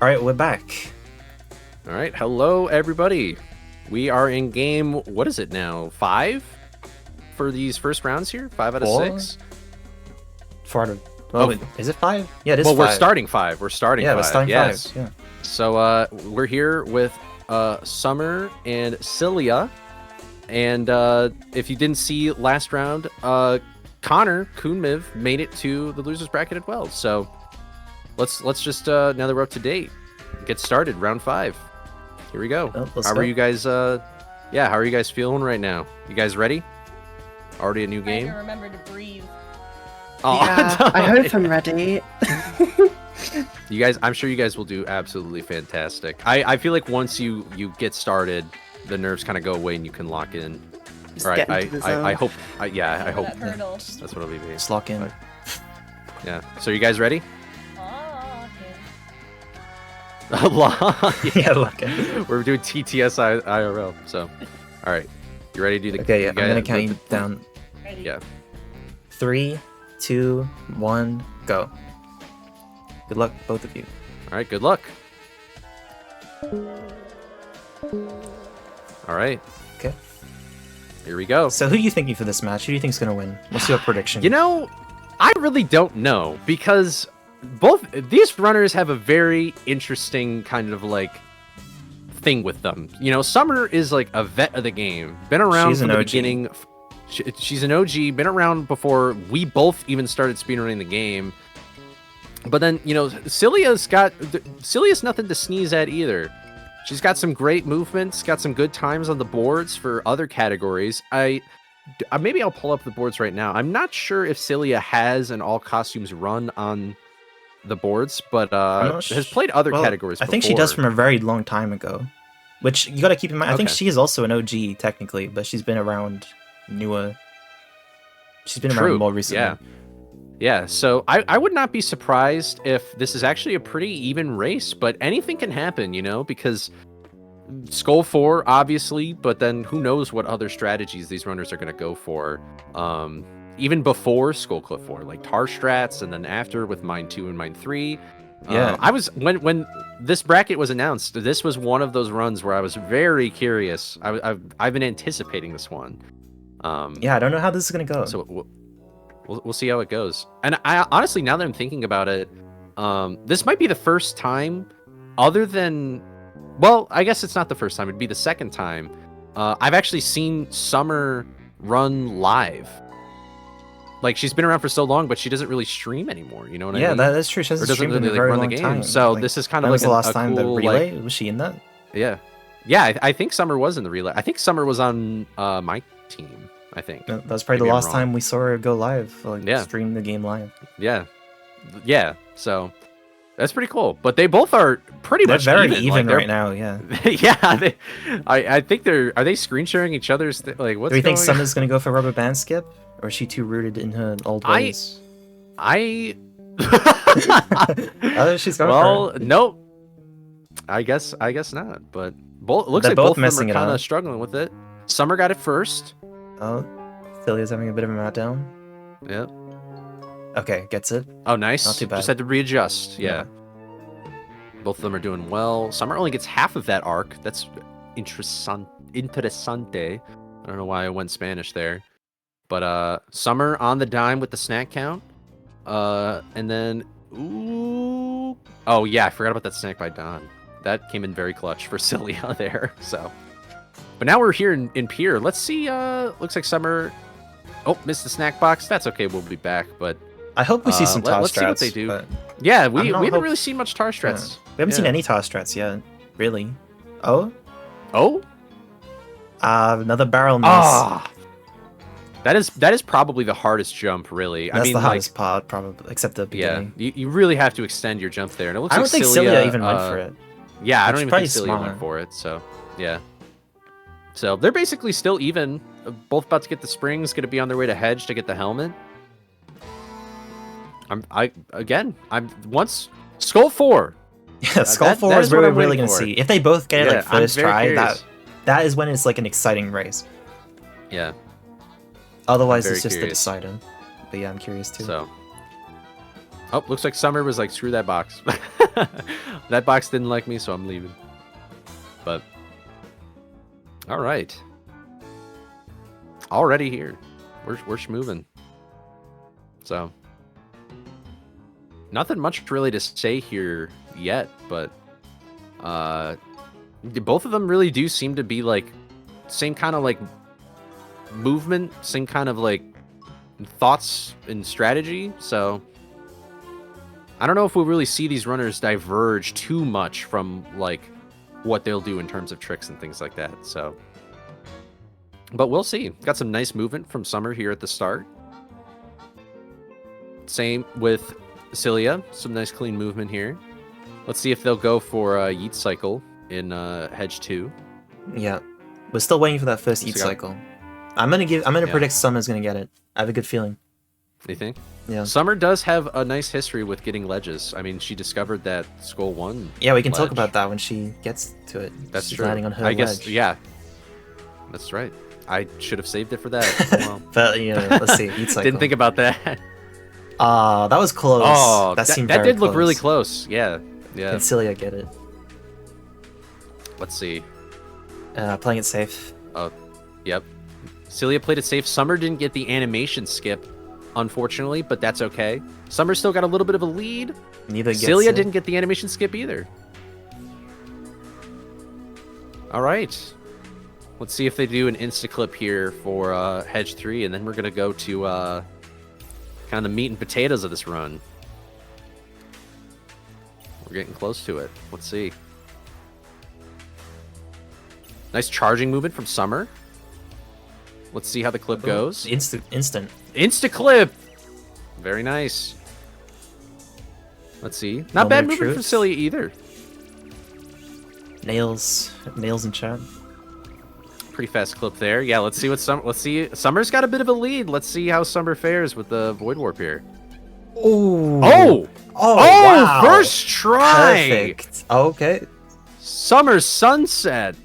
All right, we're back. All right, hello everybody. We are in game. What is it now? 5 for these first rounds here. 5 out of 6. 4 out of. Well, is it 5? Yeah, it is. Well, 5. we're starting 5. We're starting. Yeah, 5. we're starting yes. 5. Yeah. So we're here with Summer and Sileah, and if you didn't see last round, Connor KoonMIV made it to the losers bracket as well. So let's just now that we're up to date, get started. Round 5. Here we go. How are you guys? How are you guys feeling right now? You guys ready? Already a new game. Trying to remember to breathe. Oh, yeah, no. I hope I'm ready. You guys, I'm sure you guys will do absolutely fantastic. I feel like once you get started, the nerves kind of go away and you can lock in. Just All right, get into the zone. I hope. I hope That hurdle. that's what it'll be. Just lock in. Yeah. So you guys ready? Oh, Yeah, lock in. We're doing TTS IRL. So, all right, you ready to do the? Okay, yeah, you I'm guys- gonna count you down. ready. Yeah. 3, 2, 1, go. Good luck, both of you. All right. Good luck. All right. Okay. Here we go. So who are you thinking for this match? Who do you think's gonna win? What's your prediction? You know, I really don't know because both these runners have a very interesting kind of like thing with them. You know, Summer is like a vet of the game, been around She's from an the OG. beginning. She's an OG, been around before we both even started speedrunning the game. But then, you know, Sileah's nothing to sneeze at either. She's got some great movements, got some good times on the boards for other categories. Maybe I'll pull up the boards right now. I'm not sure if Sileah has an all costumes run on the boards, but has played other categories I before. think she does from a very long time ago. Which you gotta keep in mind. I think Okay. she is also an OG technically, but she's been around newer. She's been around more recently. Yeah. Yeah, so I would not be surprised if this is actually a pretty even race, but anything can happen, you know, because Skull 4, obviously, but then who knows what other strategies these runners are going to go for. Even before Skull Cliff 4, like Tar Strats, and then after with Mine 2 and Mine 3. Yeah. I was when this bracket was announced, this was one of those runs where I was very curious. I've been anticipating this one. Yeah, I don't know how this is gonna go. So we'll see how it goes. And I honestly, now that I'm thinking about it, this might be the first time, other than, well, I guess it's not the first time. It'd be the second time I've actually seen Summer run live. Like, she's been around for so long, but she doesn't really stream anymore. You know what I mean? Yeah, that's true. She Or hasn't doesn't streamed in really, a very run long the game. time. So Like, this is kind when of was like the last a time the cool, relay? like, Was she in that? yeah, I think Summer was in the relay. I think Summer was on my team. I think That was probably Maybe the I'm last wrong. time we saw her go live. Like, Yeah. stream the game live. Yeah. So that's pretty cool. But they both are pretty They're much very even, even like, right now. Yeah. yeah, I think are they screen sharing each other's like what's Do we think going Summer's gonna go for rubber band skip, or is she too rooted in her old ways? I She's going well, for it. nope. I guess not. But both looks They're like both both of them messing are it kind of up. struggling with it. Summer got it first. Oh, Sileah's having a bit of a meltdown. Yeah. Okay, gets it. Oh, nice. Not too bad. Just had to readjust. Yeah. Both of them are doing well. Summer only gets half of that arc. That's interesante. I don't know why I went Spanish there. But Summer on the dime with the snack count. And then ooh. Oh yeah, I forgot about that snack by Don. That came in very clutch for Sileah there. So but now we're here in Pier. Let's see, looks like Summer. Oh, missed the snack box. That's okay, we'll be back, but I hope we see some tar let's see what strats, they do. but Yeah, I'm we not haven't hope- really seen much tar strats. we haven't seen Yeah. any tar strats yet. Really? Oh, Oh? another barrel miss. Ah. That is probably the hardest jump, really. That's I mean, the like, hardest part, probably, except the yeah, beginning. you really have to extend your jump there. And it looks I don't like think Sileah even went for it. Yeah, I Which don't is even probably think Sileah smart. went for it. So, yeah. So they're basically still even. Both about to get the springs. Going to be on their way to hedge to get the helmet. I'm once Skull 4. Yeah, Skull 4 that is is where what we're I'm really waiting gonna for. see. If they both get it Yeah, like I'm first very try, curious. that is when it's like an exciting race. Yeah. Otherwise, I'm it's very just curious. the decider. But yeah, I'm curious too. So Oh, looks like Summer was like, screw that box. That box didn't like me, so I'm leaving. But, all right. Already here. We're moving. So, nothing much really to say here yet, but both of them really do seem to be like same kind of like movement, same kind of like thoughts and strategy. So I don't know if we'll really see these runners diverge too much from like what they'll do in terms of tricks and things like that. So, but we'll see. Got some nice movement from Summer here at the start. Same with Sileah, some nice clean movement here. Let's see if they'll go for a Yeet Cycle in Hedge 2. Yeah, we're still waiting for that first Yeet Cycle. I'm gonna predict Summer's gonna get it. I have a good feeling. You think? Yeah. Summer does have a nice history with getting ledges. I mean, she discovered that Skull 1. Yeah, we can talk ledge. about that when she gets to it. That's She's true. landing on her I guess, ledge. yeah. That's right. I should have saved it for that. Oh, well. But you know, let's see. Yeet Cycle. Didn't think about that. That was close. Oh, that seemed that very did look close. really close. Yeah, yeah. Can Sileah get it? Let's see. Playing it safe. Oh, yep. Sileah played it safe. Summer didn't get the animation skip, unfortunately, but that's okay. Summer still got a little bit of a lead. Neither gets Sileah it. didn't get the animation skip either. All right. Let's see if they do an insta-clip here for Hedge 3, and then we're going to go to kind of the meat and potatoes of this run. We're getting close to it. Let's see. Nice charging movement from Summer. Let's see how the clip goes. Instant. Insta-clip! Very nice. Let's see. Not bad movement from Sileah either. Nails in chat. Pretty fast clip there. Yeah, let's see what Summer's got a bit of a lead. Let's see how Summer fares with the Void Warp here. Oh, wow. First try. Perfect. Okay. Summer's Sunset.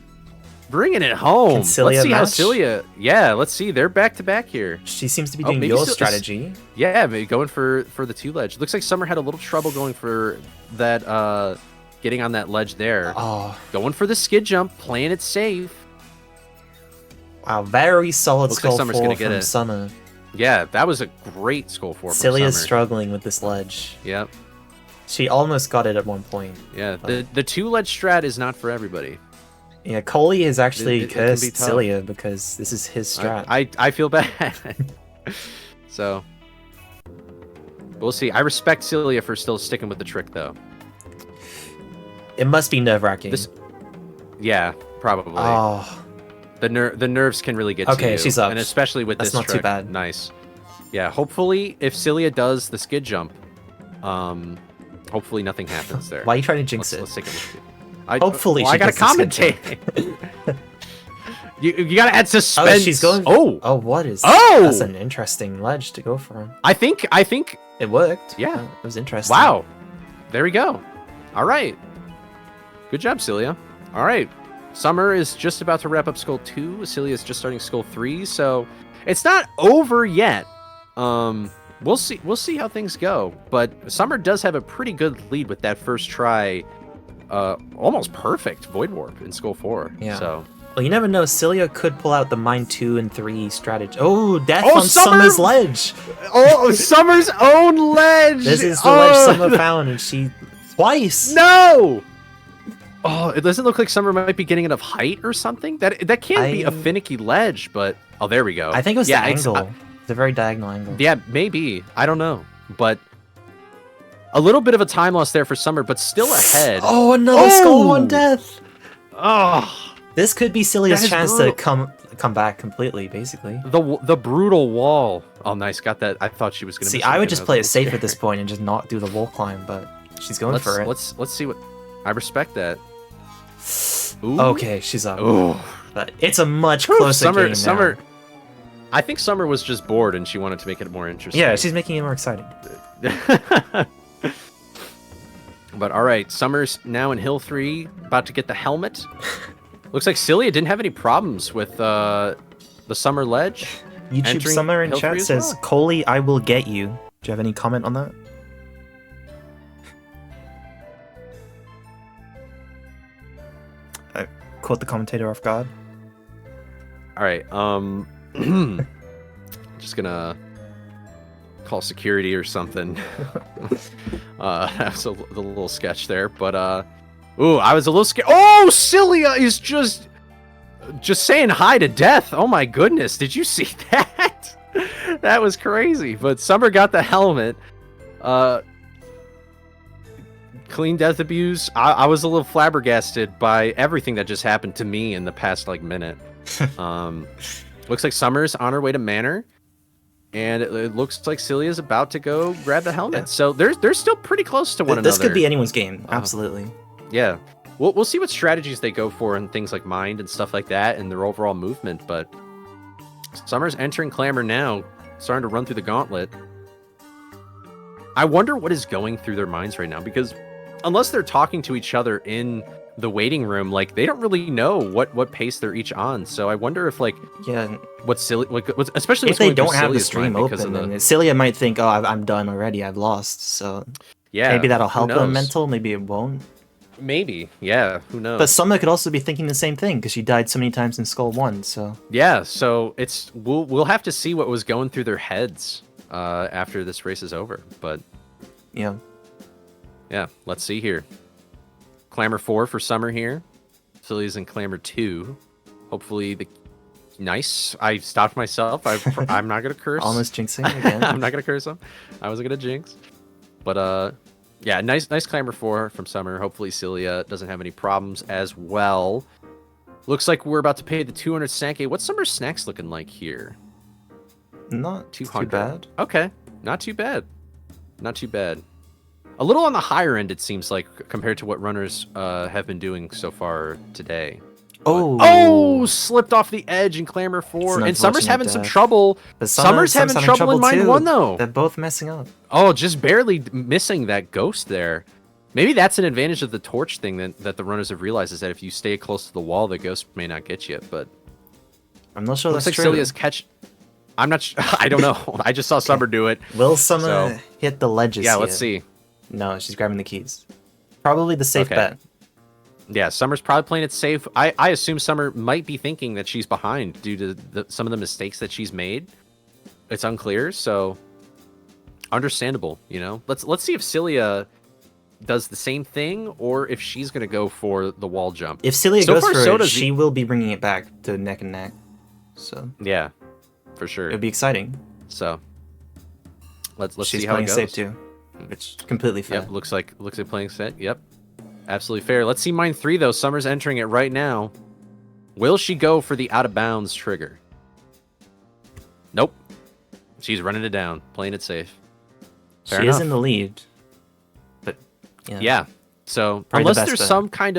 Bringing it home. Let's see how Sileah. Yeah, let's see. They're back to back here. She seems to be doing your strategy. Yeah, maybe going for the 2 ledge. Looks like Summer had a little trouble going for that getting on that ledge there. Oh. Going for the skid jump, playing it safe. Wow, very solid Looks skull like Summer's 4 gonna get from it. Summer. Yeah, that was a great skull 4 from Sileah's Summer. struggling with this ledge. Yep. She almost got it at one point. Yeah, the 2 ledge strat is not for everybody. Yeah, Coley has actually cursed be tough. Sileah because this is his strat. I feel bad. So, we'll see. I respect Sileah for still sticking with the trick, though. It must be nerve-wracking. Yeah, probably. Oh. The nerves can really get to you. Okay, she's up. And especially with That's this not trick. too bad. Nice. Yeah, hopefully, if Sileah does the skid jump, hopefully nothing happens there. Why are you trying to jinx it? Let's take a look. Hopefully I she gotta does the skid commentate. you gotta add suspense. Oh, she's going. Oh, what is? Oh, that's an interesting ledge to go for. I think it worked. Yeah, it was interesting. Wow, there we go. All right, good job, Sileah. All right, Summer is just about to wrap up Skull 2. Sileah is just starting Skull 3, so it's not over yet. We'll see how things go. But Summer does have a pretty good lead with that first try. Almost perfect Void Warp in Skull 4. Yeah. So. Well, you never know. Sileah could pull out the Mine 2 and 3 strategy. Oh, death on Summer's ledge. Oh, Summer's own ledge. This is the ledge Summer found, and she twice. No. Oh, it doesn't look like Summer might be getting enough height or something. That can't be a finicky ledge, but oh, there we go. I think it was the angle. It's a very diagonal angle. Yeah, maybe. I don't know, but. A little bit of a time loss there for Summer, but still ahead. Oh, another Skull 1 death. Oh, this could be Sileah's chance to come back completely, basically. The brutal wall. Oh, nice. Got that. I thought she was going to. See, I would just play it safe at this point and just not do the wall climb, but she's going for it. Let's see what. I respect that. Ooh. Okay, she's up. Ooh. But it's a much closer game now. Summer. I think Summer was just bored and she wanted to make it more interesting. Yeah, she's making it more exciting. But all right, Summer's now in Hill 3, about to get the helmet. Looks like Sileah didn't have any problems with the Summer ledge. YouTube Summer in chat says, Coley, I will get you. Do you have any comment on that? caught the commentator off guard. All right. Just gonna call security or something. That's the little sketch there, but ooh, I was a little scared. Oh, Sileah is just saying hi to death. Oh my goodness, did you see that? That was crazy. But Summer got the helmet. Clean death abuse. I was a little flabbergasted by everything that just happened to me in the past like minute. Looks like Summer's on her way to Manor, and it looks like Sileah's about to go grab the helmet. Yeah. So they're still pretty close to one another. This could be anyone's game, absolutely. Yeah, we'll see what strategies they go for and things like mind and stuff like that, and their overall movement. But Summer's entering Clamor now, starting to run through the gauntlet. I wonder what is going through their minds right now, because unless they're talking to each other in the waiting room, like they don't really know what pace they're each on. So I wonder if what's especially if they don't have the stream open, then Sileah might think, oh, I'm done already, I've lost. So yeah, maybe that'll help them mental, maybe it won't. Maybe, yeah, who knows. But Summer could also be thinking the same thing because she died so many times in Skull 1. So yeah, so we'll have to see what was going through their heads after this race is over. But yeah, let's see here. Clamor 4 for Summer here. Sileah's in Clamor 2. Hopefully nice. I stopped myself. I'm not gonna curse. Almost jinxing again. I'm not gonna curse him. I wasn't gonna jinx. But yeah, nice Clamor 4 from Summer. Hopefully Sileah doesn't have any problems as well. Looks like we're about to pay the 200 Snake. What's Summer's snacks looking like here? Not 200. Too bad. Okay, not too bad. Not too bad. A little on the higher end, it seems like, compared to what runners have been doing so far today. Oh, slipped off the edge in Clamor 4. And Summer's having some trouble. But Summer's having trouble in Mind 1, though. They're both messing up. Oh, just barely missing that ghost there. Maybe that's an advantage of the torch thing that the runners have realized, is that if you stay close to the wall, the ghost may not get you. But I'm not sure that's true. Looks like Sileah's catch... I'm not I don't know. I just saw Summer do it. Will Summer hit the ledges Yeah, here? let's see. No, she's grabbing the keys. Probably the safe bet. Yeah, Summer's probably playing it safe. I assume Summer might be thinking that she's behind due to some of the mistakes that she's made. It's unclear, so understandable, you know. Let's see if Sileah does the same thing, or if she's gonna go for the wall jump. If Sileah goes for it, she will be bringing it back to neck and neck. So yeah, for sure, it'd be exciting. So let's she's see how it goes. She's playing safe too. It's completely fair. Yep, looks like playing set. Yep, absolutely fair. Let's see Mind 3 though. Summer's entering it right now. Will she go for the out of bounds trigger? Nope. She's running it down, playing it safe. Fair she enough. is in the lead, but yeah. So probably unless there's some kind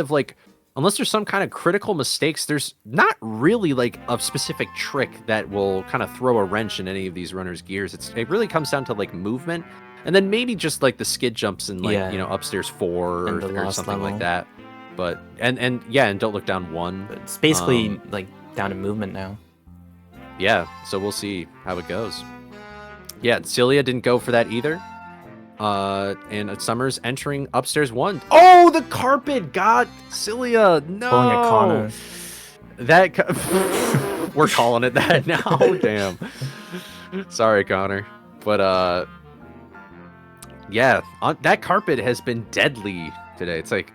of critical mistakes, there's not really like a specific trick that will kind of throw a wrench in any of these runners' gears. It really comes down to like movement. And then maybe just like the skid jumps in like, you know, upstairs 4 or something like that. But and don't look down 1. But it's basically like down to movement now. Yeah, so we'll see how it goes. Yeah, Sileah didn't go for that either. And Summer's entering upstairs 1. Oh, the carpet got Sileah. No. Pulling a Connor. We're calling it that now. Damn. Sorry, Connor. But yeah, that carpet has been deadly today. It's like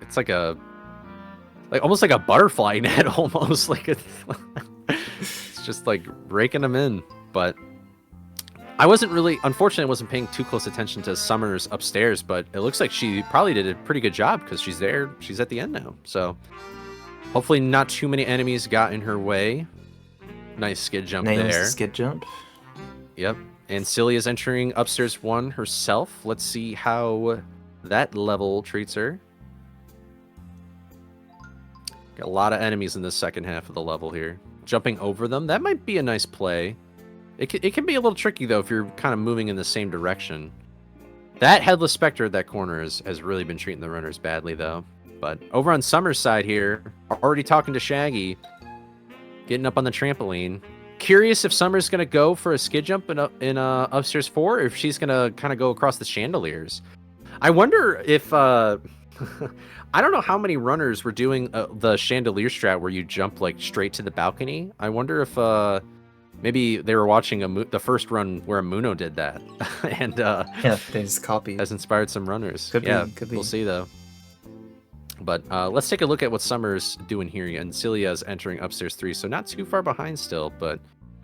almost like a butterfly net, almost like it's just like raking them in. But unfortunately, I wasn't paying too close attention to Summer's upstairs. But it looks like she probably did a pretty good job because she's there. She's at the end now. So hopefully, not too many enemies got in her way. Nice skid jump there. Skid jump. Yep. And Sileah's entering upstairs 1 herself. Let's see how that level treats her. Got a lot of enemies in the second half of the level here. Jumping over them, that might be a nice play. It can be a little tricky, though, if you're kind of moving in the same direction. That Headless Spectre at that corner has really been treating the runners badly, though. But over on Summer's side here, already talking to Shaggy, getting up on the trampoline. Curious if Summer's going to go for a skid jump in upstairs 4, or if she's going to kind of go across the chandeliers. I wonder if I don't know how many runners were doing the chandelier strat where you jump like straight to the balcony. I wonder if maybe they were watching the first run where Emuno did that, and yeah, they just copied. Has inspired some runners. Could yeah, be, could be. We'll see though. But let's take a look at what Summer's doing here, and Sileah is entering upstairs 3, so not too far behind still. But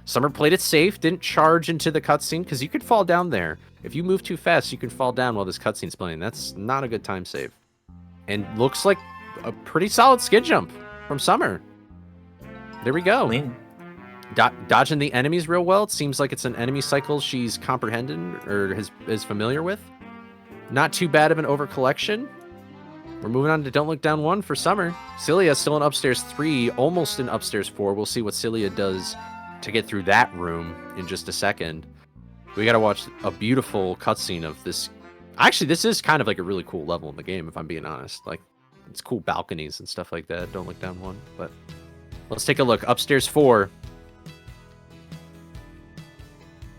Summer played it safe, didn't charge into the cutscene because you could fall down there. If you move too fast, you can fall down while this cutscene's playing. That's not a good time save. And looks like a pretty solid skid jump from Summer. There we go. Clean. Dodging the enemies real well. It seems like it's an enemy cycle she's comprehended or is familiar with. Not too bad of an overcollection. We're moving on to Don't Look Down 1 for Summer. Sileah still in upstairs 3, almost in upstairs 4. We'll see what Sileah does to get through that room in just a second. We gotta watch a beautiful cutscene of this. Actually, this is kind of like a really cool level in the game, if I'm being honest. Like, it's cool balconies and stuff like that. Don't Look Down 1. But let's take a look. Upstairs 4.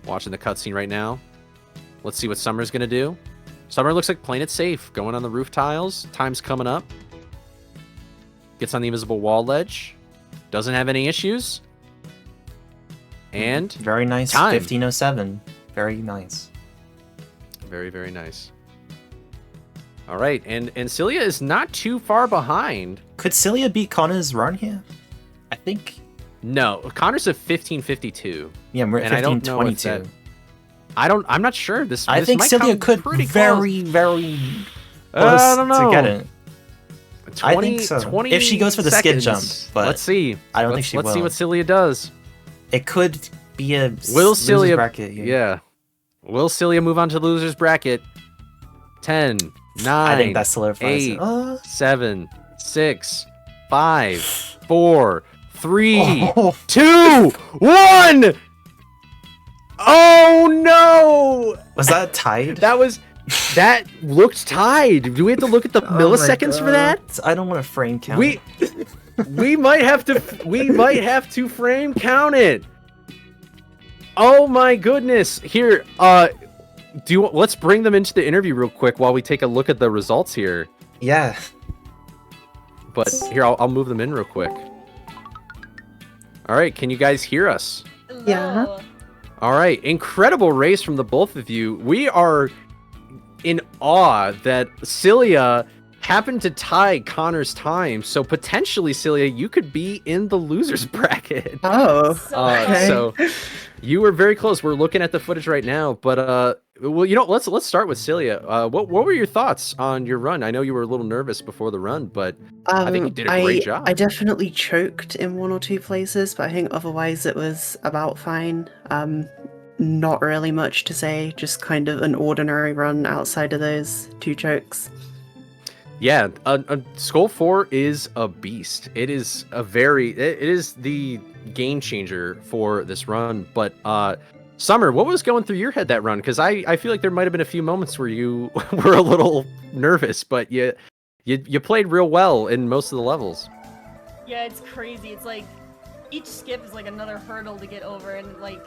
Watching the cutscene right now. Let's see what Summer's gonna do. Summer looks like playing it safe. Going on the roof tiles. Time's coming up. Gets on the invisible wall ledge. Doesn't have any issues. And very nice. Time. 1507. Very nice. Very, very nice. All right, and Sileah is not too far behind. Could Sileah beat Connor's run here? I think. No, Connor's a 1552. Yeah, we're at 1522. I'm not sure. I think Sileah could very close I don't know. to get it. 20, I think so. 20 if she goes for the skid seconds. jump, but let's see. I don't think she will. Let's see what Sileah does. It could be a Will loser's Sileah bracket here. Yeah. Will Sileah move on to the loser's bracket? 10, 9, I think that solidifies 8, it. 7, 6, 5, 4, 3, Oh. 2, 1. Oh no! Was that tied? That looked tied. Do we have to look at the milliseconds for that? I don't want to frame count. We might have to frame count it. Oh my goodness! Here, let's bring them into the interview real quick while we take a look at the results here. Yeah. But here, I'll move them in real quick. All right, can you guys hear us? Yeah. All right, incredible race from the both of you. We are in awe that Sileah happened to tie Connor's time, so potentially, Sileah, you could be in the loser's bracket. Oh, okay. So you were very close. We're looking at the footage right now, but well, you know, let's start with Sileah. What were your thoughts on your run? I know you were a little nervous before the run, but I think you did a great job. I definitely choked in one or two places, but I think otherwise it was about fine. Not really much to say, just kind of an ordinary run outside of those two chokes. Yeah, Skull 4 is a beast. It is it is the game changer for this run. But Summer, what was going through your head that run? Because I feel like there might have been a few moments where you were a little nervous, but you played real well in most of the levels. Yeah, it's crazy. It's like each skip is like another hurdle to get over, and like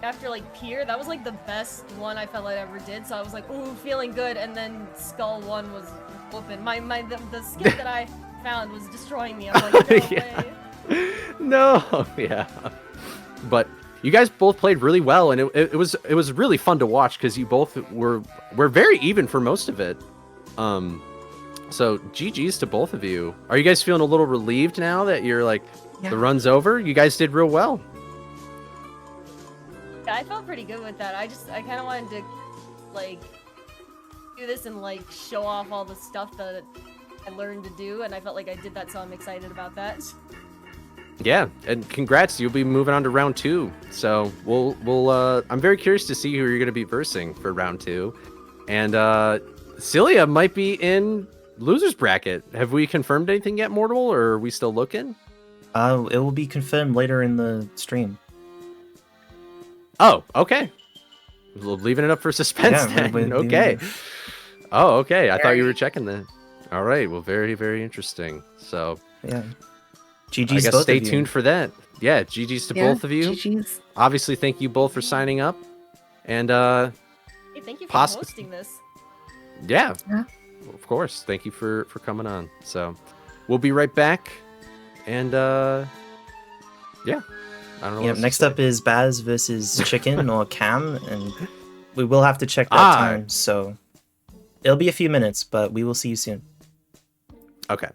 after like Pier, that was like the best one I felt like I ever did. So I was like, ooh, feeling good. And then Skull 1 was whooping. The skip that I found was destroying me. I'm like, no way. No, yeah. But you guys both played really well, and it was really fun to watch because you both were very even for most of it. So GG's to both of you. Are you guys feeling a little relieved now that you're like the run's over? You guys did real well. Yeah, I felt pretty good with that. I kind of wanted to like do this and like show off all the stuff that I learned to do, and I felt like I did that, so I'm excited about that. Yeah, and congrats, you'll be moving on to round 2. So we'll I'm very curious to see who you're gonna be versing for round 2. And Sileah might be in loser's bracket. Have we confirmed anything yet, Mortal, or are we still looking? It will be confirmed later in the stream. Oh, okay. We're leaving it up for suspense then. Okay. Oh, okay. I thought you were checking that. All right. Well, very, very interesting. So yeah. GG's I guess both stay of you. tuned for that. Yeah, GG's to both of you. GG's. Obviously, thank you both for signing up. And Hey, thank you for hosting this. Yeah. Of course. Thank you for coming on. So we'll be right back. And yeah. I don't know. Yeah, next up is Baz versus Chicken or Cam, and we will have to check that time. So it'll be a few minutes, but we will see you soon. Okay.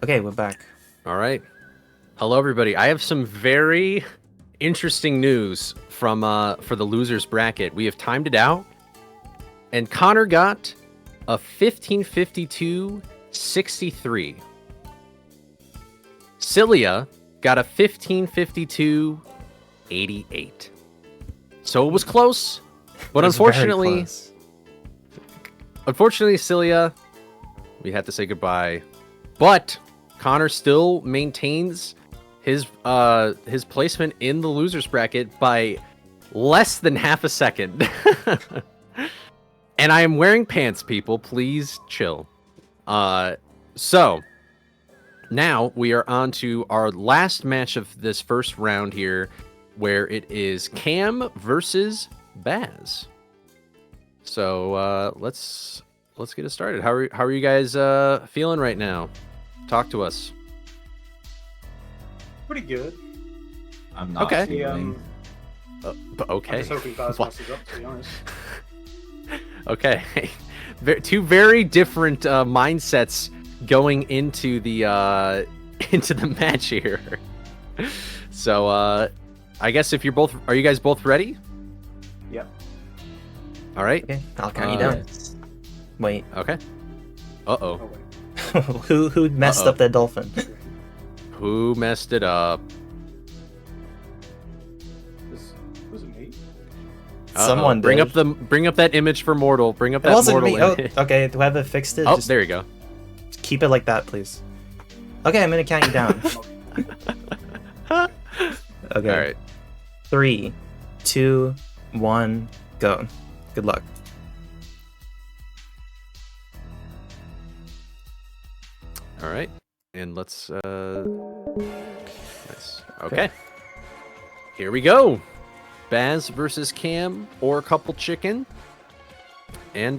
Okay, we're back. All right. Hello, everybody. I have some very interesting news from for the losers bracket. We have timed it out, and Connor got a 1552-63. Sileah got a 1552-88. So it was close, but unfortunately, Sileah, we had to say goodbye. But Connor still maintains his placement in the losers bracket by less than half a second. And I am wearing pants, people. Please chill. So now we are on to our last match of this first round here, where it is Cam versus Baz. So let's get it started. How are you guys feeling right now? Talk to us. Pretty good. I'm not Okay. feeling. Okay. I'm just hoping Baz messes up, to be honest. Okay. Two very different mindsets going into the match here. So I guess if are you guys both ready? Yep. All right. Okay, I'll count you down. Yes. Wait. Okay. Uh-oh. Oh, wait. Who messed up that dolphin? Who messed it up? Was it me? Someone bring did. up that image for Mortal. Bring up It that wasn't Mortal me. Oh, image. okay. Do I have it fixed? Oh, there you go. Keep it like that, please. Okay, I'm gonna count you down. Okay. All right. 3, 2, 1, go. Good luck. All right. And let's nice. Okay. Here we go. Baz versus Cam or CplChicken. And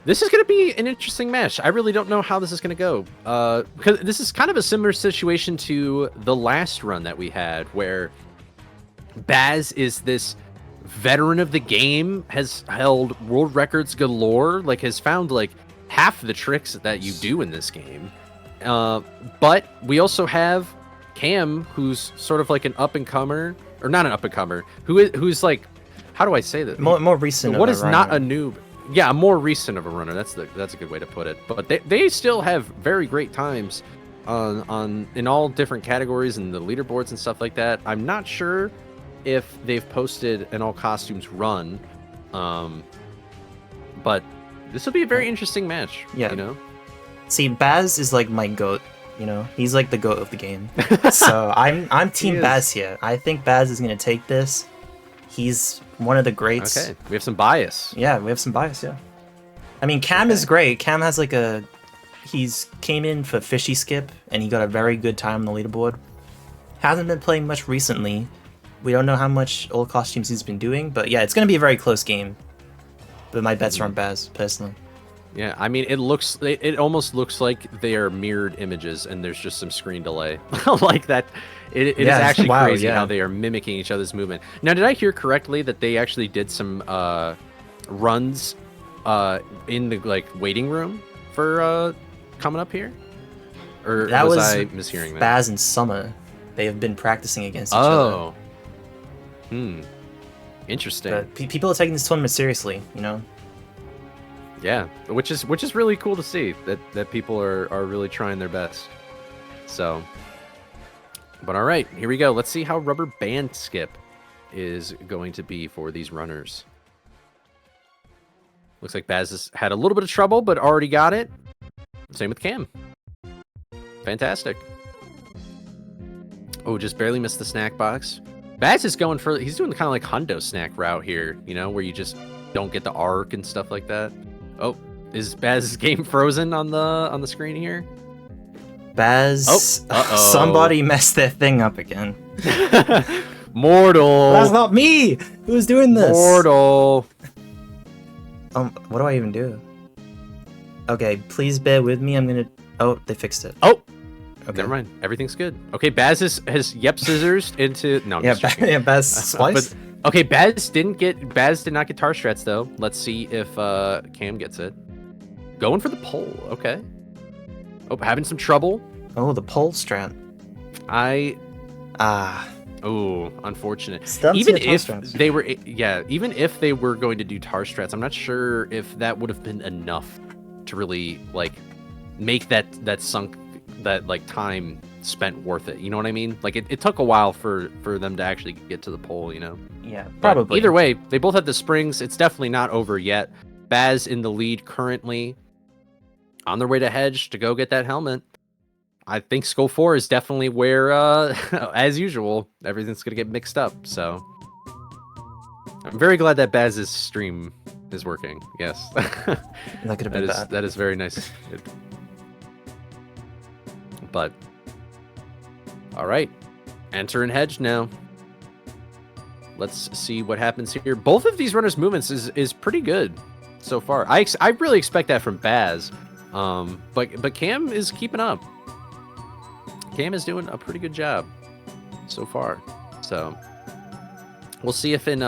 this is going to be an interesting match. I really don't know how this is going to go. Because this is kind of a similar situation to the last run that we had, where Baz is this veteran of the game, has held world records galore, like has found like half the tricks that you do in this game. But we also have Cam, who's sort of like an up-and-comer, or not an up-and-comer, who's like, how do I say that? More recent. What is not a noob? Yeah, more recent of a runner. That's a good way to put it. But they still have very great times on in all different categories and the leaderboards and stuff like that. I'm not sure if they've posted an all costumes run, but this will be a very interesting match. Yeah. You know. See, Baz is like my goat. You know, he's like the goat of the game. So I'm Team Baz here. I think Baz is gonna take this. He's one of the greats. Okay, we have some bias. Yeah, we have some bias. Yeah. I mean, Cam is great. Cam has like he's came in for Fishy Skip and he got a very good time on the leaderboard. Hasn't been playing much recently. We don't know how much old costumes he's been doing, but yeah, it's gonna be a very close game. But my bets are on Baz personally. Yeah, I mean, it almost looks like they are mirrored images, and there's just some screen delay like that. It is actually crazy how they are mimicking each other's movement. Now, did I hear correctly that they actually did some runs in the waiting room for coming up here? Or that was I mishearing that? Baz and Summer. They have been practicing against each other. Oh. Interesting. But people are taking this tournament seriously, you know? Yeah, which is really cool to see that people are really trying their best. So, but all right, here we go. Let's see how rubber band skip is going to be for these runners. Looks like Baz has had a little bit of trouble, but already got it. Same with Cam. Fantastic. Oh, just barely missed the snack box. Baz is going for, he's doing kind of like Hundo snack route here, you know, where you just don't get the arc and stuff like that. Oh, is Baz's game frozen on the screen here? Baz, somebody messed their thing up again. Mortal. That's not me. Who's doing this? Mortal. What do I even do? Okay, please bear with me. I'm gonna. Oh, they fixed it. Oh, okay. Never mind. Everything's good. Okay, Baz has scissors into. No, I'm yeah, just joking. Baz spliced. Okay, Baz did not get tar strats though. Let's see if Cam gets it. Going for the pole. Okay. Oh, having some trouble. Oh, the pole strat. Oh, unfortunate. Still Even see a tar if strats. they were, even if they were going to do tar strats, I'm not sure if that would have been enough to really like make that time spent worth it. You know what I mean? Like it took a while for them to actually get to the pole. You know? Yeah, But probably. either way, they both have the springs. It's definitely not over yet. Baz in the lead currently, on their way to Hedge to go get that helmet. I think Skull 4 is definitely where, as usual, everything's going to get mixed up. So I'm very glad that Baz's stream is working. Yes. That could have been bad. That is very nice. But, all right. Enter in Hedge now. Let's see what happens here. Both of these runners' movements is pretty good so far. I really expect that from Baz. But Cam is keeping up. Cam is doing a pretty good job so far. So we'll see if in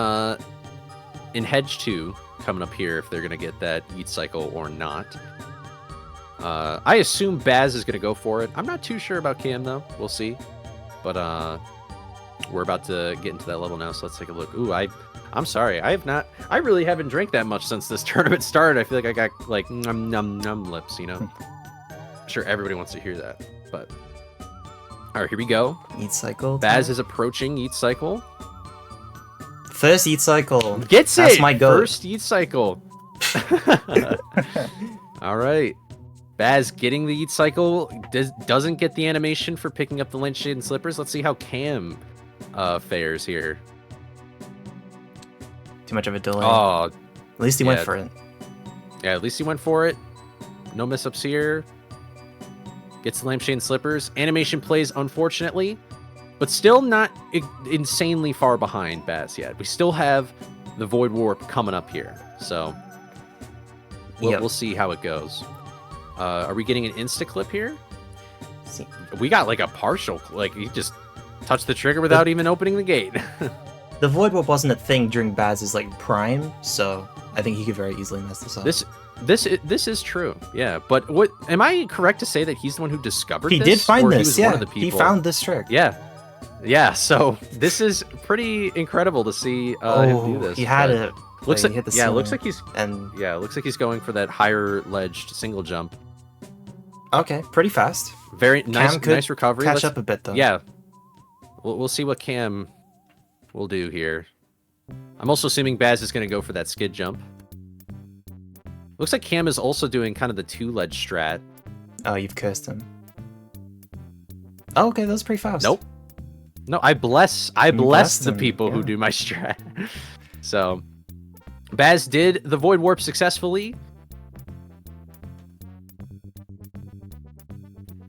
Hedge 2 coming up here if they're gonna get that Eat Cycle or not. I assume Baz is gonna go for it. I'm not too sure about Cam though. We'll see. But we're about to get into that level now, so let's take a look. Ooh, I'm sorry. I really haven't drank that much since this tournament started. I feel like I got like num lips, you know. I'm sure everybody wants to hear that, but. All right, here we go. Eat Cycle. Baz is approaching Eat Cycle. First Eat Cycle. Gets That's it! my goal. First Eat Cycle. All right. Baz getting the Eat Cycle. Doesn't get the animation for picking up the Lampshade and Slippers. Let's see how Cam fares here. Too much of a delay. Oh, at least he went for it. Yeah, at least he went for it. No mess-ups here. Gets the Lampshade and Slippers. Animation plays, unfortunately, but still not insanely far behind Baz yet. We still have the Void Warp coming up here, so we'll see how it goes. Are we getting an insta-clip here? We got like a partial, like he just touched the trigger without even opening the gate. The Void Warp wasn't a thing during Baz's like prime, so I think he could very easily mess this up. This is true, yeah. But what am I correct to say that he's the one who discovered He this? did find Or he this, was yeah. one of the people? He found this trick. Yeah. So this is pretty incredible to see him do this. He had but it. Looks He like hit the it looks ceiling, like looks like he's going for that higher ledged single jump. Okay, pretty fast. Very nice, Cam could nice recovery. Catch up a bit though. Yeah, we'll see what Cam will do here. I'm also assuming Baz is going to go for that skid jump. Looks like Cam is also doing kind of the two-ledge strat. Oh, you've cursed him. Oh, okay, that was pretty fast. Nope. No, I bless the him, people who yeah. do my strat. So, Baz did the Void Warp successfully.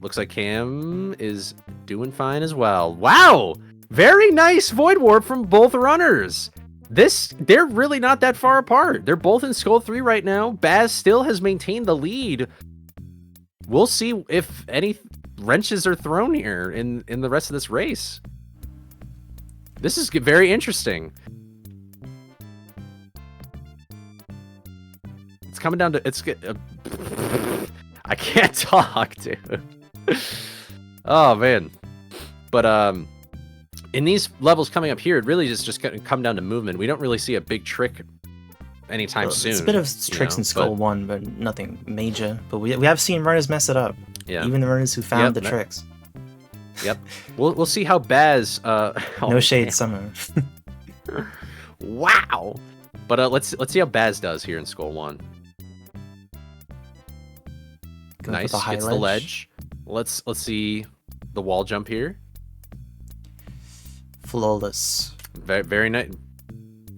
Looks like Cam is doing fine as well. Wow! Very nice Void Warp from both runners. They're really not that far apart. They're both in Skull 3 right now. Baz still has maintained the lead. We'll see if any wrenches are thrown here in the rest of this race. This is very interesting. It's coming down to I can't talk, dude. Oh man. But in these levels coming up here, it really just gonna come down to movement. We don't really see a big trick anytime soon. It's a bit of tricks in Skull 1, but nothing major. But we have seen runners mess it up. Yeah. Even the runners who found the tricks. Yep. We'll see how Baz No shade summer. Wow. But let's see how Baz does here in Skull 1. Nice. Gets the ledge. Let's see the wall jump here. Flawless. Very nice.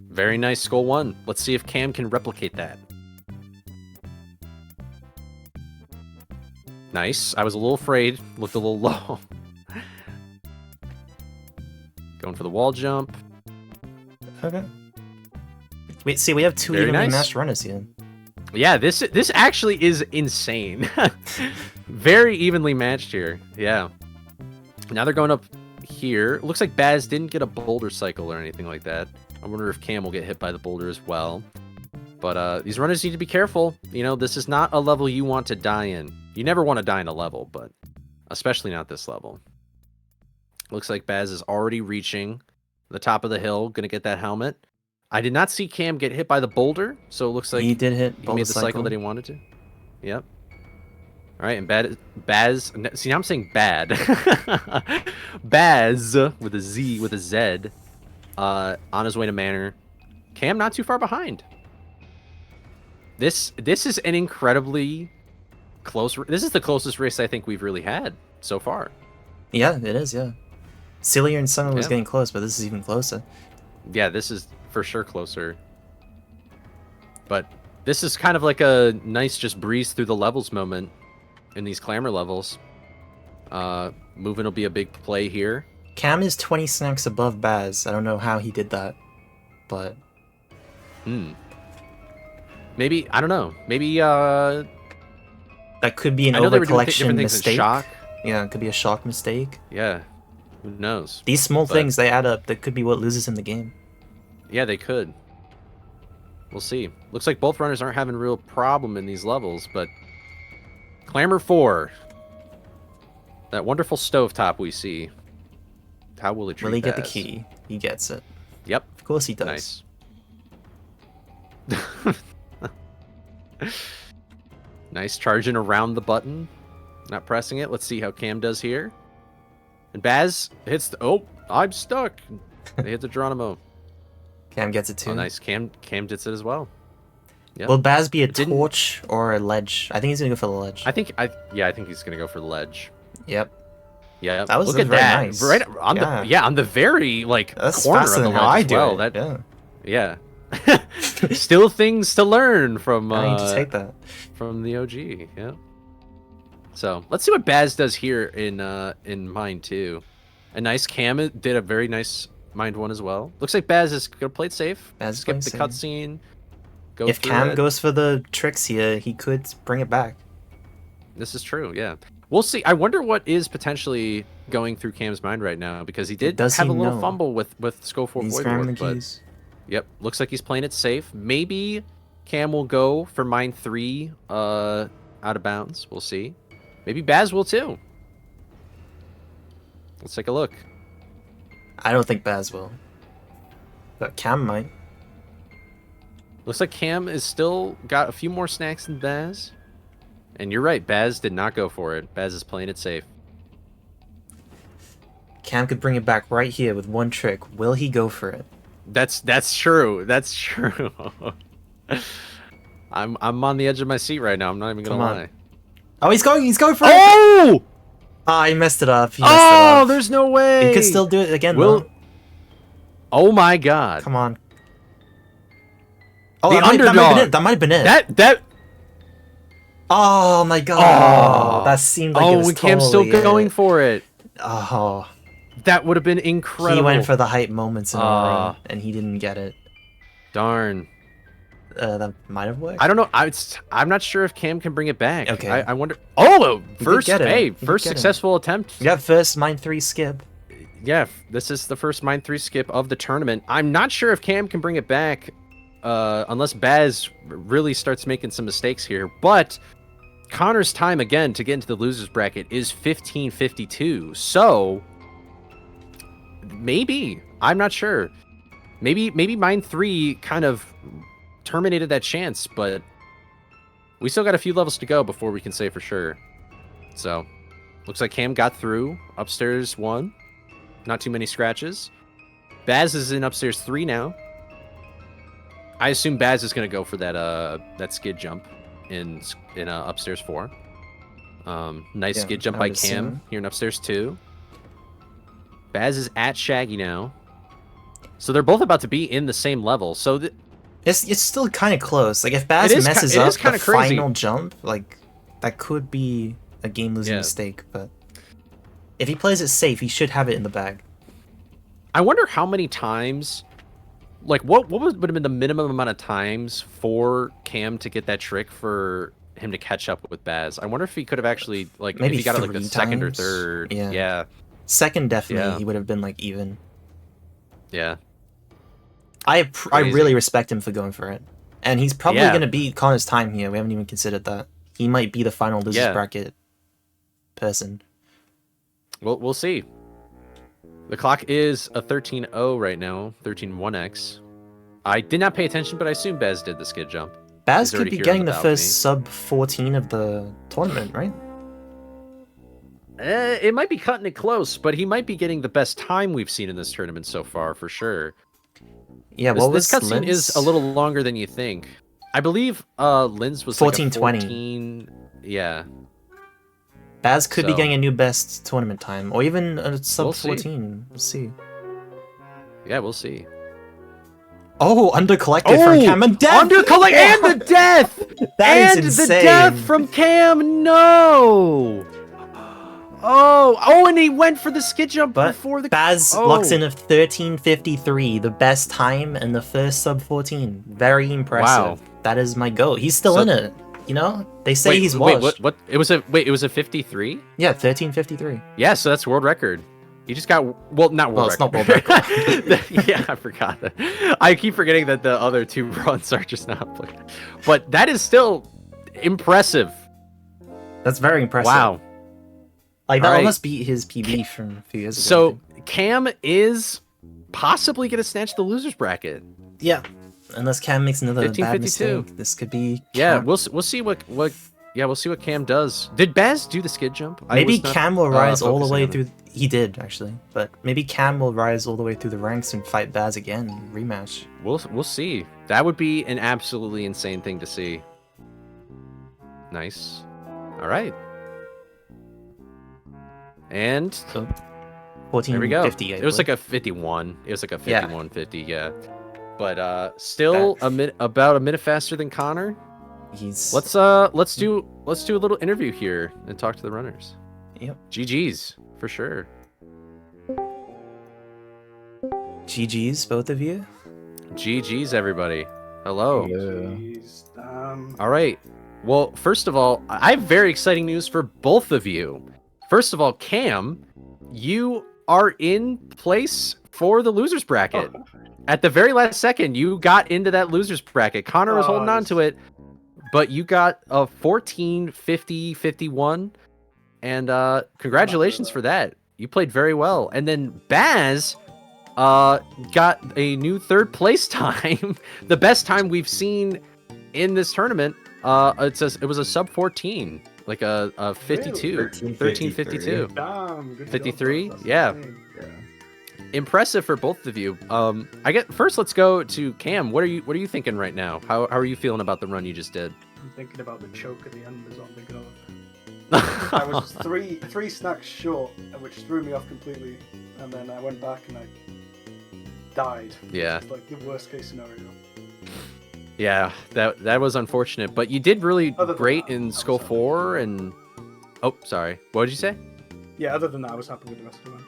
Very nice Skull 1. Let's see if Cam can replicate that. Nice. I was a little afraid. Looked a little low. Going for the wall jump. Okay. Wait, see, we have two Very evenly nice. matched runners here. Yeah, this actually is insane. Very evenly matched here. Yeah. Now they're going up here. Looks like Baz didn't get a boulder cycle or anything like that. I wonder if Cam will get hit by the boulder as well. But these runners need to be careful. You know, this is not a level you want to die in. You never want to die in a level, but especially not this level. Looks like Baz is already reaching the top of the hill, gonna get that helmet. I did not see Cam get hit by the boulder, so it looks like he did hit. He made the cycle that he wanted to. Yep. All right, and Baz. See, now I'm saying bad. Baz with a Z, with a Z, on his way to Manor. Cam not too far behind. This is an incredibly close. This is the closest race I think we've really had so far. Yeah, it is. Yeah, Sileah and Summer was getting close, but this is even closer. Yeah, this is for sure closer. But this is kind of like a nice just breeze through the levels moment in these clamor levels. Moving will be a big play here. Cam is 20 snacks above Baz. I don't know how he did that, but maybe, I don't know. Maybe that could be an overcollection mistake. Shock. Yeah, it could be a shock mistake. Yeah, who knows? These small things, they add up. That could be what loses him the game. Yeah, they could. We'll see. Looks like both runners aren't having a real problem in these levels, but Clamor 4. That wonderful stovetop we see. How will he treat Will he get the Baz? key? He gets it. Yep. Of course he does. Nice. Nice charging around the button. Not pressing it. Let's see how Cam does here. And Baz hits the... Oh, I'm stuck. They hit the Geronimo. Cam gets it too. Oh, nice. Cam gets it as well. Yep. Will Baz be a torch or a ledge? I think he's gonna go for the ledge. I think he's gonna go for the ledge. Yep. Yeah. That was Look at very that. nice. Right on the on the very That's corner faster of the than how ledge I as do well. it. Yeah. Still things to learn from I need to take that from the OG. Yeah. So let's see what Baz does here in Mind 2. A nice Cam did a very nice Mind 1 as well. Looks like Baz is gonna play it safe. Baz Skip the cutscene. If Cam goes for the tricks here, he could bring it back. This is true. Yeah. We'll see. I wonder what is potentially going through Cam's mind right now, because he did have a little fumble with Sco 4 Void, but yep, looks like he's playing it safe. Maybe Cam will go for Mind 3 out of bounds. We'll see. Maybe Baz will too. Let's take a look. I don't think Baz will, but Cam might. Looks like Cam is still got a few more snacks than Baz. And you're right, Baz did not go for it. Baz is playing it safe. Cam could bring it back right here with one trick. Will he go for it? That's true. That's true. I'm on the edge of my seat right now. I'm not even gonna lie. Oh, he's going for it. Oh! Ah, he messed it up. He messed it up. There's no way. He could still do it again, though. Oh my god. Come on. Oh, the underdog. That might have been it. That. Oh my god. That seemed like it was when Cam's still going for it. Oh. That would have been incredible. He went for the hype moments in a row, and he didn't get it. Darn. That might have worked. I don't know. I'm not sure if Cam can bring it back. Okay. I wonder. Oh, first first successful attempt. Yeah, first Mind 3 skip. Yeah, this is the first Mind 3 skip of the tournament. I'm not sure if Cam can bring it back, unless Baz really starts making some mistakes here. But Connor's time again to get into the losers bracket is 15:52. So maybe, I'm not sure. Maybe Mind 3 kind of terminated that chance, but we still got a few levels to go before we can say for sure. So looks like Cam got through upstairs 1. Not too many scratches. Baz is in upstairs 3 now. I assume Baz is going to go for that skid jump in upstairs 4. Nice skid jump by Cam here in upstairs 2. Baz is at Shaggy now. So they're both about to be in the same level. So it's still kind of close. Like if Baz messes up the final jump, like that could be a game-losing mistake. But if he plays it safe, he should have it in the bag. I wonder how many times, like what would have been the minimum amount of times for Cam to get that trick for him to catch up with Baz. I wonder if he could have actually, like, maybe if he got it like the second or times. third. Yeah. Second, definitely, he would have been like even. Yeah. I really respect him for going for it, and he's probably going to beat Connor's time here. We haven't even considered that. he might be the final losers Yeah. bracket person. We'll see. The clock is a 13-0 right now, 13-1x. I did not pay attention, but I assume Bez did the skid jump. Baz He's could already be here on getting the the balcony. first sub 14 of the tournament, right? It might be cutting it close, but he might be getting the best time we've seen in this tournament so far, for sure. Yeah, This, what this was cutscene is Lyns? a little longer than you think. I believe Lyns was 14:20. like a 14... Yeah. Baz could be So- getting a new best tournament time, or even a sub We'll see. 14. We'll see. Yeah, we'll see. Oh, undercollected from Cam and death! and the death! That is and insane. the death from Cam, no! Oh, and he went for the skid jump But before the... Baz Oh. locks in a 13:53, the best time and the first sub 14. Very impressive. Wow. That is my goat. He's still So- in it. You know, they say Wait, he's washed. what? It was a 53? Yeah, 13:53. Yeah, so that's world record. He just got not world Well, it's record. not world record. Yeah, I forgot that. I keep forgetting that the other two runs are just not applicable. But that is still impressive. That's very impressive. Wow. Like that All right. almost beat his PB from a few years ago. I So think. Cam is possibly going to snatch the losers bracket. Yeah, unless Cam makes another bad 15:52. mistake, this could be. Yeah, Cam. we'll see what we'll see what Cam does. Did Baz do the skid jump? I Maybe was not, Cam will rise all the focusing way on it. through. He did actually, but maybe Cam will rise all the way through the ranks and fight Baz again, rematch. We'll see. That would be an absolutely insane thing to see. Nice. All right. And So, there we go. 14:50. It was like a 51. It was like a 51:50. Yeah. But still about a minute faster than Connor. He's. Let's do a little interview here and talk to the runners. Yep. GG's for sure. GG's, both of you. GG's everybody. Hello. Jeez, damn. All right. Well, first of all, I have very exciting news for both of you. First of all, Cam, you are in place for the losers bracket. At the very last second, you got into that losers bracket. Connor was holding on to it, but you got a 14:50:51, and congratulations for that. You played very well. And then Baz got a new third place time, the best time we've seen in this tournament. It was a sub 14, like a 52, 13:52. Damn, good 53? job, Yeah. that's insane. Impressive for both of you. First let's go to Cam. What are you thinking right now? How are you feeling about the run you just did? I'm thinking about the choke at the end is on the go. I was three snacks short, which threw me off completely, and then I went back and I died. Yeah. It's like the worst case scenario. Yeah, that was unfortunate, but you did really Other than great that, in I was Skull happy. 4 and oh, sorry. What did you say? Yeah, other than that, I was happy with the rest of the run.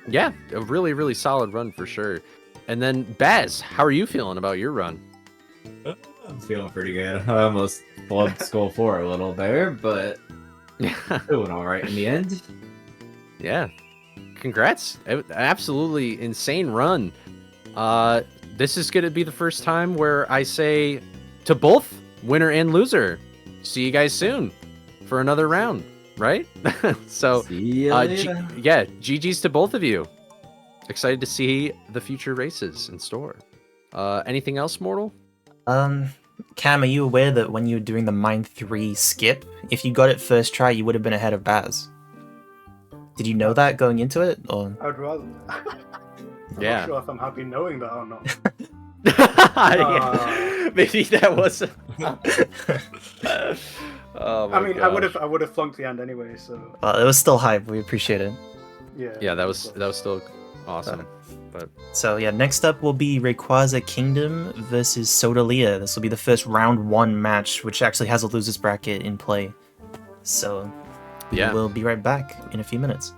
Yeah, a really, really solid run for sure. And then Baz, how are you feeling about your run? I'm feeling pretty good. I almost flubbed Skull 4 a little there, but doing all right in the end. Yeah, congrats! Absolutely insane run. This is gonna be the first time where I say to both winner and loser, see you guys soon for another round, right? So, See you later. yeah, GG's to both of you. Excited to see the future races in store. Anything else, Mortal? Cam, are you aware that when you were doing the Mine 3 skip, if you got it first try, you would have been ahead of Baz? Did you know that going into it, or? I'd rather. I'm Yeah. not sure if I'm happy knowing that or not. Maybe that was. Oh my I mean, gosh. I would have flunked the end anyway. So Well, it was still hype. We appreciate it. yeah. Yeah, that was still awesome. But So yeah, next up will be RayquazaKingdom versus Sotaleer. This will be the first round 1 match, which actually has a losers bracket in play. So yeah, we'll be right back in a few minutes.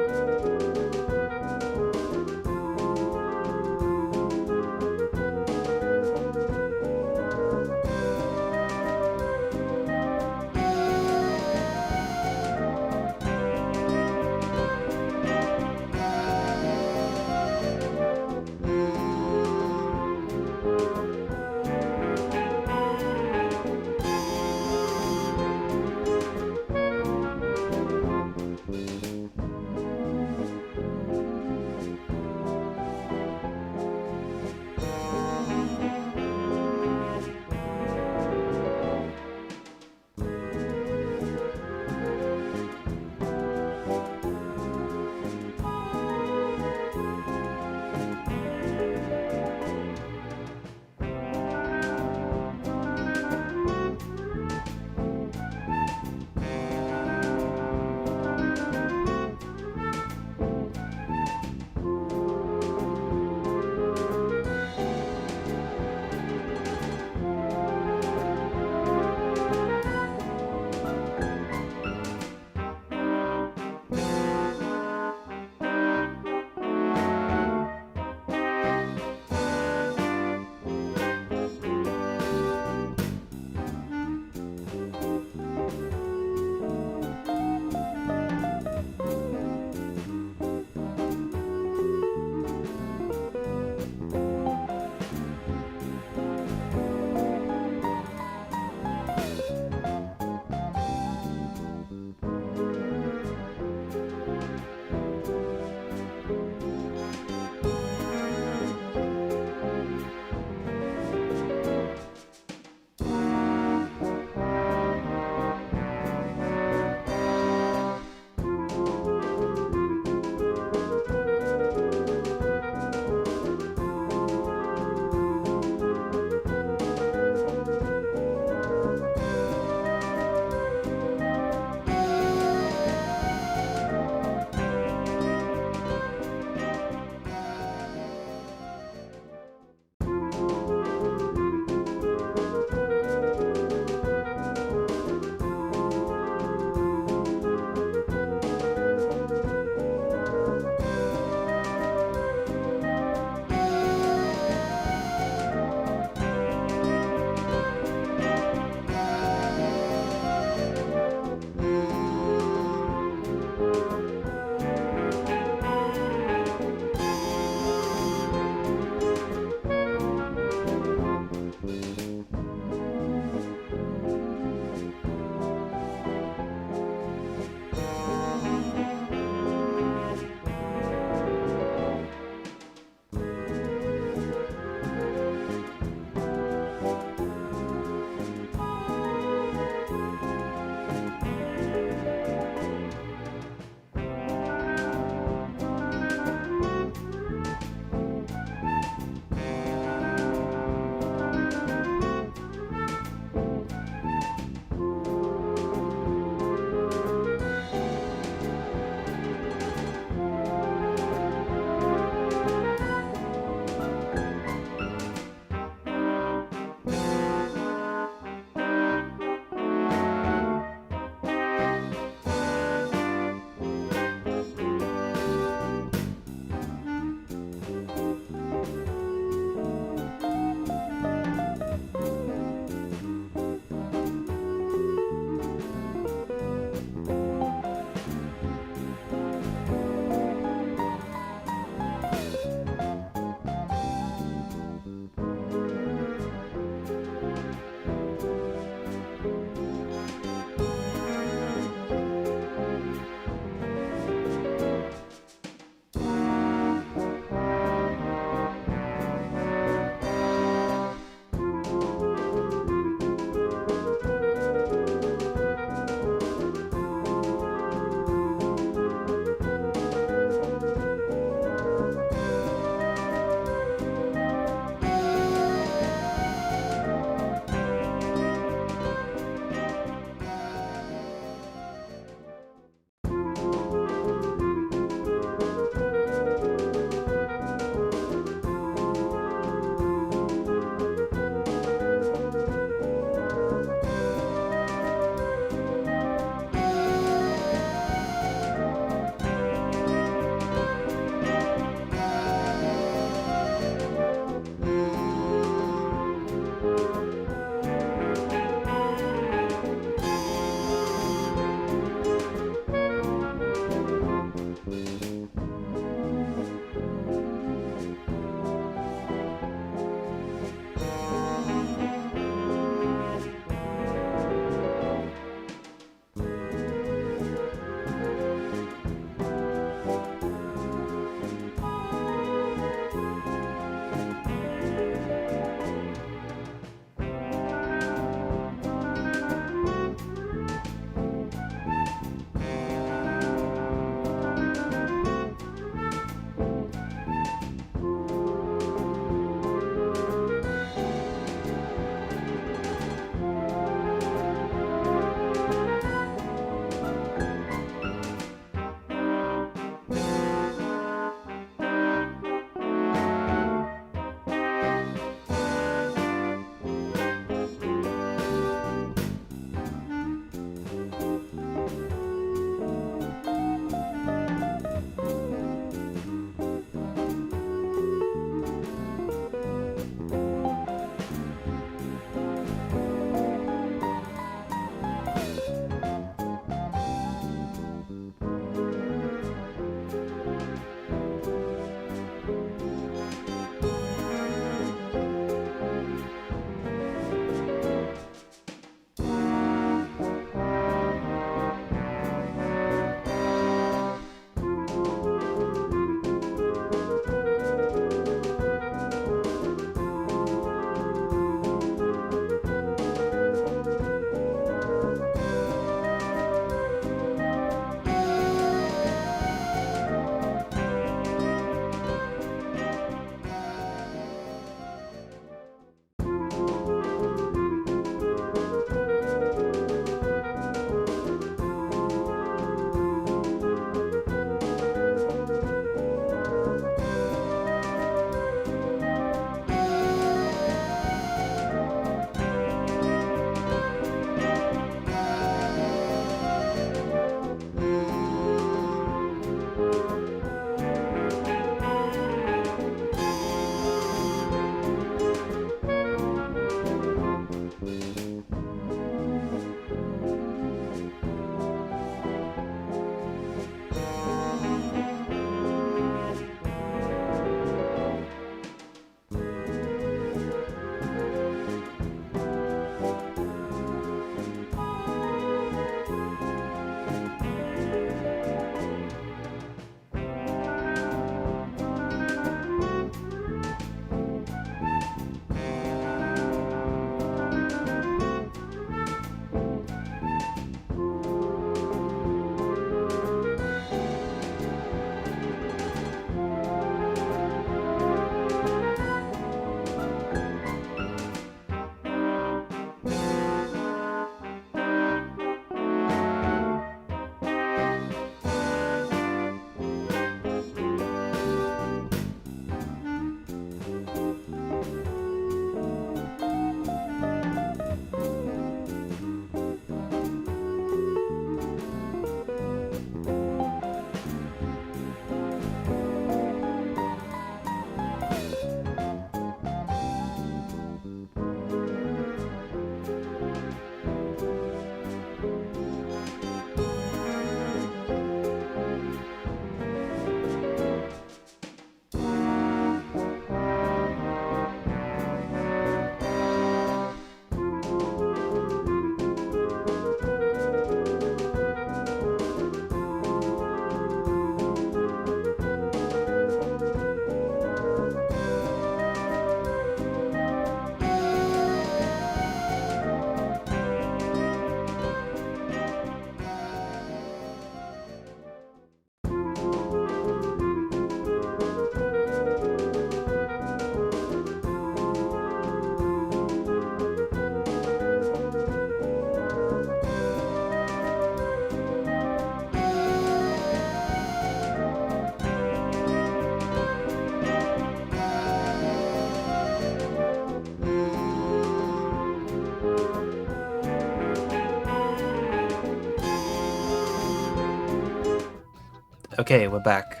Okay, we're back.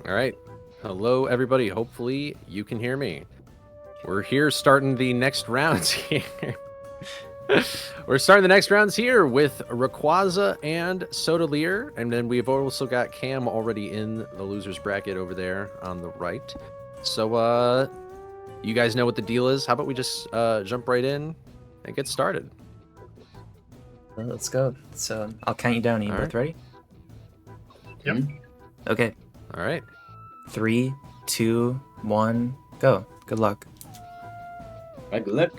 All right. Hello, everybody. Hopefully you can hear me. We're here starting the next rounds here. We're starting the next rounds here with Rayquaza and Sotaleer, and then we've also got Cam already in the losers bracket over there on the right. So, you guys know what the deal is. How about we just jump right in and get started? Well, let's go. So I'll count you down. Are you both ready? Yep. Okay. All right. 3, 2, 1, go. Good luck. Good luck.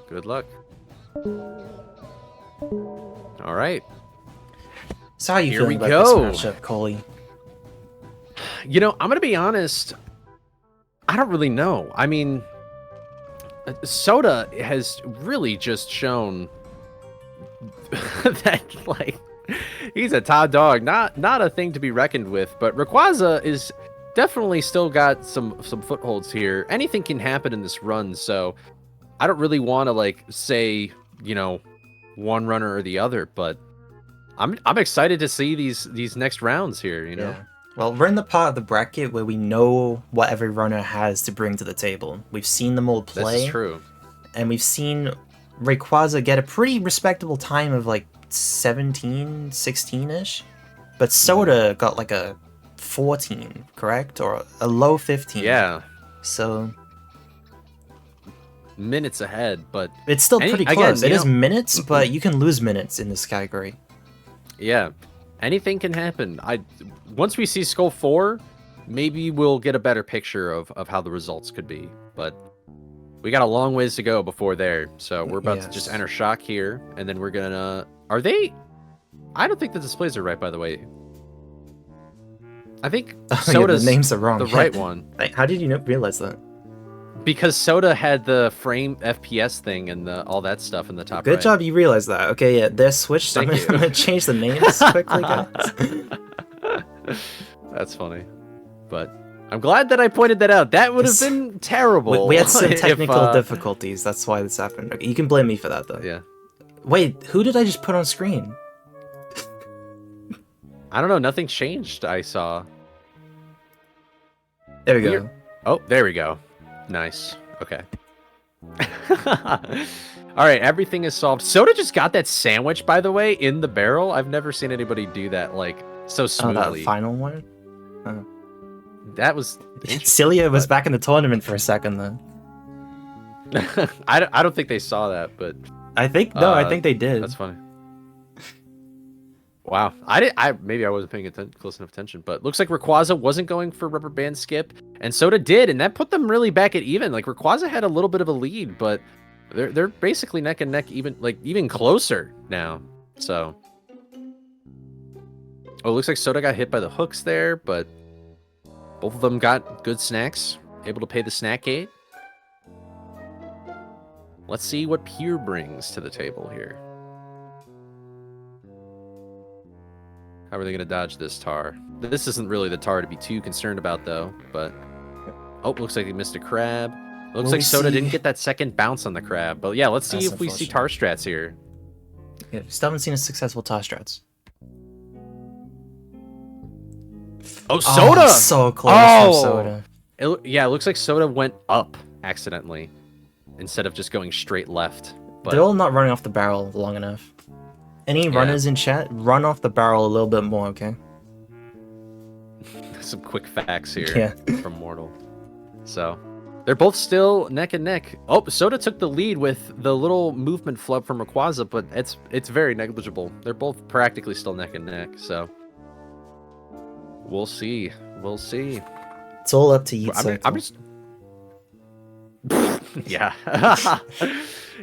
Good luck. All right. So how are you Here feeling we about go. this matchup, Coley? You know, I'm going to be honest. I don't really know. I mean, Soda has really just shown that, like, he's a top dog. Not a thing to be reckoned with. But Rayquaza is definitely still got some footholds here. Anything can happen in this run, so I don't really want to, like, say, you know, one runner or the other, but I'm excited to see these next rounds here, you know. Yeah. Well, we're in the part of the bracket where we know what every runner has to bring to the table. We've seen them all play. This is true. And we've seen Rayquaza get a pretty respectable time of like 17, 16-ish. But Soda got like a 14, correct? Or a low 15. Yeah. So minutes ahead, but it's still pretty close. Again, it is minutes, but you can lose minutes in this category. Yeah. Anything can happen. Once we see Skull 4, maybe we'll get a better picture of how the results could be. But we got a long ways to go before there. So we're about to just enter shock here, and then we're gonna... Are they... I don't think the displays are right, by the way. I think Soda's the names are wrong. The right one. How did you realize that? Because Soda had the frame FPS thing and all that stuff in the top right. Good job you realized that. Okay, yeah, they're switched. So I'm going to change the names quickly, guys. That's funny. But I'm glad that I pointed that out. That would have been terrible. We had some technical difficulties. That's why this happened. Okay, you can blame me for that, though. Yeah. Wait, who did I just put on screen? I don't know. Nothing changed, I saw. There we go. Oh, there we go. Nice. Okay. All right, everything is solved. Soda just got that sandwich, by the way, in the barrel. I've never seen anybody do that, like, so smoothly. Oh, that final one? Oh. That was... Sileah was back in the tournament for a second, then. I don't think they saw that, but... I think they did. That's funny. Wow. Maybe I wasn't paying close enough attention, but looks like Rayquaza wasn't going for rubber band skip, and Soda did, and that put them really back at even. Like, Rayquaza had a little bit of a lead, but they're basically neck and neck, even closer now. So, it looks like Soda got hit by the hooks there, but both of them got good snacks, able to pay the snack gate. Let's see what Pure brings to the table here. How are they going to dodge this tar? This isn't really the tar to be too concerned about, though. But oh, looks like he missed a crab. Looks like Soda didn't get that second bounce on the crab. But yeah, let's see if we see tar strats here. Yeah, still haven't seen a successful tar strats. Oh, Soda! Oh, so close from Soda. It looks like Soda went up accidentally instead of just going straight left. But they're all not running off the barrel long enough. Any runners in chat, run off the barrel a little bit more, okay? Some quick facts here from Mortal. So, they're both still neck and neck. Oh, Soda took the lead with the little movement flub from Rayquaza, but it's very negligible. They're both practically still neck and neck, so we'll see. We'll see. It's all up to Yeet I'm just... yeah.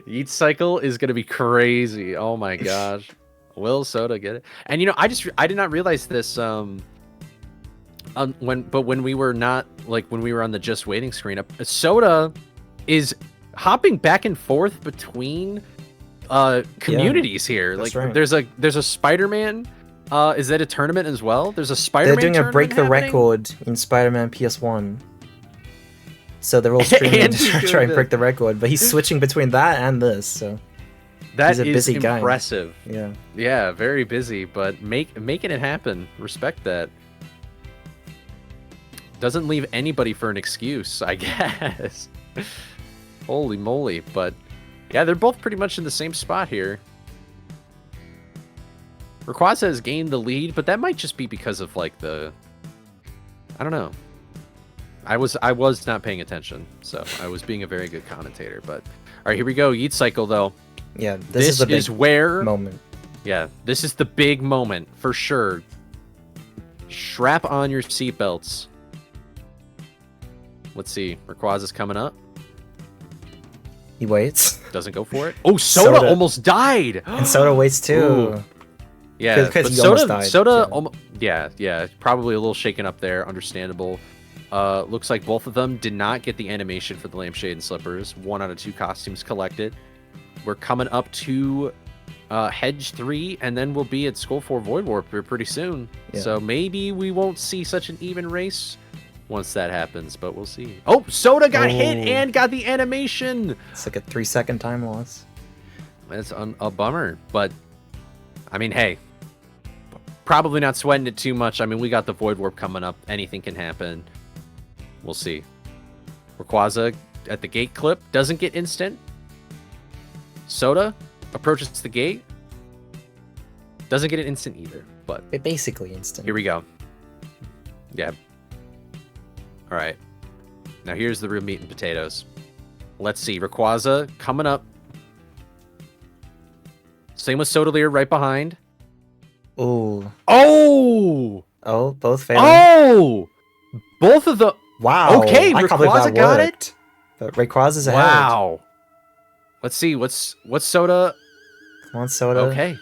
Yeet Cycle is going to be crazy. Oh my gosh. Will Soda get it? And you know, I did not realize this when we were on the just waiting screen, Soda is hopping back and forth between communities here. Like there's a Spider-Man is that a tournament as well? There's a Spider-Man. They're doing a break the record in Spider-Man PS1. So they're all streaming to try and break the record, but he's switching between that and this, so... That He's a is busy guy. impressive. Yeah. Yeah, very busy, but making it happen. Respect that. Doesn't leave anybody for an excuse, I guess. Holy moly, but yeah, they're both pretty much in the same spot here. Rayquaza has gained the lead, but that might just be because of like I don't know. I was not paying attention, so I was being a very good commentator. But all right, here we go. Yeet cycle though. Yeah, this is where moment. Yeah, this is the big moment for sure. Strap on your seatbelts. Let's see. Rayquaza's coming up. He waits. Doesn't go for it. Oh, Soda almost died. And Soda waits too. Ooh. Yeah, because but he almost died. Soda, yeah, probably a little shaken up there. Understandable. Looks like both of them did not get the animation for the Lampshade and Slippers. 1 out of 2 costumes collected. We're coming up to Hedge 3, and then we'll be at Skull 4 Void Warp pretty soon. Yeah. So maybe we won't see such an even race once that happens, but we'll see. Oh, Soda got hit and got the animation. It's like a 3-second time loss. That's a bummer, but I mean, hey, probably not sweating it too much. I mean, we got the Void Warp coming up. Anything can happen. We'll see. Rayquaza at the gate clip doesn't get instant. Soda approaches the gate. Doesn't get an instant either, but basically instant. Here we go. Yeah. All right. Now here's the real meat and potatoes. Let's see. Rayquaza coming up. Same with Sotaleer right behind. Ooh. Oh! Oh, both failing. Oh! Both of the... Wow. Okay, I can't believe Rayquaza that got worked. it. But Rayquaza's ahead. Wow. Let's see. What's Soda? Come on, Soda. Okay.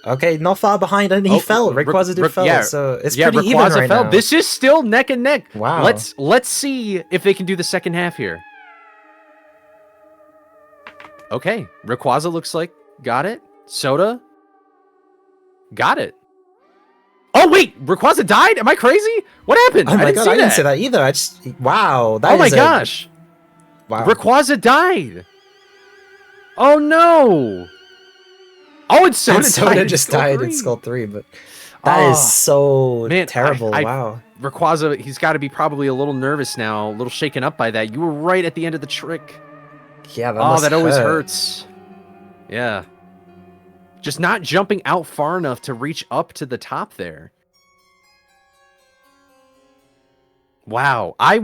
Okay, not far behind, and he fell. Rayquaza did fell, yeah, so it's yeah, pretty Rayquaza even right fell. now. This is still neck and neck. Wow. Let's see if they can do the second half here. Okay, Rayquaza looks like got it. Soda got it. Oh wait, Rayquaza died? Am I crazy? What happened? Oh my god, I didn't see say that either. I just wow. That oh my is gosh. Wow. Rayquaza died. Oh no. Oh, it's Soda. And Soda died just in Skull died 3. in Skull 3, but that is so terrible. Wow. Rayquaza, he's got to be probably a little nervous now, a little shaken up by that. You were right at the end of the trick. Yeah, that always hurts. Yeah. Just not jumping out far enough to reach up to the top there. Wow. I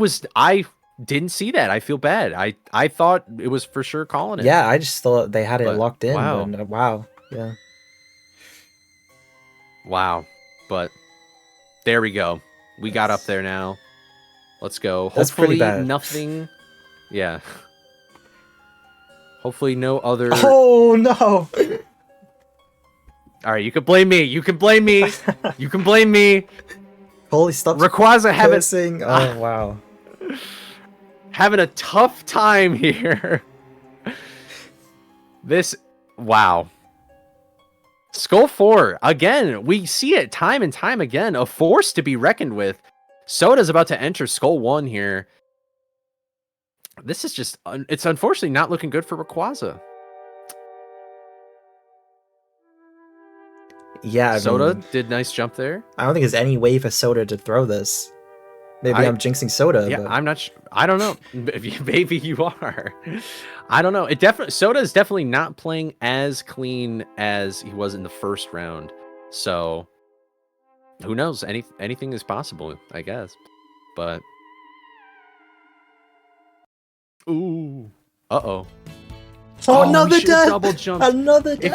didn't see that. I feel bad. I thought it was for sure calling it. Yeah, I just thought they had it But, locked in. wow. And, wow. Yeah. Wow. But there we go. We got up there now. Let's go. That's Hopefully pretty bad. nothing. Yeah. Hopefully no other. Oh no. All right, you can blame me. You can blame me. You can blame me. Holy stop. Rayquaza cursing. Oh wow. Having a tough time here. Wow. Skull 4, again, we see it time and time again, a force to be reckoned with. Soda's about to enter Skull 1 here. This is just, it's unfortunately not looking good for Rayquaza. Yeah, Soda did nice jump there. I don't think there's any way for Soda to throw this. Maybe I'm jinxing Soda. Yeah, but... I'm not. I don't know. Maybe you are. I don't know. Soda is definitely not playing as clean as he was in the first round. So who knows? Anything is possible, I guess. But ooh, oh, another death! Double jump. Another death!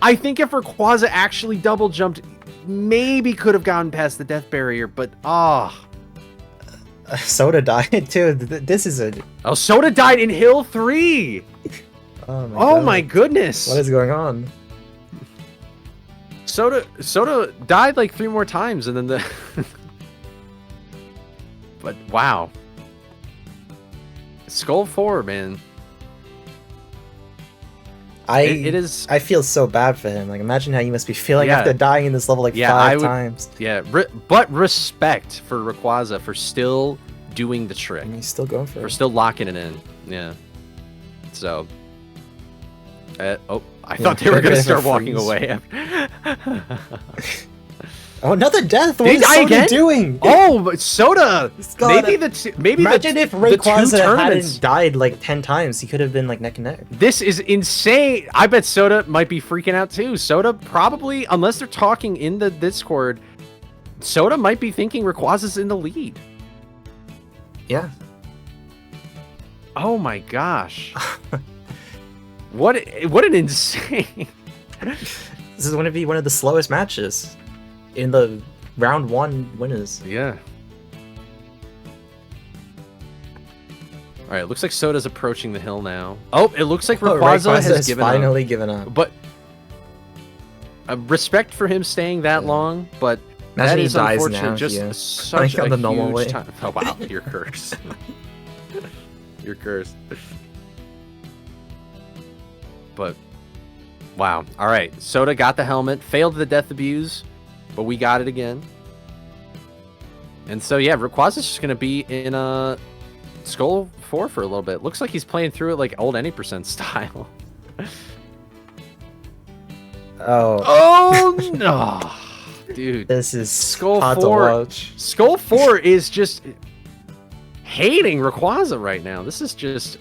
I think if Rayquaza actually double jumped, maybe could have gotten past the death barrier. But Soda died too. This is a. Oh, Soda died in Hill 3. Oh my goodness! What is going on? Soda died like 3 more times, and then the. But wow. Skull 4, man. It is. I feel so bad for him. Like, imagine how you must be feeling after dying in this level like 5 times. Yeah, but respect for Rayquaza for still doing the trick. And he's still going for it. For still locking it in. Yeah. So. Oh, I thought they were going to start walking away. Oh, another death! What Did he is die Soda again? doing? Oh, but Soda! God, Maybe imagine if Rayquaza tournaments hadn't died like 10 times, he could have been like neck and neck. This is insane. I bet Soda might be freaking out too. Soda probably, unless they're talking in the Discord, Soda might be thinking Rayquaza's in the lead. Yeah. Oh my gosh. What an insane. This is going to be one of the slowest matches in the round 1 winners. Yeah. All right, looks like Soda's approaching the hill now. Oh, it looks like Rayquaza has finally given up. But respect for him staying that long, but imagine that is he dies unfortunate. now, Just such a the normal huge way. time. Oh wow, you're cursed. You're cursed. But wow. All right, Soda got the helmet, failed the death abuse, but we got it again. And so yeah, Rayquaza's just gonna be in a Skull 4 for a little bit. Looks like he's playing through it like old any percent style. Oh no, dude! This is Skull hard 4. to watch. Skull 4 is just hating Rayquaza right now. This is just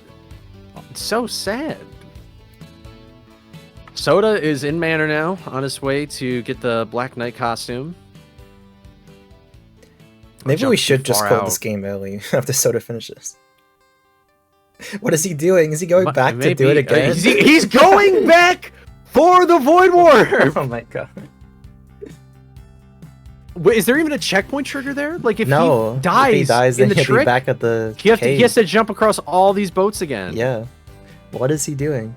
so sad. Soda is in Manor now, on his way to get the Black Knight costume. Maybe we should just call this game early after Soda finishes. What is he doing? Is he going back to do it again? He's going back for the Void War! Oh my god. Wait, is there even a checkpoint trigger there? Like if he if he dies, in then the he'll be trick, back at the he cave. has to jump across all these boats again. Yeah. What is he doing?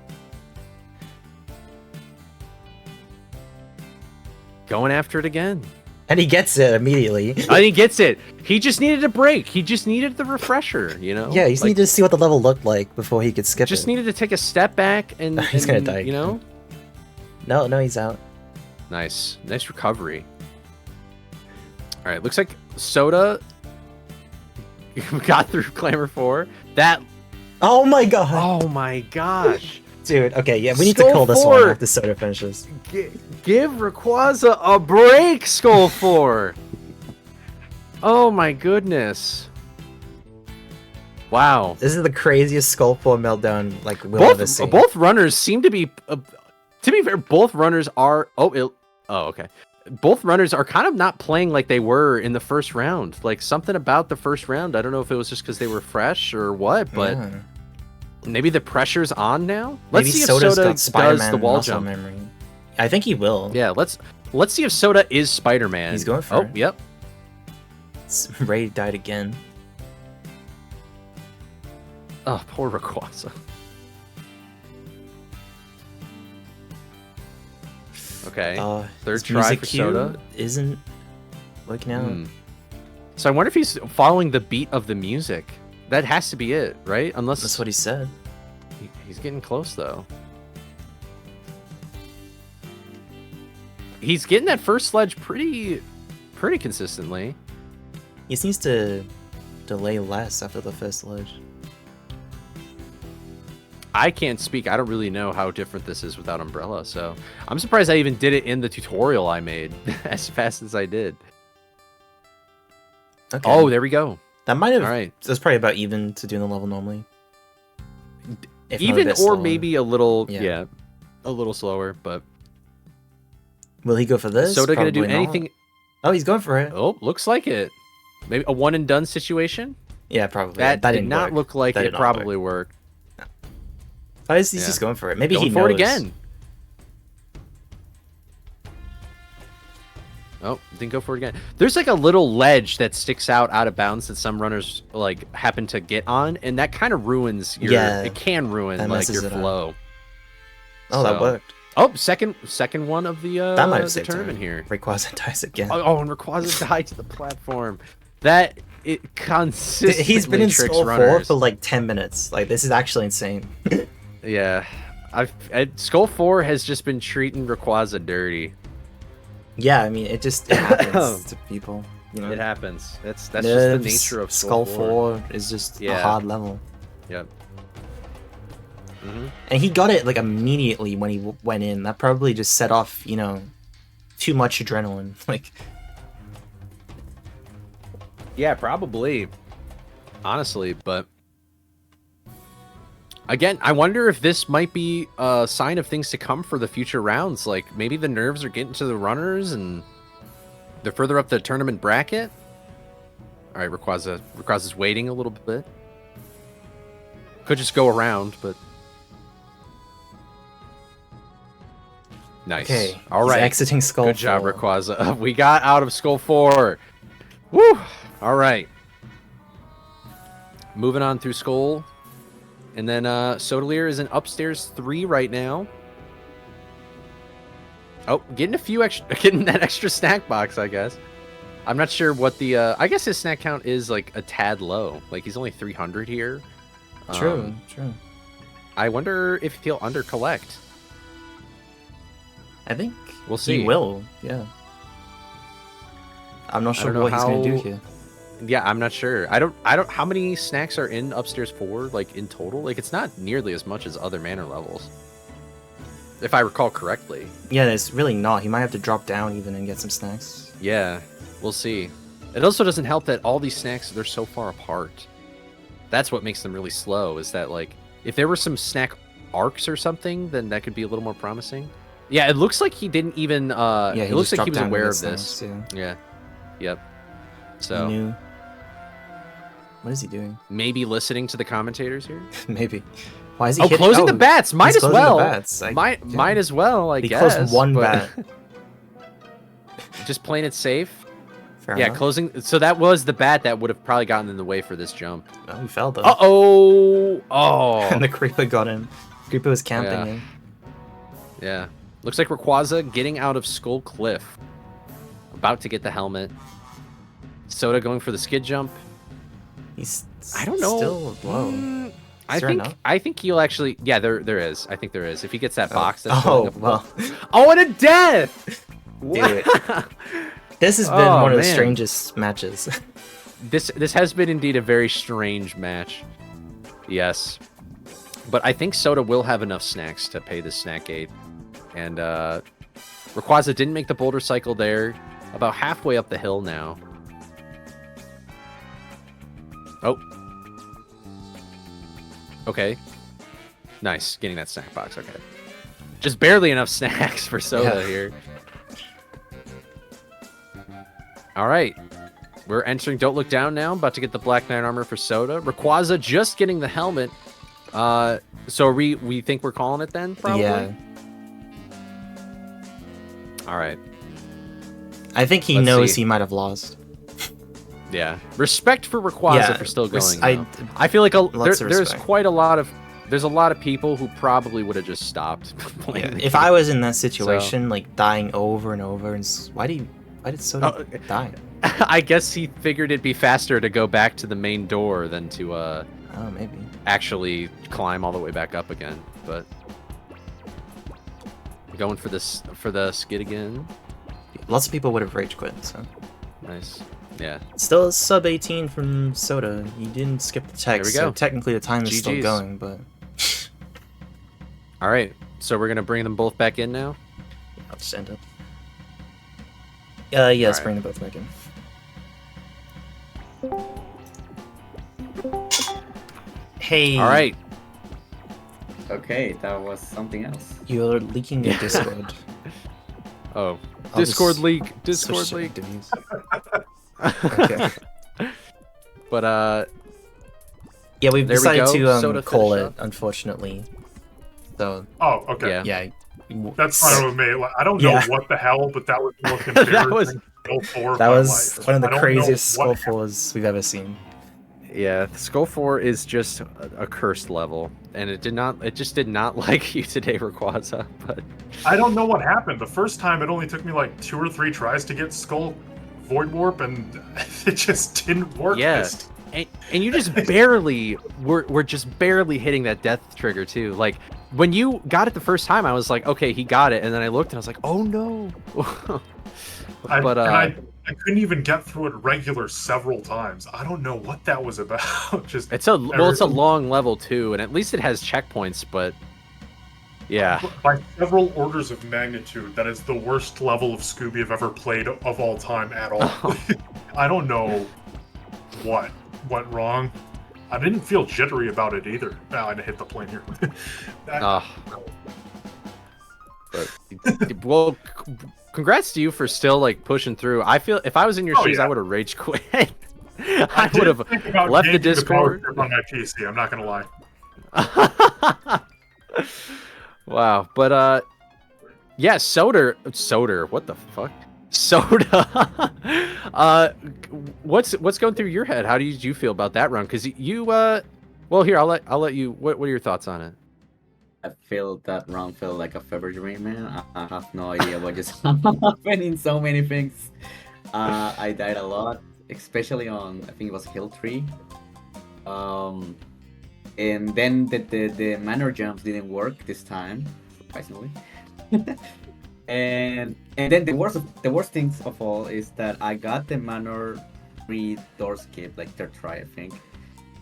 Going after it again. And he gets it immediately. And he gets it. He just needed a break. He just needed the refresher, you know? Yeah, he just needed to see what the level looked like before he could skip Just it. needed to take a step back and He's gonna die. You know? No, he's out. Nice. Nice recovery. Alright, looks like Soda got through Clamor 4. That Oh my god. Oh my gosh. Dude, okay, yeah, we need to Skull call this 4. one after Soda finishes. Give Rayquaza a break, Skull 4. Oh my goodness. Wow. This is the craziest Skull 4 meltdown like we'll ever see. Both runners seem to be to be fair, both runners are okay. Both runners are kind of not playing like they were in the first round. Like something about the first round, I don't know if it was just because they were fresh or what, but maybe the pressure's on now. Let's see if Soda does the wall jump. Memory. I think he will. Yeah, let's see if Soda is Spider-Man. He's going for it. Yep. Ray died again. Oh, poor Rayquaza. Okay. Third try for Soda. Isn't working out. So I wonder if he's following the beat of the music. That has to be it, right? Unless that's what he said. He's getting close though. He's getting that first sledge pretty consistently. He just needs to delay less after the first sledge. I can't speak. I don't really know how different this is without Umbrella, so I'm surprised I even did it in the tutorial I made as fast as I did. Okay. Oh, there we go. That might have. All right. That's probably about even to doing the level normally. If Even or maybe a little, a little slower, but. Will he go for this? Soda gonna do Probably not. anything? Oh, he's going for it. Oh, looks like it. Maybe a one and done situation. Yeah, probably. That did didn't not work. look like That it did not probably worked. Why is he just going for it? Maybe Going he for knows. it again. Oh, didn't go for it again. There's like a little ledge that sticks out of bounds that some runners like happen to get on, and that kind of ruins your. Yeah, it can ruin that like messes your it up. flow. Oh, that So- worked. Oh, second one of the That might have the saved tournament time. here. Rayquaza dies again. Oh, and Rayquaza died to the platform. That it consistently He's been in tricks Skull 4 runners. for like 10 minutes. Like, this is actually insane. Yeah, Skull 4 has just been treating Rayquaza dirty. Yeah, I mean, it happens to people. You know, It happens. That's just the Nerves, nature of Skull 4 is just a hard level. Yep. And he got it like immediately when he went in. That probably just set off, you know, too much adrenaline. Like, yeah, probably. Honestly, but again, I wonder if this might be a sign of things to come for the future rounds. Like, maybe the nerves are getting to the runners and they're further up the tournament bracket. All right, Rayquaza's waiting a little bit. Could just go around, but nice. Okay, all he's right. exiting Skull. Good job, Rayquaza. We got out of Skull 4. Woo! All right. Moving on through Skull. And then Sotaleer is in upstairs 3 right now. Oh, getting that extra snack box, I guess. I'm not sure what the I guess his snack count is like a tad low. Like he's only 300 here. True. I wonder if he'll under collect. I think we'll see. He will, yeah. I'm not sure what he's gonna do here. Yeah, I'm not sure. I don't how many snacks are in upstairs 4, like in total? Like it's not nearly as much as other manor levels. If I recall correctly. Yeah, it's really not. He might have to drop down even and get some snacks. Yeah, we'll see. It also doesn't help that all these snacks, they're so far apart. That's what makes them really slow, is that like if there were some snack arcs or something, then that could be a little more promising. Yeah, it looks like he didn't even it looks like he was aware of this. Yeah. Yep. So he knew. What is he doing? Maybe listening to the commentators here? Maybe. Why is he closing the bats? Might as well. Might as well, I he guess. Closed one bat. Just playing it safe. Fair yeah, enough. closing. So that was the bat that would have probably gotten in the way for this jump. Oh, he fell though. Oh. And the creeper got him. Creeper was camping him. Yeah. Looks like Rayquaza getting out of Skull Cliff. About to get the helmet. Soda going for the skid jump. I don't know. Still low. I think he'll actually. Yeah, there is. I think there is. If he gets that box. That's well. Oh, and a death. Dude, this has been one of the strangest matches. This has been indeed a very strange match. Yes, but I think Soda will have enough snacks to pay the snack gate, and Rayquaza didn't make the boulder cycle there. About halfway up the hill now. Oh. Okay. Nice. Getting that snack box. Okay. Just barely enough snacks for Soda here. All right. We're entering Don't Look Down now. About to get the Black Knight armor for Soda. Rayquaza just getting the helmet. So we think we're calling it then, probably? Yeah. All right. I think he knows he might have lost. Yeah, respect for Rayquaza for still going. I feel like there's quite a lot of people who probably would have just stopped playing. Yeah. If I was in that situation, like dying over and over, and why did Soda die? I guess he figured it'd be faster to go back to the main door than to maybe actually climb all the way back up again. But going for the skid again. Lots of people would have rage quit. So nice. Yeah. Still sub 18 from Soda. He didn't skip the tech, There we so go. technically the time is still GGs. going, but... All right, so we're going to bring them both back in now? I'll just end up. Yes, right. bring them both back in. Hey. All right. Okay, that was something else. You're leaking your Discord. Oh. I'll Discord just leak. Discord switch leak. to views. Okay. But yeah, we've there we decided go. to Soda call finish it, up. unfortunately. So. Oh, okay. Yeah. That's fine with me. Like, I don't know what the hell, but that was the most embarrassing Skull 4 of That my was life. one of the I don't know craziest what Skull 4s we've ever seen. Yeah, Skull 4 is just a cursed level, and it just did not like you today, Rayquaza. But I don't know what happened. The first time it only took me like 2 or 3 tries to get Skull Void Warp, and it just didn't work. yeah, and you just barely were just barely hitting that death trigger too. Like when you got it the first time, I was like, okay, he got it, and then I looked and I was like, oh no. I I couldn't even get through it regular several times. I don't know what that was about. Just it's a long level too, and at least it has checkpoints. But yeah, by several orders of magnitude, that is the worst level of Scooby I've ever played of all time at all. I don't know what went wrong. I didn't feel jittery about it either. I hit the plane here. Well, congrats to you for still like pushing through. I feel if I was in your shoes, I would have rage quit. I would have left the Discord. On my PC, I'm not gonna lie. Wow, but yeah, Soda, what the fuck? Soda. What's going through your head? How did you feel about that run? Because you well, here I'll let you. What are your thoughts on it? I feel that run felt like a fever dream, man. I have no idea what just happened in so many things. I died a lot, especially on, I think it was Hill 3. And then the manor jumps didn't work this time, surprisingly. and then the worst things of all is that I got the manor 3 door skip, like third try, I think.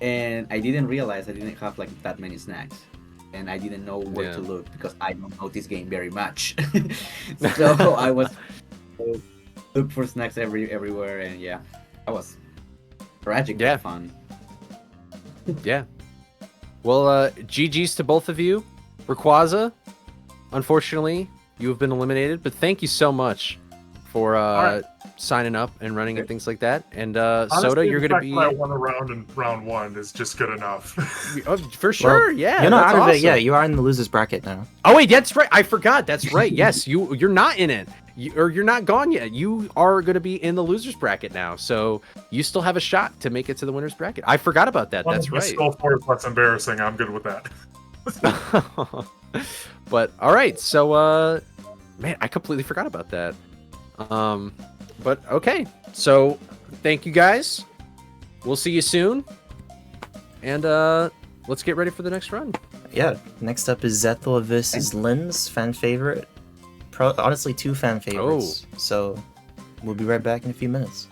And I didn't realize I didn't have like that many snacks. And I didn't know where to look because I don't know this game very much. So I was look for snacks everywhere, and yeah, that was tragic but fun. Yeah. Well, GG's to both of you. Rayquaza, unfortunately, you have been eliminated, but thank you so much for signing up and running and things like that. And Honestly, Soda, you're going to be... I won a round in round 1 is just good enough. For sure, yeah. You're not that's out of awesome. it. Yeah, you are in the losers bracket now. Oh wait, that's right. I forgot. That's right. Yes, you're not in it. You're not gone yet. You are going to be in the losers bracket now. So you still have a shot to make it to the winners bracket. I forgot about that. That's right. Skull Force, that's embarrassing. I'm good with that. But all right. So man, I completely forgot about that. But okay. So thank you guys. We'll see you soon. And let's get ready for the next run. Yeah, next up is Zethor versus Lyns, fan favorite. Honestly, 2 fan favorites. So we'll be right back in a few minutes.